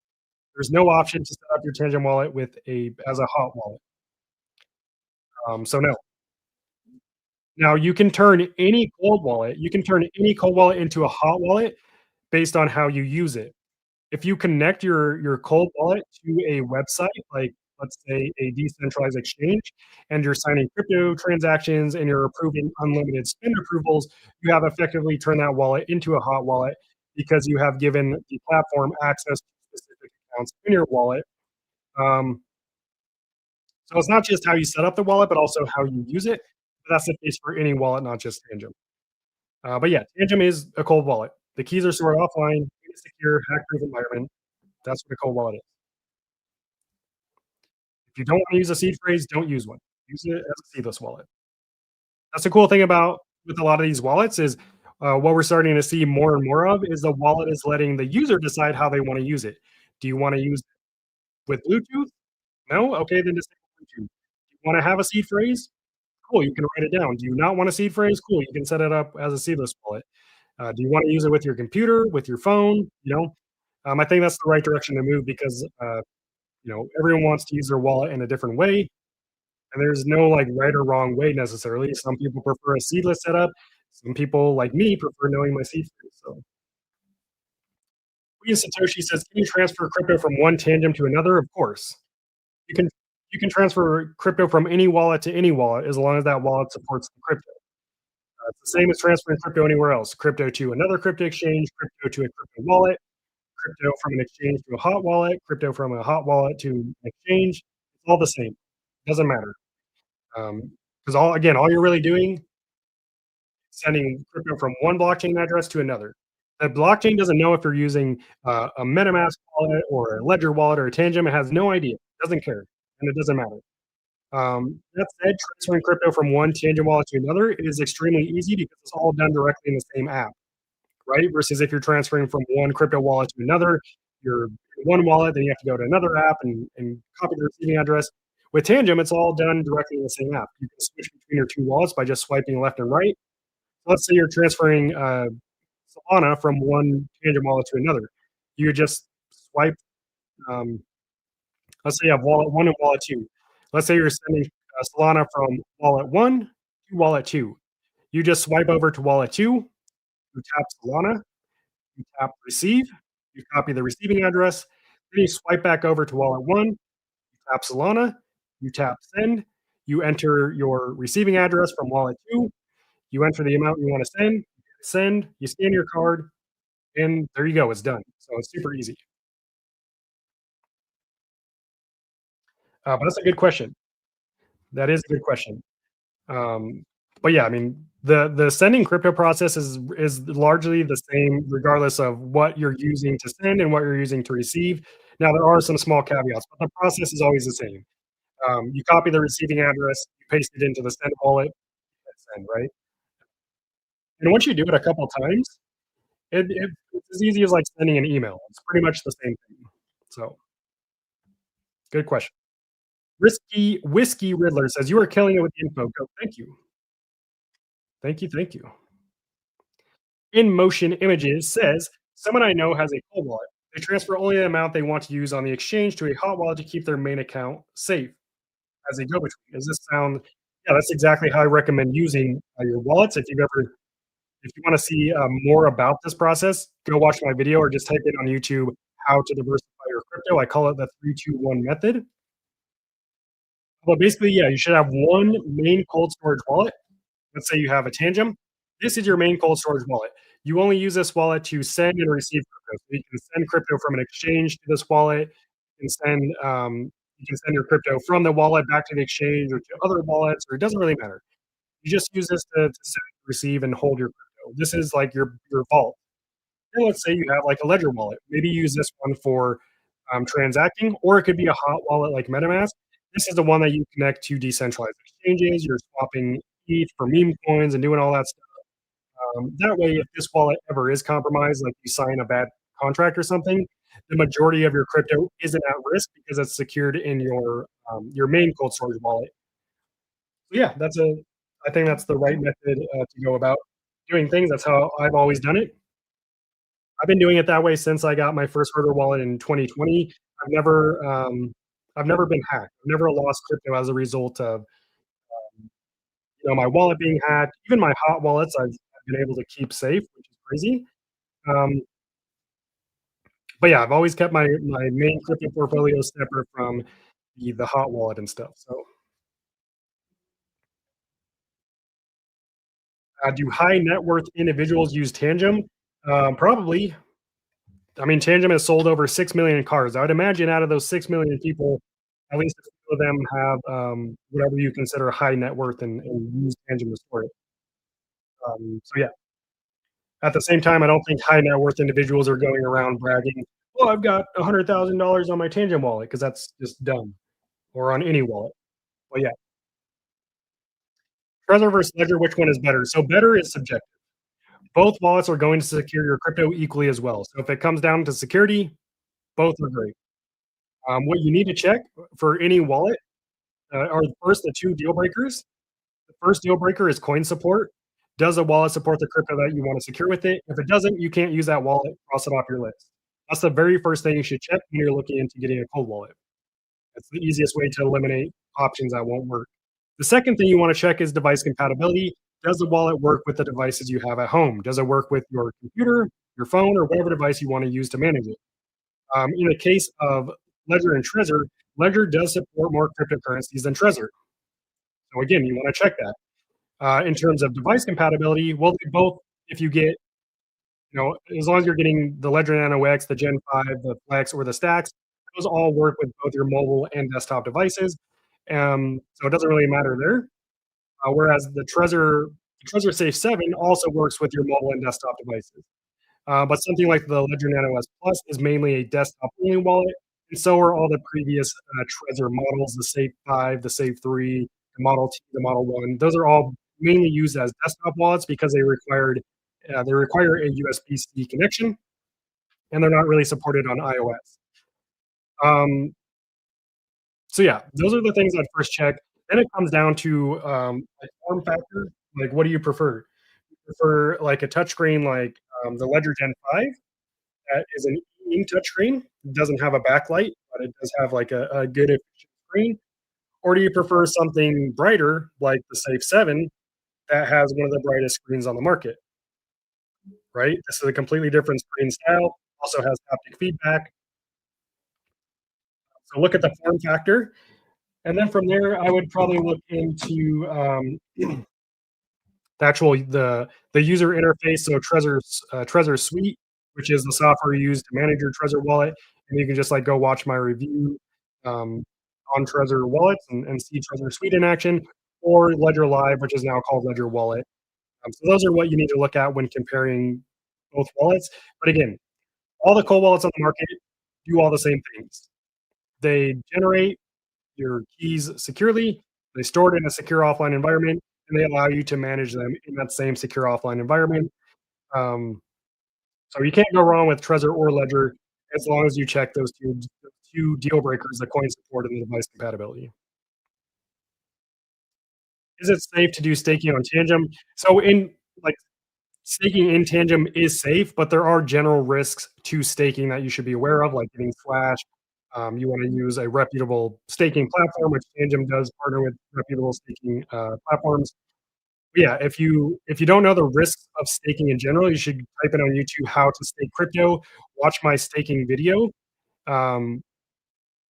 There's no option to set up your Tangem wallet with a as a hot wallet. So no. Now you can turn any cold wallet into a hot wallet based on how you use it. If you connect your cold wallet to a website, like let's say a decentralized exchange, and you're signing crypto transactions and you're approving unlimited spend approvals, you have effectively turned that wallet into a hot wallet because you have given the platform access to specific accounts in your wallet. Um, so it's not just how you set up the wallet, but also how you use it. But that's the case for any wallet, not just Tangem. But yeah, Tangem is a cold wallet. The keys are stored offline in a secure, hack-proof environment. That's what a cold wallet is. If you don't want to use a seed phrase, don't use one. Use it as a seedless wallet. That's the cool thing about with a lot of these wallets is what we're starting to see more and more of is the wallet is letting the user decide how they want to use it. Do you want to use it with Bluetooth? No? Okay, then disable Bluetooth. Do you want to have a seed phrase? Cool, you can write it down. Do you not want a seed phrase? Cool, you can set it up as a seedless wallet. Do you want to use it with your computer, with your phone? I think that's the right direction to move because everyone wants to use their wallet in a different way, and there's no like right or wrong way necessarily. Some people prefer a seedless setup. Some people, like me, prefer knowing my seed phrase. So, we Satoshi says, can you transfer crypto from one tangent to another? Of course, you can. You can transfer crypto from any wallet to any wallet as long as that wallet supports the crypto. It's the same as transferring crypto anywhere else. Crypto to another crypto exchange, crypto to a crypto wallet, crypto from an exchange to a hot wallet, crypto from a hot wallet to an exchange. It's all the same. Doesn't matter. Because all you're really doing is sending crypto from one blockchain address to another. The blockchain doesn't know if you're using a MetaMask wallet or a Ledger wallet or a Tangem. It has no idea. It doesn't care, and it doesn't matter. That said, transferring crypto from one Tangent wallet to another is extremely easy because it's all done directly in the same app, right? Versus if you're transferring from one crypto wallet to another, you're in one wallet, then you have to go to another app and copy the receiving address. With Tangum, it's all done directly in the same app. You can switch between your two wallets by just swiping left and right. Let's say you're transferring Solana from one Tangum wallet to another. You just swipe. Um, let's say you have wallet one and wallet two. Let's say you're sending Solana from wallet one to wallet two. You just swipe over to wallet two. You tap Solana. You tap receive. You copy the receiving address. Then you swipe back over to wallet one. You tap Solana. You tap send. You enter your receiving address from wallet two. You enter the amount you want to send, you scan your card, and there you go, it's done. So it's super easy. But that's a good question. That is a good question. Um, but yeah, I mean, the sending crypto process is largely the same regardless of what you're using to send and what you're using to receive. Now there are some small caveats, but the process is always the same. You copy the receiving address, you paste it into the send wallet, and send, right? And once you do it a couple times, it's as easy as like sending an email. It's pretty much the same thing. So good question. Risky Whiskey Riddler says, "You are killing it with the info." Go. Thank you. Thank you. Thank you. In Motion Images says, "Someone I know has a cold wallet. They transfer only the amount they want to use on the exchange to a hot wallet to keep their main account safe as a go-between." Does this sound? Yeah, that's exactly how I recommend using your wallets. If you want to see more about this process, go watch my video or just type in on YouTube how to diversify your crypto. I call it the 3-2-1 method. But basically, yeah, you should have one main cold storage wallet. Let's say you have a Tangum. This is your main cold storage wallet. You only use this wallet to send and receive crypto. So you can send crypto from an exchange to this wallet. You can send your crypto from the wallet back to the exchange or to other wallets, or it doesn't really matter. You just use this to send, receive, and hold your crypto. This is like your vault. And let's say you have like a Ledger wallet. Maybe you use this one for transacting, or it could be a hot wallet like MetaMask. This is the one that you connect to decentralized exchanges. You're swapping ETH for meme coins and doing all that stuff. That way, if this wallet ever is compromised, like you sign a bad contract or something, the majority of your crypto isn't at risk because it's secured in your main cold storage wallet. So yeah, I think that's the right method to go about doing things. That's how I've always done it. I've been doing it that way since I got my first Herder wallet in 2020. I've never been hacked. I've never lost crypto as a result of my wallet being hacked. Even my hot wallets, I've been able to keep safe, which is crazy. Um, but yeah, I've always kept my main crypto portfolio separate from the hot wallet and stuff. So, do high net worth individuals use Tangum? Probably. I mean, Tangum has sold over 6 million cars. I would imagine out of those 6 million people, at least a few of them have whatever you consider high net worth and use Tangum to store it. So yeah. At the same time, I don't think high net worth individuals are going around bragging, "Oh, I've got $100,000 on my Tangent wallet," because that's just dumb, or on any wallet. But yeah, Trezor versus Ledger, which one is better? So better is subjective. Both wallets are going to secure your crypto equally as well. So if it comes down to security, both are great. What you need to check for any wallet are first the two deal breakers. The first deal breaker is coin support. Does the wallet support the crypto that you want to secure with it? If it doesn't, you can't use that wallet. Cross it off your list. That's the very first thing you should check when you're looking into getting a cold wallet. That's the easiest way to eliminate options that won't work. The second thing you want to check is device compatibility. Does the wallet work with the devices you have at home? Does it work with your computer, your phone, or whatever device you want to use to manage it? In the case of Ledger and Trezor, Ledger does support more cryptocurrencies than Trezor. So again, you want to check that. In terms of device compatibility, well, they both, if you get, as long as you're getting the Ledger Nano X, the Gen 5, the Flex, or the Stacks, those all work with both your mobile and desktop devices. So it doesn't really matter there. Whereas the Trezor Safe 7 also works with your mobile and desktop devices. But something like the Ledger Nano S Plus is mainly a desktop-only wallet, and so are all the previous Trezor models, the Safe 5, the Safe 3, the Model T, the Model 1. Those are all mainly used as desktop wallets because they require a USB-C connection, and they're not really supported on iOS. Um, So yeah, those are the things I'd first check. Then it comes down to like form factor. Like, what do you prefer? Prefer like a touchscreen like the Ledger Gen 5 that is an ink touchscreen, doesn't have a backlight, but it does have like a good efficient screen? Or do you prefer something brighter like the Safe 7 that has one of the brightest screens on the market, right? This is a completely different screen style, also has haptic feedback. So look at the form factor. And then from there, I would probably look into the user interface. So Trezor Suite, which is the software you use to manage your Trezor wallet, and you can just like go watch my review um, on Trezor wallets and see Trezor Suite in action, or Ledger Live, which is now called Ledger Wallet. So those are what you need to look at when comparing both wallets. But again, all the cold wallets on the market do all the same things. They generate your keys securely, they store it in a secure offline environment, and they allow you to manage them in that same secure offline environment. Um, so you can't go wrong with Trezor or Ledger as long as you check those two deal breakers, the coin support and the device compatibility. Is it safe to do staking on Tangum? So in like staking in Tangum is safe, but there are general risks to staking that you should be aware of, like getting flashed. You want to use a reputable staking platform, which Tangum does partner with reputable staking platforms. But yeah, if you don't know the risks of staking in general, you should type it on YouTube how to stake crypto. Watch my staking video um,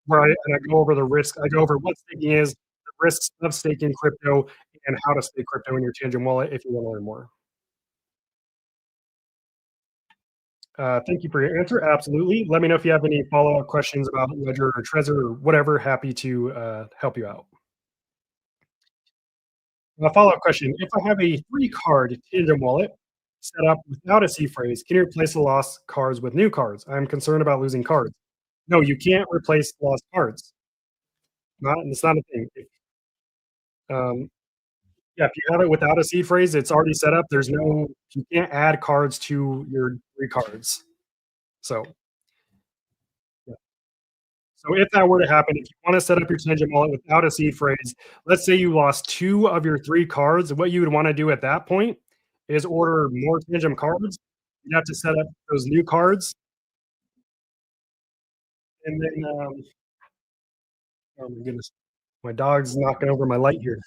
where I go over the risks. I go over what staking is, the risks of staking crypto, and how to stake crypto in your Tangum wallet if you want to learn more. Thank you for your answer. Absolutely. Let me know if you have any follow-up questions about Ledger or Trezor or whatever. Happy to help you out. A follow-up question: if I have a three-card Tandem wallet set up without a C phrase, can you replace the lost cards with new cards? I'm concerned about losing cards. No, you can't replace lost cards. Not it's not a thing. Um, yeah, if you have it without a C phrase, it's already set up. There's no you can't add cards to your three cards. So yeah. So if that were to happen, if you want to set up your Tangent wallet without a seed phrase, let's say you lost two of your three cards, what you would want to do at that point is order more Tangent cards. You'd have to set up those new cards, and then oh my goodness, my dog's knocking over my light here.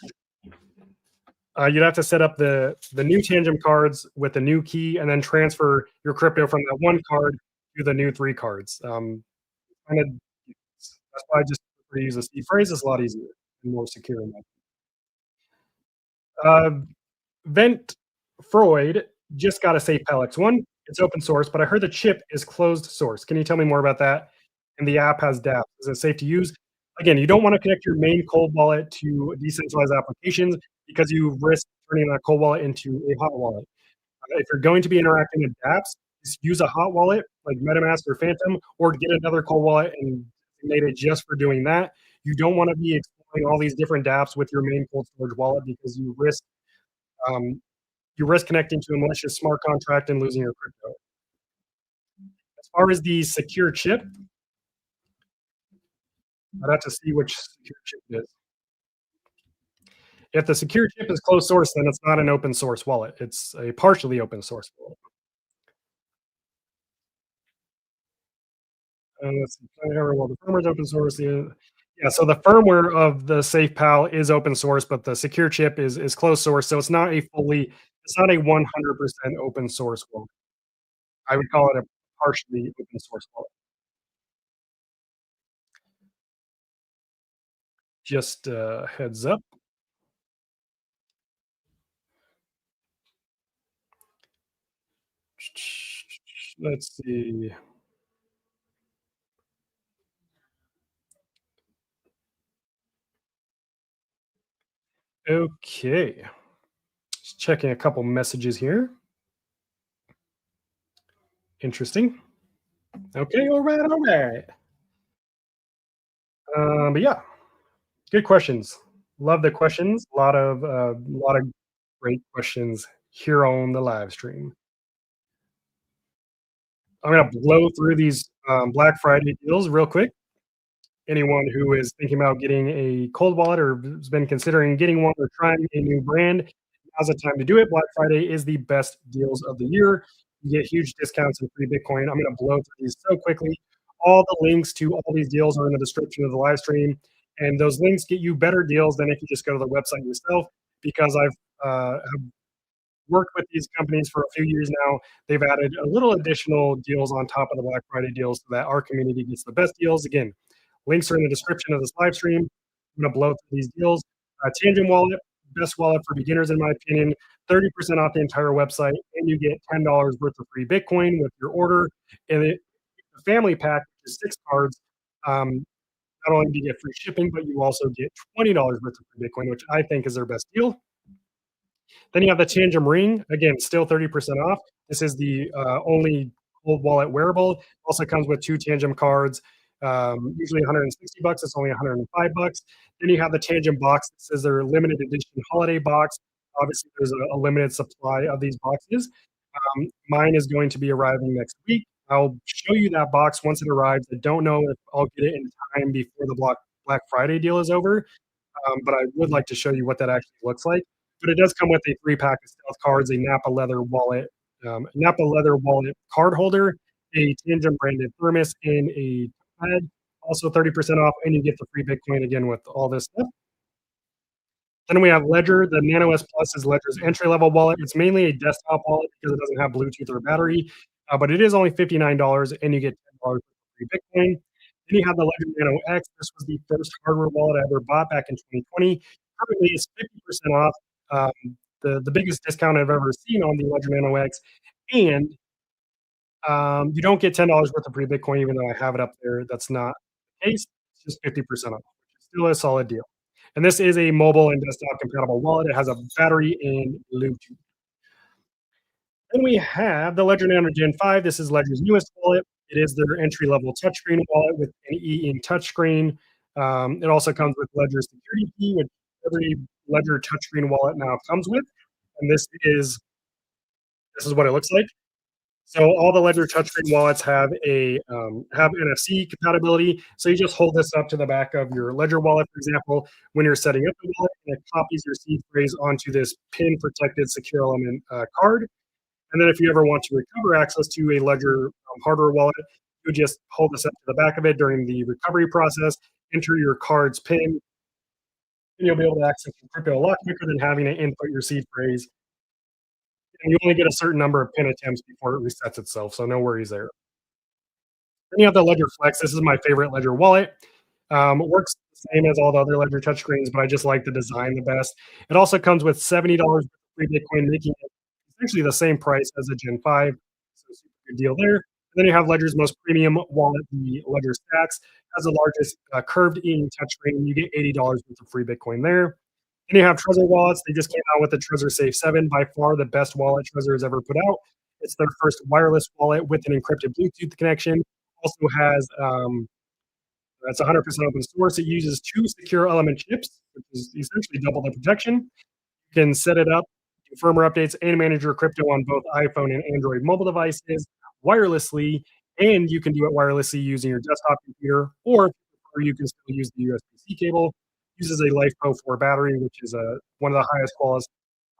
You'd have to set up the new Tangent cards with the new key, and then transfer your crypto from that one card to the new three cards. Kind of that's why I just prefer to use a seed phrase. It's a lot easier and more secure. Uh, Vent Freud just got a safe Palex one. It's open source, but I heard the chip is closed source. Can you tell me more about that? And the app has dApps. Is it safe to use? Again, you don't want to connect your main cold wallet to decentralized applications because you risk turning that cold wallet into a hot wallet. If you're going to be interacting with dApps, just use a hot wallet like MetaMask or Phantom, or get another cold wallet and made it just for doing that. You don't want to be exploring all these different dApps with your main cold storage wallet because um, you risk connecting to a malicious smart contract and losing your crypto. As far as the secure chip, I'd have to see which secure chip it is. If the secure chip is closed source, then it's not an open source wallet. It's a partially open source wallet. Let's see. Well, the firmware is open source. Yeah, so the firmware of the SafePal is open source, but the secure chip is closed source. So it's not a 100% open source wallet. I would call it a partially open source wallet. Just heads up. Let's see. Okay. Just checking a couple messages here. Interesting. Okay, all right, all right. But yeah, good questions. Love the questions. A lot of great questions here on the live stream. I'm gonna blow through these Black Friday deals real quick, anyone who is thinking about getting a cold wallet or has been considering getting one or trying a new brand, now's the time to do it. Black Friday is the best deals of the year. You get huge discounts and free Bitcoin. I'm going to blow through these so quickly. All the links to all these deals are in the description of the live stream, and those links get you better deals than if you just go to the website yourself. Because I've have worked with these companies for a few years now. They've added a little additional deals on top of the Black Friday deals so that our community gets the best deals. Again, links are in the description of this live stream. I'm going to blow through these deals. Tangum Wallet, best wallet for beginners, in my opinion. 30% off the entire website, and you get $10 worth of free Bitcoin with your order. And the family pack, which is 6 cards, not only do you get free shipping, but you also get $20 worth of free Bitcoin, which I think is their best deal. Then you have the Tangum Ring, again, still 30% off. This is the only cold wallet wearable. Also comes with 2 Tangum cards, usually 160 bucks. It's only 105 bucks. Then you have the Tangum box. This is their limited edition holiday box. Obviously, there's a limited supply of these boxes. Mine is going to be arriving next week. I'll show you that box once it arrives. I don't know if I'll get it in time before the Black Friday deal is over, but I would like to show you what that actually looks like. But it does come with a 3 pack of stealth cards, a Napa leather wallet card holder, a Tangum branded thermos, and a pad. Also 30% off, and you get the free Bitcoin again with all this stuff. Then we have Ledger. The Nano S Plus is Ledger's entry-level wallet. It's mainly a desktop wallet because it doesn't have Bluetooth or battery, but it is only $59, and you get $10 for free Bitcoin. Then you have the Ledger Nano X. This was the first hardware wallet I ever bought back in 2020. Currently, it's 50% off, the biggest discount I've ever seen on the Ledger Nano X, and you don't get $10 worth of free Bitcoin, even though I have it up there. That's not the case. It's just 50% off, which is still a solid deal. And this is a mobile and desktop compatible wallet. It has a battery and Bluetooth. Then we have the Ledger Nano Gen 5. This is Ledger's newest wallet. It is their entry-level touchscreen wallet with an e-ink touchscreen. It also comes with Ledger security key, which every Ledger touchscreen wallet now comes with. And this is what it looks like. So all the Ledger touchscreen wallets have have NFC compatibility. So you just hold this up to the back of your Ledger wallet, for example, when you're setting up the wallet, and it copies your seed phrase onto this pin-protected secure element card. And then if you ever want to recover access to a Ledger hardware wallet, you just hold this up to the back of it during the recovery process, enter your card's PIN, and you'll be able to access your crypto a lot quicker than having to input your seed phrase. And you only get a certain number of PIN attempts before it resets itself, so no worries there. Then you have the Ledger Flex. This is my favorite Ledger wallet. It works the same as all the other Ledger touchscreens, but I just like the design the best. It also comes with $70 free Bitcoin, making it essentially the same price as a Gen 5. So super good deal there. And then you have Ledger's most premium wallet, the Ledger Stacks. It has the largest curved ink touchscreen. You get $80 worth of free Bitcoin there. Then you have Trezor wallets. They just came out with the Trezor Safe 7, by far the best wallet Trezor has ever put out. It's their first wireless wallet with an encrypted Bluetooth connection. Also has it's 100% open source. It uses 2 secure element chips, which is essentially double the protection. You can set it up, do firmware updates, and manage your crypto on both iPhone and Android mobile devices wirelessly. And you can do it wirelessly using your desktop computer, or you can still use the USB-C cable. Uses a LifePro 4 battery, which is one of the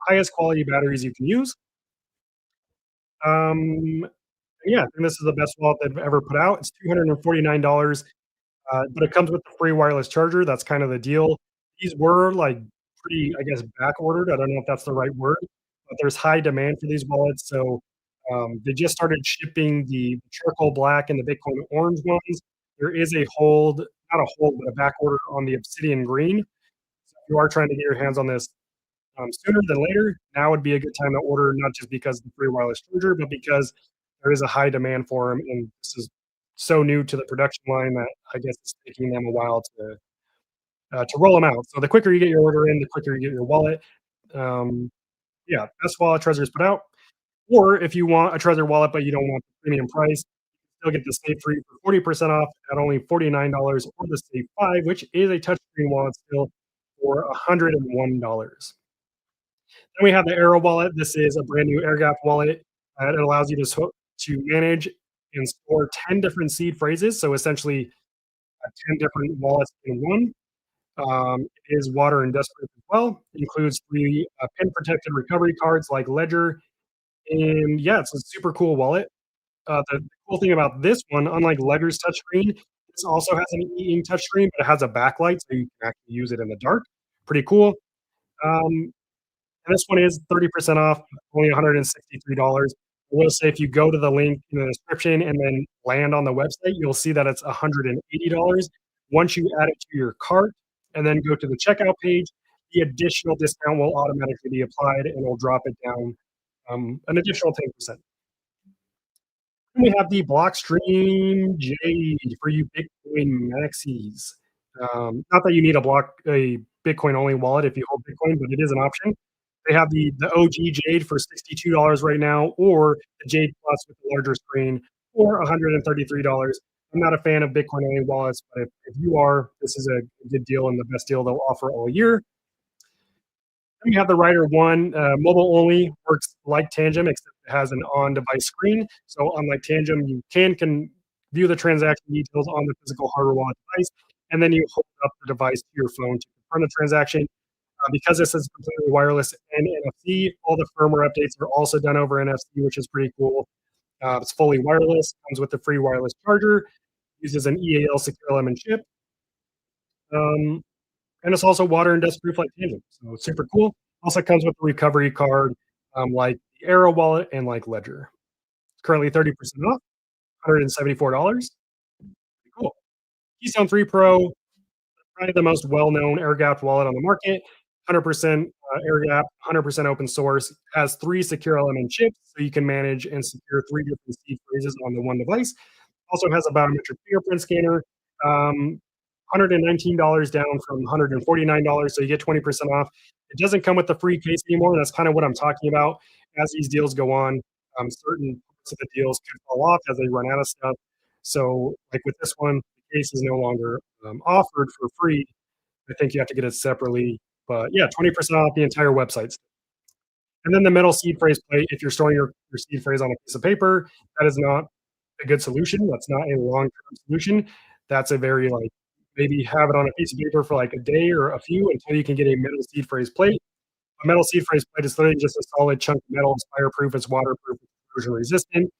highest quality batteries you can use. Yeah, I think this is the best wallet they've ever put out. It's $249, but it comes with the free wireless charger. That's kind of the deal. These were like pretty, I guess, back ordered. I don't know if that's the right word, but there's high demand for these wallets. So they just started shipping the charcoal black and the Bitcoin orange ones. There is a hold, not a hold, but a back order on the obsidian green. So if you are trying to get your hands on this sooner than later, now would be a good time to order, not just because of the free wireless charger, but because there is a high demand for them. And this is so new to the production line that I guess it's taking them a while to roll them out. So the quicker you get your order in, the quicker you get your wallet. Yeah, best wallet Trezor's put out. Or if you want a Trezor wallet, but you don't want the premium price, you'll get the Safe 3 for 40% off at only $49, or the Safe 5, which is a touchscreen wallet still, for $101. Then we have the Arrow wallet. This is a brand new airgap wallet. It allows you to manage and store 10 different seed phrases. So essentially, 10 different wallets in one. It is water and dust proof as well. It includes 3 pin protected recovery cards like Ledger. And yeah, it's a super cool wallet. The cool thing about this one, unlike Ledger's touchscreen, this also has an e-ink touchscreen, but it has a backlight, so you can actually use it in the dark. Pretty cool. Um, and this one is 30% off, only $163. I will say if you go to the link in the description and then land on the website, you'll see that it's $180. Once you add it to your cart and then go to the checkout page, the additional discount will automatically be applied and will drop it down an additional 10%. Then we have the Blockstream Jade for you Bitcoin maxis. Not that you need a Bitcoin only wallet if you hold Bitcoin, but it is an option. They have the OG Jade for $62 right now, or the Jade Plus with the larger screen for $133. I'm not a fan of Bitcoin only wallets, but if you are, this is a good deal and the best deal they'll offer all year. Then we have the Ryder One, mobile only, works like Tangum, except it has an on-device screen. So unlike Tangum, you can view the transaction details on the physical hardware wallet device, and then you hold up the device to your phone to confirm the transaction. Because this is completely wireless and NFC, all the firmware updates are also done over NFC, which is pretty cool. It's fully wireless, comes with a free wireless charger, uses an EAL secure element chip, um, and it's also water and dust proof like Tangent. So it's super cool. Also comes with a recovery card, like the Arrow wallet and like Ledger. It's currently 30% off, $174. Cool. Keystone 3 Pro, probably the most well-known air-gapped wallet on the market. 100% air-gapped, 100% open source. Has 3 secure element chips, so you can manage and secure 3 different seed phrases on the one device. Also has a biometric fingerprint scanner. $119 down from $149, so you get 20% off. It doesn't come with the free case anymore. That's kind of what I'm talking about. As these deals go on, certain parts of the deals could fall off as they run out of stuff. So, like with this one, the case is no longer offered for free. I think you have to get it separately. But yeah, 20% off the entire website. And then the metal seed phrase plate, if you're storing your seed phrase on a piece of paper, that is not a good solution. That's not a long-term solution. That's a very like maybe have it on a piece of paper for like a day or a few until you can get a metal seed phrase plate. A metal seed phrase plate is literally just a solid chunk of metal. It's fireproof, it's waterproof, it's corrosion resistant.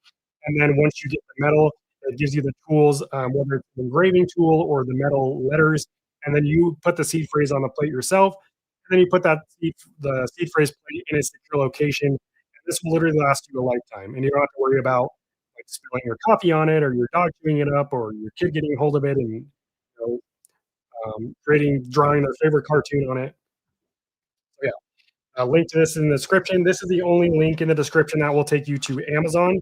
And then once you get the metal, it gives you the tools, whether it's an engraving tool or the metal letters. And then you put the seed phrase on the plate yourself. And then you put the seed phrase plate in a secure location. And this will literally last you a lifetime. And you don't have to worry about like spilling your coffee on it or your dog chewing it up or your kid getting a hold of it and know, drawing their favorite cartoon on it. So yeah, link to this in the description. This is the only link in the description that will take you to Amazon.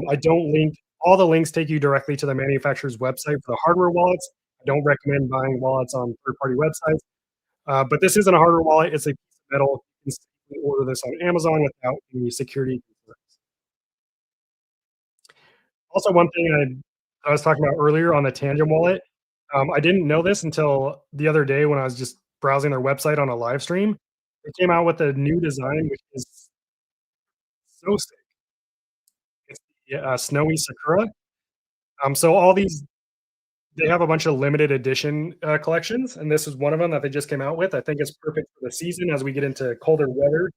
I don't link, all the links take you directly to the manufacturer's website for the hardware wallets. I don't recommend buying wallets on third party websites. But this isn't a hardware wallet, it's a piece of metal. You can safely order this on Amazon without any security concerns. Also, one thing I was talking about earlier on the Tangent wallet, I didn't know this until the other day when I was just browsing their website on a live stream. They came out with a new design, which is so sick. It's the snowy sakura. So all these, they have a bunch of limited edition collections, and this is one of them that they just came out with. I think it's perfect for the season as we get into colder weather,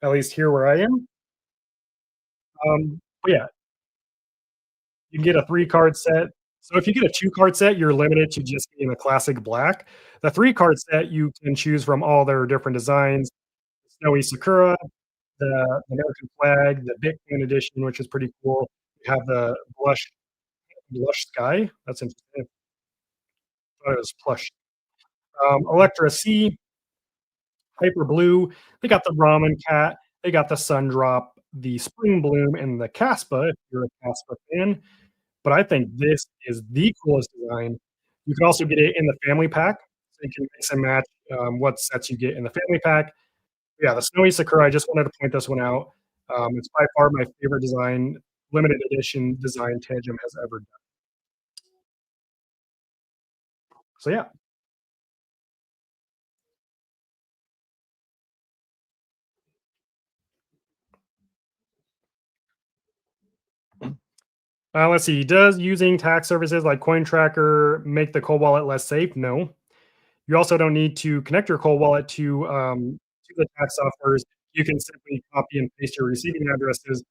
at least here where I am. But yeah, you can get a 3-card set. So if you get a 2-card set, you're limited to just getting a classic black. The 3-card set, you can choose from all their different designs, snowy sakura, the American flag, the Bitcoin edition, which is pretty cool. You have the blush sky. That's interesting. I thought it was plush. Electra C, Hyper Blue. They got the Ramen Cat. They got the Sundrop, the Spring Bloom, and the Caspa, if you're a Caspa fan. But I think this is the coolest design. You can also get it in the family pack, so you can mix and match what sets you get in the family pack. Yeah, the Snowy Sakura, I just wanted to point this one out. It's by far my favorite design, limited edition design Tangum has ever done. So yeah, Let's see. Does using tax services like CoinTracker make the cold wallet less safe? No. You also don't need to connect your cold wallet to the tax softwares. You can simply copy and paste your receiving addresses.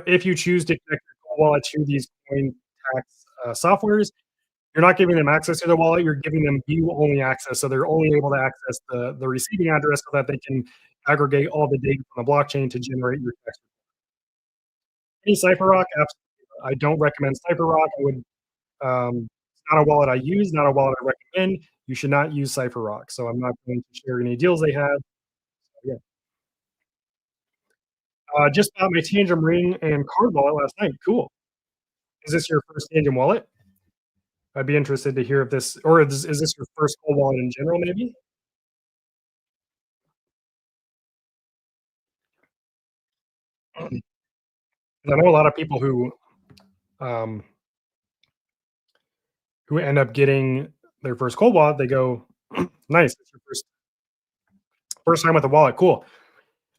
If you choose to connect your cold wallet to these coin tax softwares, you're not giving them access to the wallet. You're giving them view only access, so they're only able to access the receiving address so that they can aggregate all the data from the blockchain to generate your tax. Any CypherRock, absolutely. I don't recommend CypherRock. I would it's not a wallet I use, not a wallet I recommend. You should not use CypherRock. So I'm not going to share any deals they have. Yeah. Just bought my Tangum Ring and card wallet last night. Cool. Is this your first Tangum wallet? I'd be interested to hear if this, or is this your first cold wallet in general, maybe? 'Cause I know a lot of people um, who end up getting their first cold wallet. They go, "Nice, it's your first time with a wallet. Cool."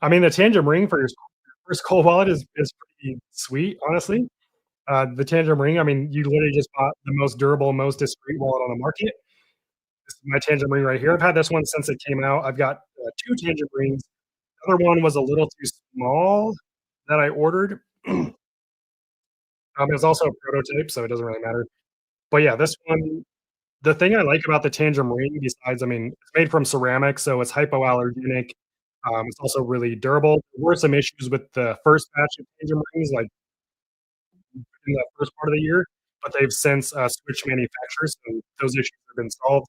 I mean, the Tangum Ring for your first cold wallet is pretty sweet, honestly. The Tangum Ring, I mean, you literally just bought the most durable, most discreet wallet on the market. This is my Tangum Ring right here. I've had this one since it came out. I've got 2 Tangum Rings. The other one was a little too small that I ordered. It's also a prototype, so it doesn't really matter. But yeah, this one, the thing I like about the Tangum Ring, besides, I mean, it's made from ceramic, so it's hypoallergenic. It's also really durable. There were some issues with the first batch of Tangum Rings, like in the first part of the year, but they've since switched manufacturers, so those issues have been solved.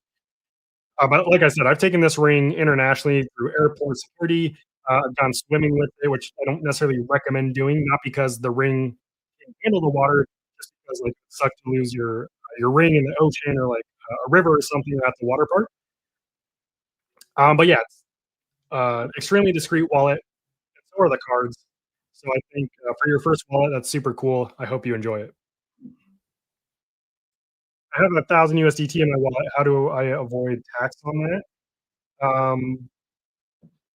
But like I said, I've taken this ring internationally through airport security. I've gone swimming with it, which I don't necessarily recommend doing, not because the ring can handle the water, just because like it sucks to lose your ring in the ocean or like a river or something at the water park. But yeah, it's extremely discreet wallet, and so are the cards. So I think for your first wallet, that's super cool. I hope you enjoy it. I have 1,000 USDT in my wallet. How do I avoid tax on that? Um,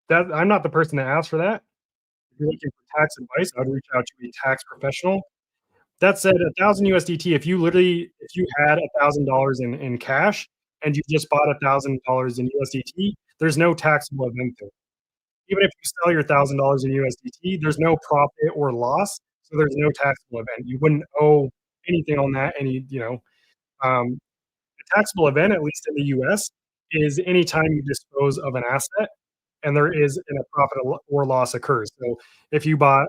that I'm not the person to ask for that. If you're looking for tax advice, I'd reach out to a tax professional. That said, 1,000 USDT, if you had $1,000 in cash and you just bought $1,000 in USDT, there's no taxable event there. Even if you sell your $1,000 in USDT, there's no profit or loss, so there's no taxable event. You wouldn't owe anything on that, um, the taxable event, at least in the US, is anytime you dispose of an asset and there is a profit or loss occurs. So if you bought,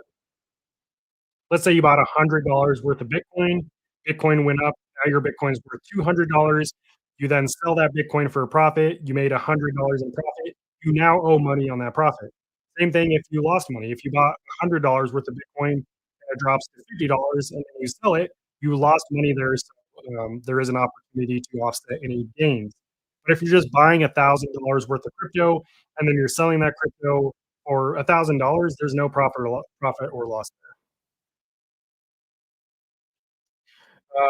let's say you bought $100 worth of Bitcoin, Bitcoin went up, now your Bitcoin is worth $200. You then sell that Bitcoin for a profit, you made $100 in profit, you now owe money on that profit. Same thing if you lost money. If you bought $100 worth of Bitcoin and it drops to $50 and then you sell it, you lost money there. So, there is an opportunity to offset any gains. But if you're just buying $1,000 worth of crypto and then you're selling that crypto for $1,000, there's no profit or loss.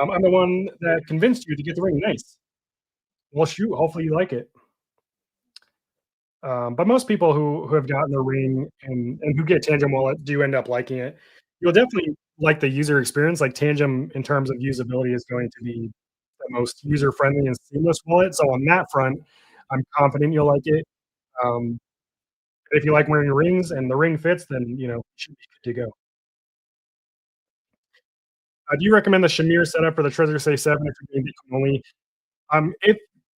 I'm the one that convinced you to get the ring. Nice. Well, shoot. Hopefully you like it. But most people who have gotten the ring and who get Tangent Wallet do end up liking it. You'll definitely like the user experience. Like Tangent, in terms of usability, is going to be the most user friendly and seamless wallet. So on that front, I'm confident you'll like it. Um, if you like wearing rings and the ring fits, then you should be good to go. Do you recommend the Shamir setup for the Trezor Safe 7 if you're doing Bitcoin only?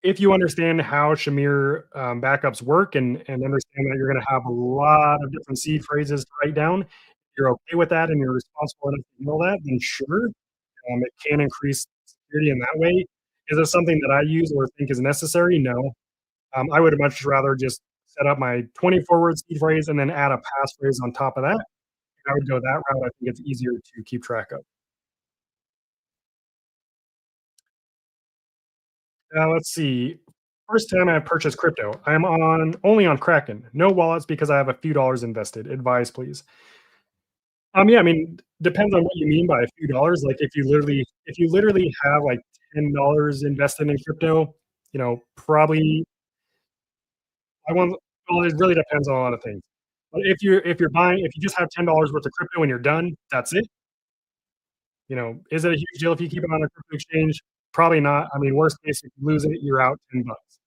If you understand how Shamir backups work and understand that you're going to have a lot of different seed phrases to write down, you're okay with that and you're responsible enough to know that, then sure, it can increase security in that way. Is it something that I use or think is necessary? No. I would much rather just set up my 24-word seed phrase and then add a passphrase on top of that. I would go that route. I think it's easier to keep track of. Let's see. First time I purchased crypto. I am only on Kraken. No wallets because I have a few dollars invested. Advice, please. Yeah, I mean, depends on what you mean by a few dollars. Like if you literally have like $10 invested in crypto, probably I want. Well, it really depends on a lot of things. But if you just have $10 worth of crypto and you're done, that's it. Is it a huge deal if you keep it on a crypto exchange? Probably not. I mean, worst case, if you lose it, you're out 10 bucks.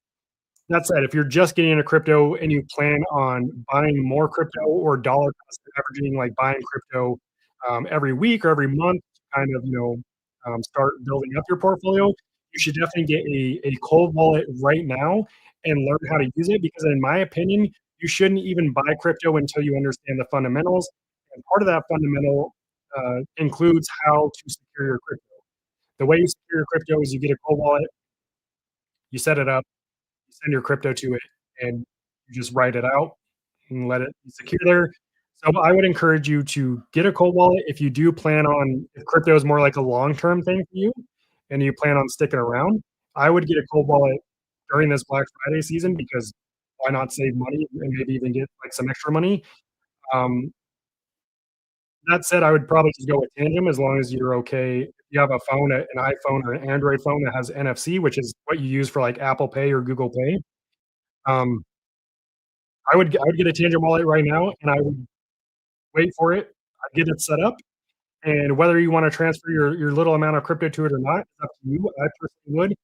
That said, if you're just getting into crypto and you plan on buying more crypto or dollar cost averaging, like buying crypto every week or every month to kind of, start building up your portfolio, you should definitely get a cold wallet right now and learn how to use it because, in my opinion, you shouldn't even buy crypto until you understand the fundamentals. And part of that fundamental includes how to secure your crypto. The way you secure your crypto is you get a cold wallet, you set it up, you send your crypto to it, and you just write it out and let it be secure there. So I would encourage you to get a cold wallet if you do plan on if crypto is more like a long-term thing for you and you plan on sticking around. I would get a cold wallet during this Black Friday season because why not save money and maybe even get like some extra money? Um, that said, I would probably just go with Tangum as long as you're okay. If you have a phone, an iPhone or an Android phone that has NFC, which is what you use for like Apple Pay or Google Pay. Um, I would get a Tangent wallet right now, and I would wait for it. I'd get it set up, and whether you wanna transfer your little amount of crypto to it or not, it's up to you. I personally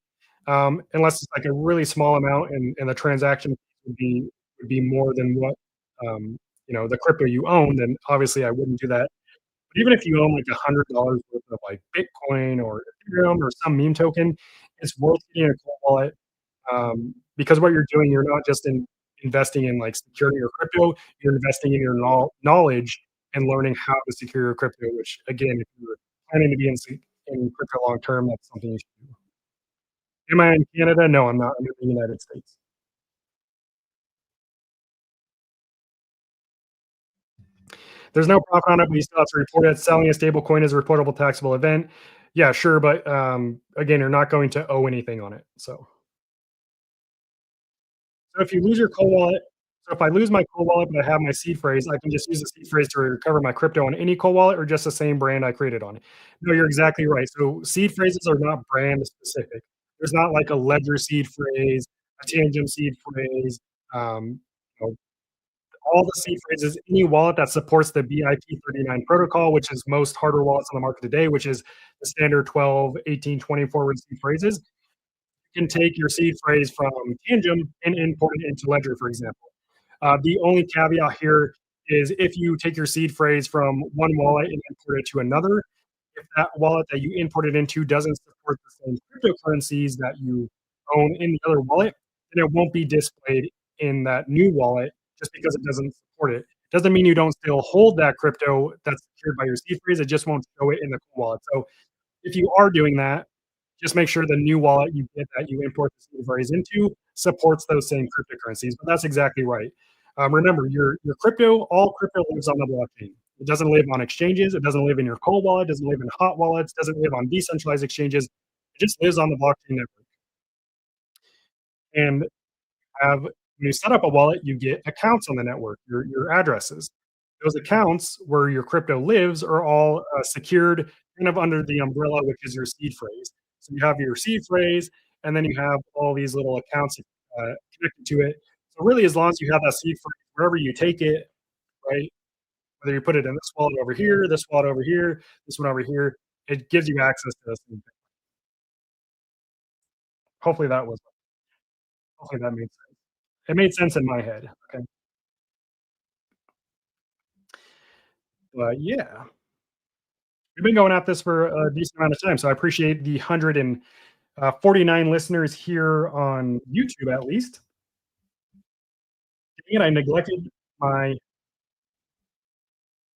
would, unless it's like a really small amount and the transaction would be more than what, the crypto you own, then obviously I wouldn't do that. But even if you own like $100 worth of like Bitcoin or Ethereum or some meme token, it's worth getting a cold wallet because what you're doing, you're not just investing in like securing your crypto, you're investing in your knowledge and learning how to secure your crypto. Which, again, if you're planning to be in crypto long term, that's something you should do. Am I in Canada? No, I'm not. I'm in the United States. There's no profit on it, but you still have to report it. Selling a stable coin is a reportable taxable event. Yeah, sure, but again, you're not going to owe anything on it. So if you lose your cold wallet, so if I lose my cold wallet, but I have my seed phrase, I can just use the seed phrase to recover my crypto on any cold wallet or just the same brand I created on it. No, you're exactly right. So seed phrases are not brand specific. There's not like a ledger seed phrase, a tangent seed phrase, um, you know, all the seed phrases, any wallet that supports the BIP39 protocol, which is most hardware wallets on the market today, which is the standard 12, 18, 24 word seed phrases, can take your seed phrase from Tangum and import it into Ledger, for example. The only caveat here is if you take your seed phrase from one wallet and import it to another, if that wallet that you imported into doesn't support the same cryptocurrencies that you own in the other wallet, then it won't be displayed in that new wallet just because it doesn't support it. Doesn't mean you don't still hold that crypto that's secured by your seed phrase. It just won't show it in the wallet. So if you are doing that, just make sure the new wallet you get that you import the seed phrase into supports those same cryptocurrencies. But that's exactly right. Remember, your crypto, all crypto lives on the blockchain. It doesn't live on exchanges. It doesn't live in your cold wallet. Doesn't live in hot wallets. Doesn't live on decentralized exchanges. It just lives on the blockchain network. And have when you set up a wallet, you get accounts on the network, your addresses. Those accounts where your crypto lives are all secured kind of under the umbrella, which is your seed phrase. So you have your seed phrase, and then you have all these little accounts connected to it. So really, as long as you have that seed phrase, wherever you take it, right? Whether you put it in this wallet over here, this wallet over here, this one over here, it gives you access to this. Hopefully that was hopefully that made sense. It made sense in my head. Okay. But yeah, we've been going at this for a decent amount of time, so I appreciate the 149 listeners here on YouTube, at least. And I neglected my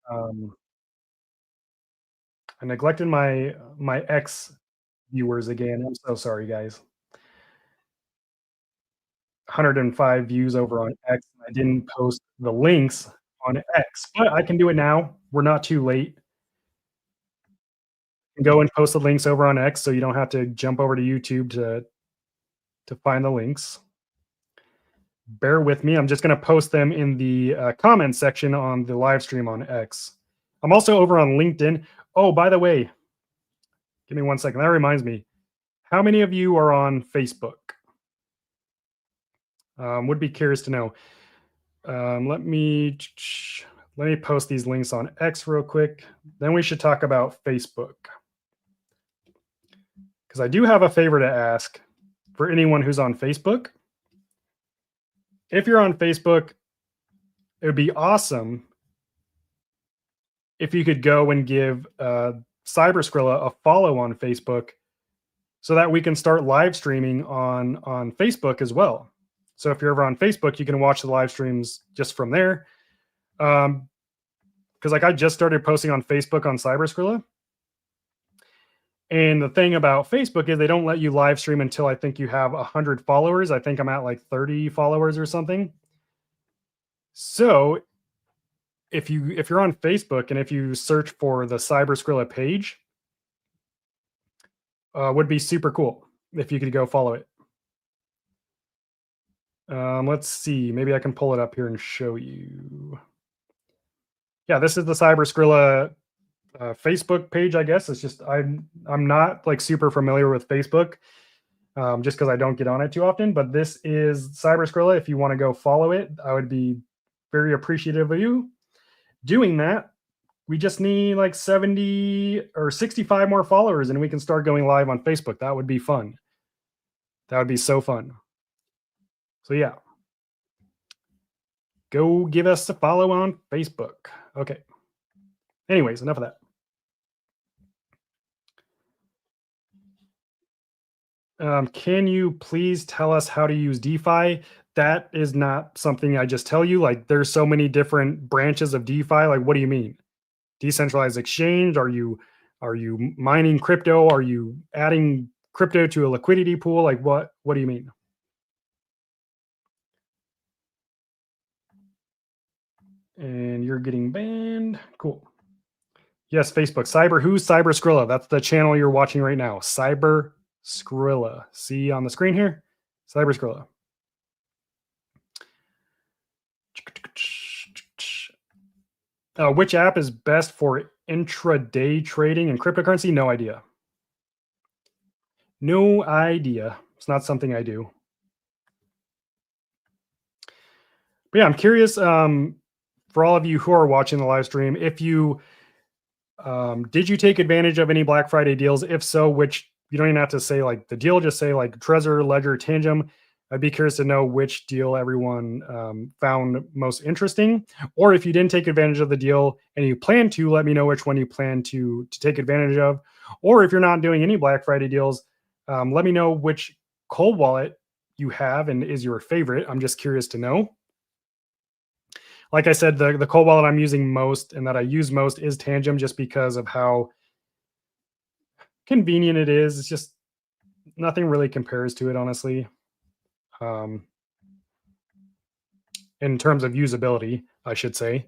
um, my X viewers again. I'm so sorry, guys. 105 views over on X. I didn't post the links on X, but I can do it now. We're not too late. Go and post the links over on X, so you don't have to jump over to YouTube to find the links. Bear with me. I'm just going to post them in the comment section on the live stream on X. I'm also over on LinkedIn. Oh, by the way, give me 1 second. That reminds me. How many of you are on Facebook? Would be curious to know. Let me post these links on X real quick. Then we should talk about Facebook. because I do have a favor to ask for anyone who's on Facebook. If you're on Facebook, it would be awesome if you could go and give Cyberskrilla a follow on Facebook so that we can start live streaming on Facebook as well. So if you're ever on Facebook, you can watch the live streams just from there. Because like I just started posting on Facebook on Cyberskrilla. And the thing about Facebook is they don't let you live stream until I think you have 100 followers. I think I'm at like 30 followers or something. So if you're on Facebook and if you search for the Cyberskrilla page, would be super cool if you could go follow it. Let's see. Maybe I can pull it up here and show you. Yeah, this is the Cyberskrilla Facebook page, I guess. It's just I'm not like super familiar with Facebook, just because I don't get on it too often. But this is Cyberskrilla. If you want to go follow it, I would be very appreciative of you doing that. We just need like 70 or 65 more followers, and we can start going live on Facebook. That would be fun. That would be so fun. So yeah, go give us a follow on Facebook. Okay. Anyways, enough of that. Can you please tell us how to use DeFi? That is not something I just tell you. Like, there's so many different branches of DeFi. Like, what do you mean? Decentralized exchange? Are you mining crypto? Are you adding crypto to a liquidity pool? Like, what do you mean? And you're getting banned. Cool. Yes, Facebook. Who's Cyberskrilla? That's the channel you're watching right now. Cyberskrilla. See on the screen here? Cyberskrilla. Which app is best for intraday trading and cryptocurrency? No idea. No idea. It's not something I do. But yeah, I'm curious, for all of you who are watching the live stream, if you did you take advantage of any Black Friday deals? If so, which you don't even have to say like the deal, just say like Trezor, Ledger, Tangum. I'd be curious to know which deal everyone found most interesting. Or if you didn't take advantage of the deal and you plan to, let me know which one you plan to take advantage of. Or if you're not doing any Black Friday deals, let me know which cold wallet you have and is your favorite. I'm just curious to know. Like I said, the cold wallet I'm using most and that I use most is Tangum, just because of how convenient it is. It's just nothing really compares to it, honestly. In terms of usability, I should say.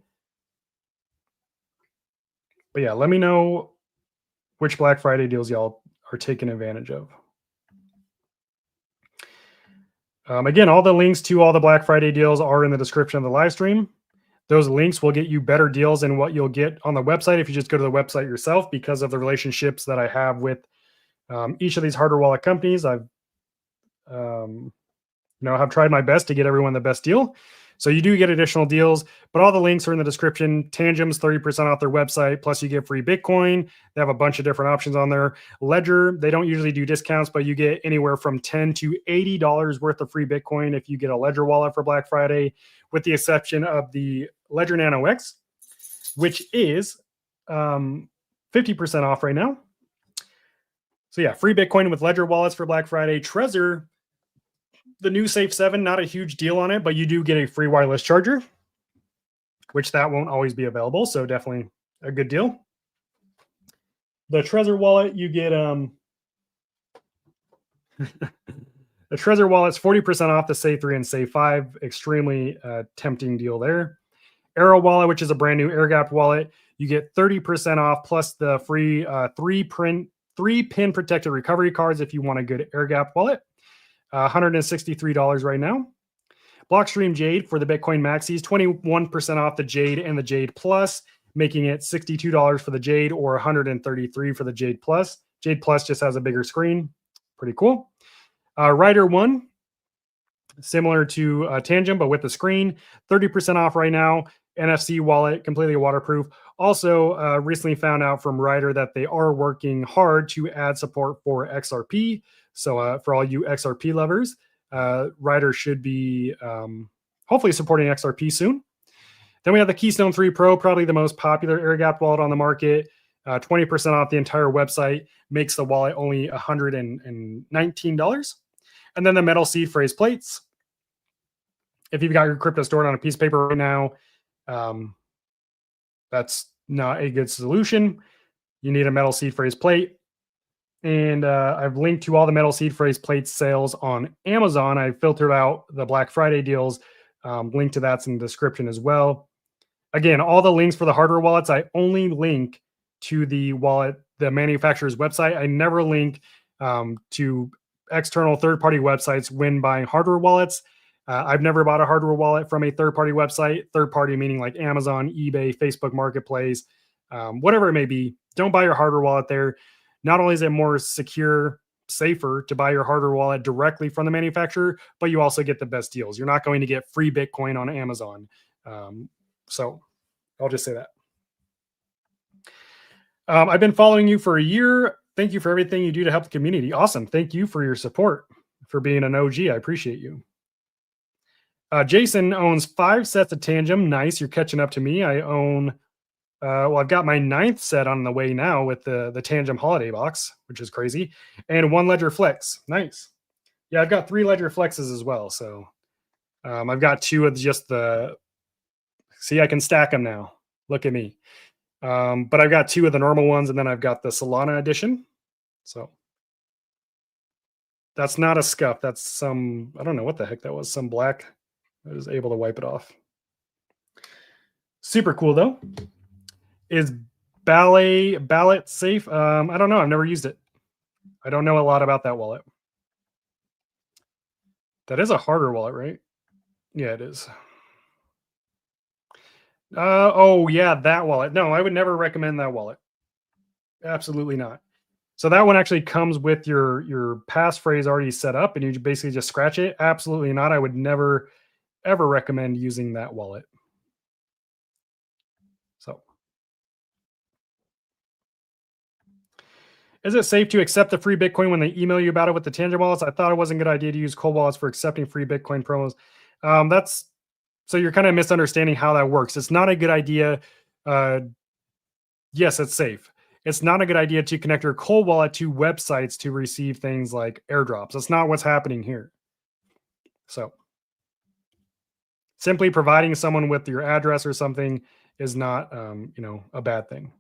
But yeah, let me know which Black Friday deals y'all are taking advantage of. Again, all the links to all the Black Friday deals are in the description of the live stream. Those links will get you better deals than what you'll get on the website if you just go to the website yourself, because of the relationships that I have with each of these hardware wallet companies. I've have tried my best to get everyone the best deal. So you do get additional deals, but all the links are in the description. Tangum's 30% off their website, plus you get free Bitcoin. They have a bunch of different options on there. Ledger, they don't usually do discounts, but you get anywhere from $10 to $80 worth of free Bitcoin if you get a Ledger wallet for Black Friday, with the exception of the Ledger Nano X, which is 50% off right now. So yeah, free Bitcoin with Ledger wallets for Black Friday. Trezor, the new Safe 7, not a huge deal on it, but you do get a free wireless charger, which that won't always be available. So definitely a good deal. The Trezor wallet, you get the Trezor wallet's 40% off the Safe 3 and Safe 5. Extremely tempting deal there. Arrow wallet, which is a brand new airgap wallet, you get 30% off plus the free 3-pin protected recovery cards if you want a good airgap wallet. $163 right now. Blockstream Jade for the Bitcoin Maxis, 21% off the Jade and the Jade Plus, making it $62 for the Jade or $133 for the Jade Plus. Jade Plus just has a bigger screen. Pretty cool. Ryder One, similar to Tangum, but with the screen, 30% off right now. NFC wallet, completely waterproof. Also, recently found out from Ryder that they are working hard to add support for XRP. So for all you XRP lovers, Ryder should be hopefully supporting XRP soon. Then we have the Keystone 3 Pro, probably the most popular airgap wallet on the market. 20% off the entire website, makes the wallet only $119. And then the metal seed phrase plates. If you've got your crypto stored on a piece of paper right now, that's not a good solution. You need a metal seed phrase plate. And I've linked to all the metal seed phrase plate sales on Amazon. I filtered out the Black Friday deals. Link to that's in the description as well. Again, all the links for the hardware wallets, I only link to the wallet, the manufacturer's website. I never link to external third-party websites when buying hardware wallets. I've never bought a hardware wallet from a third-party website. Third-party meaning like Amazon, eBay, Facebook Marketplace, whatever it may be. Don't buy your hardware wallet there. Not only is it more secure, safer to buy your hardware wallet directly from the manufacturer, but you also get the best deals. You're not going to get free Bitcoin on Amazon. So I'll just say that. I've been following you for a year. Thank you for everything you do to help the community. Awesome. Thank you for your support, for being an OG. I appreciate you. Jason owns 5 sets of Tangum. Nice. You're catching up to me. I own, well, I've got my 9th set on the way now with the Tangum holiday box, which is crazy. And 1 Ledger Flex. Nice. Yeah, I've got 3 Ledger Flexes as well. So I've got 2 of just the, see, I can stack them now. Look at me. But I've got 2 of the normal ones, and then I've got the Solana edition. So that's not a scuff. That's some, I don't know what the heck that was. Some black. I was able to wipe it off. Super cool though. Is Ballot safe? I don't know. I've never used it. I don't know a lot about that wallet. That is a hardware wallet, right? Yeah, it is. Oh yeah, that wallet. No, I would never recommend that wallet. Absolutely not. So that one actually comes with your passphrase already set up, and you basically just scratch it. Absolutely not. I would never ever recommend using that wallet. So, is it safe to accept the free Bitcoin when they email you about it with the Tangum wallets? I thought it wasn't a good idea to use cold wallets for accepting free Bitcoin promos. That's so you're kind of misunderstanding how that works. It's not a good idea. Yes, it's safe. It's not a good idea to connect your cold wallet to websites to receive things like airdrops. That's not what's happening here. So simply providing someone with your address or something is not, a bad thing.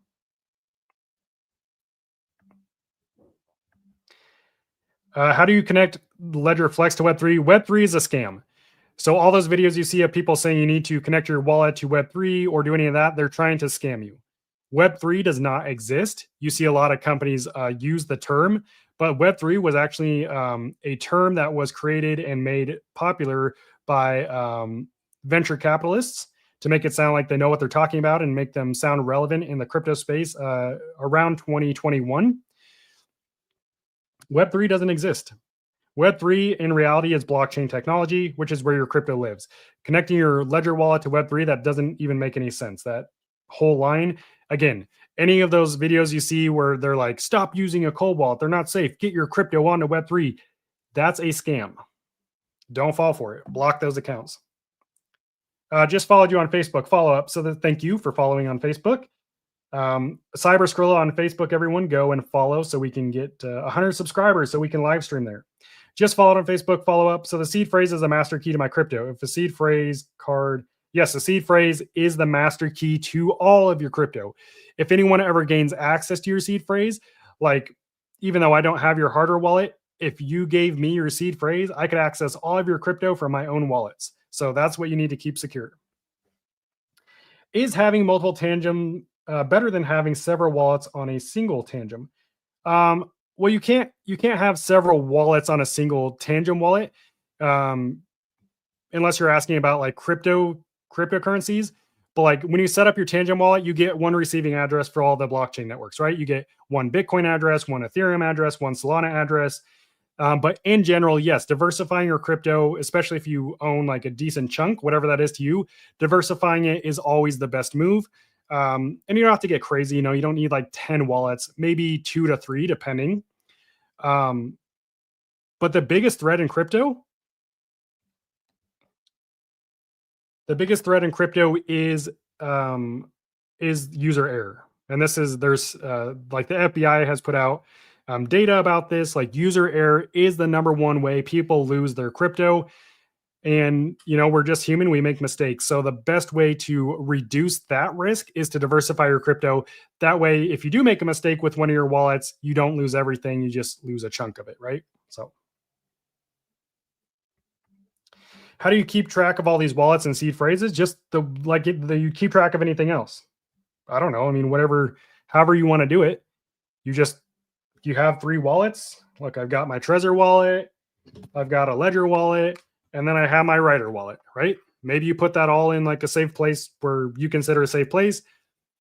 How do you connect Ledger Flex to Web3? Web3 is a scam. So all those videos you see of people saying you need to connect your wallet to Web3 or do any of that, they're trying to scam you. Web3 does not exist. You see a lot of companies use the term, but Web3 was actually a term that was created and made popular by venture capitalists to make it sound like they know what they're talking about and make them sound relevant in the crypto space around 2021. Web3 doesn't exist. Web3 in reality is blockchain technology, which is where your crypto lives. Connecting your Ledger wallet to Web3, that doesn't even make any sense. That whole line, again, any of those videos you see where they're like, stop using a cold wallet, they're not safe, get your crypto onto Web3, that's a scam. Don't fall for it. Block those accounts. Just followed you on Facebook. Follow up. So thank you for following on Facebook. Cyber Skrilla on Facebook, everyone go and follow so we can get 100 subscribers so we can live stream there. Just followed on Facebook, follow up. So the seed phrase is a master key to my crypto. If the seed phrase card, yes, the seed phrase is the master key to all of your crypto. If anyone ever gains access to your seed phrase, like even though I don't have your hardware wallet, if you gave me your seed phrase, I could access all of your crypto from my own wallets. So that's what you need to keep secure. Is having multiple Tangum better than having several wallets on a single Tangum? Well, you can't have several wallets on a single Tangum wallet, unless you're asking about like cryptocurrencies. But like when you set up your Tangum wallet, you get one receiving address for all the blockchain networks, right? You get one Bitcoin address, one Ethereum address, one Solana address. But in general, yes, diversifying your crypto, especially if you own like a decent chunk, whatever that is to you, diversifying it is always the best move. And you don't have to get crazy. You don't need like 10 wallets, maybe 2 to 3, depending. Um, but the biggest threat in crypto is user error. And there's like the FBI has put out data about this. Like user error is the number one way people lose their crypto. And we're just human, we make mistakes. So the best way to reduce that risk is to diversify your crypto. That way, if you do make a mistake with one of your wallets, you don't lose everything, you just lose a chunk of it, right? So how do you keep track of all these wallets and seed phrases? Just you keep track of anything else. I don't know. I mean, however you want to do it. You have 3 wallets. Look, I've got my Trezor wallet, I've got a Ledger wallet, and then I have my Ryder wallet, right? Maybe you put that all in like a safe place where you consider a safe place.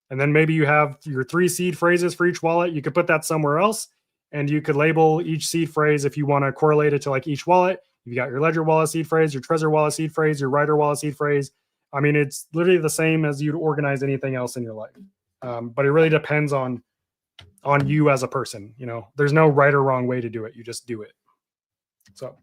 And then maybe you have your 3 seed phrases for each wallet. You could put that somewhere else, and you could label each seed phrase if you want to correlate it to like each wallet. You got your Ledger wallet seed phrase, your Trezor wallet seed phrase, your Ryder wallet seed phrase. I mean, it's literally the same as you'd organize anything else in your life. But it really depends on you as a person. There's no right or wrong way to do it. You just do it. So.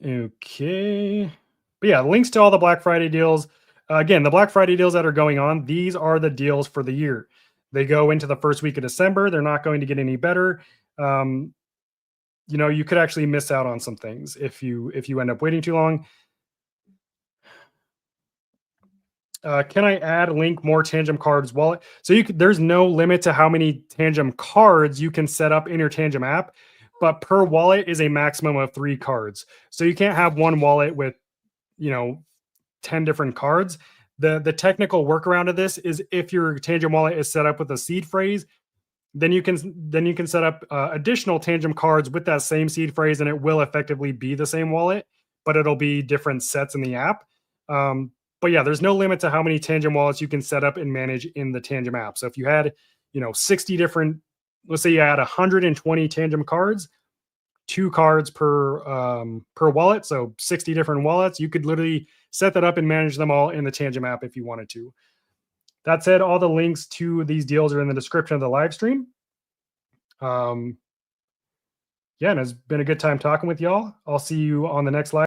Okay. But yeah, links to all the Black Friday deals. Again, the Black Friday deals that are going on, these are the deals for the year. They go into the first week of December. They're not going to get any better. You could actually miss out on some things if you end up waiting too long. Can I add link more Tangum cards wallet? So there's no limit to how many Tangum cards you can set up in your Tangum app, but per wallet is a maximum of 3 cards. So you can't have one wallet with 10 different cards. The technical workaround of this is if your Tangum wallet is set up with a seed phrase, then you can set up additional Tangum cards with that same seed phrase, and it will effectively be the same wallet, but it'll be different sets in the app. But yeah, there's no limit to how many Tangum wallets you can set up and manage in the Tangum app. So if you had 60 different, let's say you had 120 Tangum cards, 2 cards per wallet, so 60 different wallets, you could literally set that up and manage them all in the Tangum app if you wanted to. That said, all the links to these deals are in the description of the live stream. Yeah, and it's been a good time talking with y'all. I'll see you on the next live.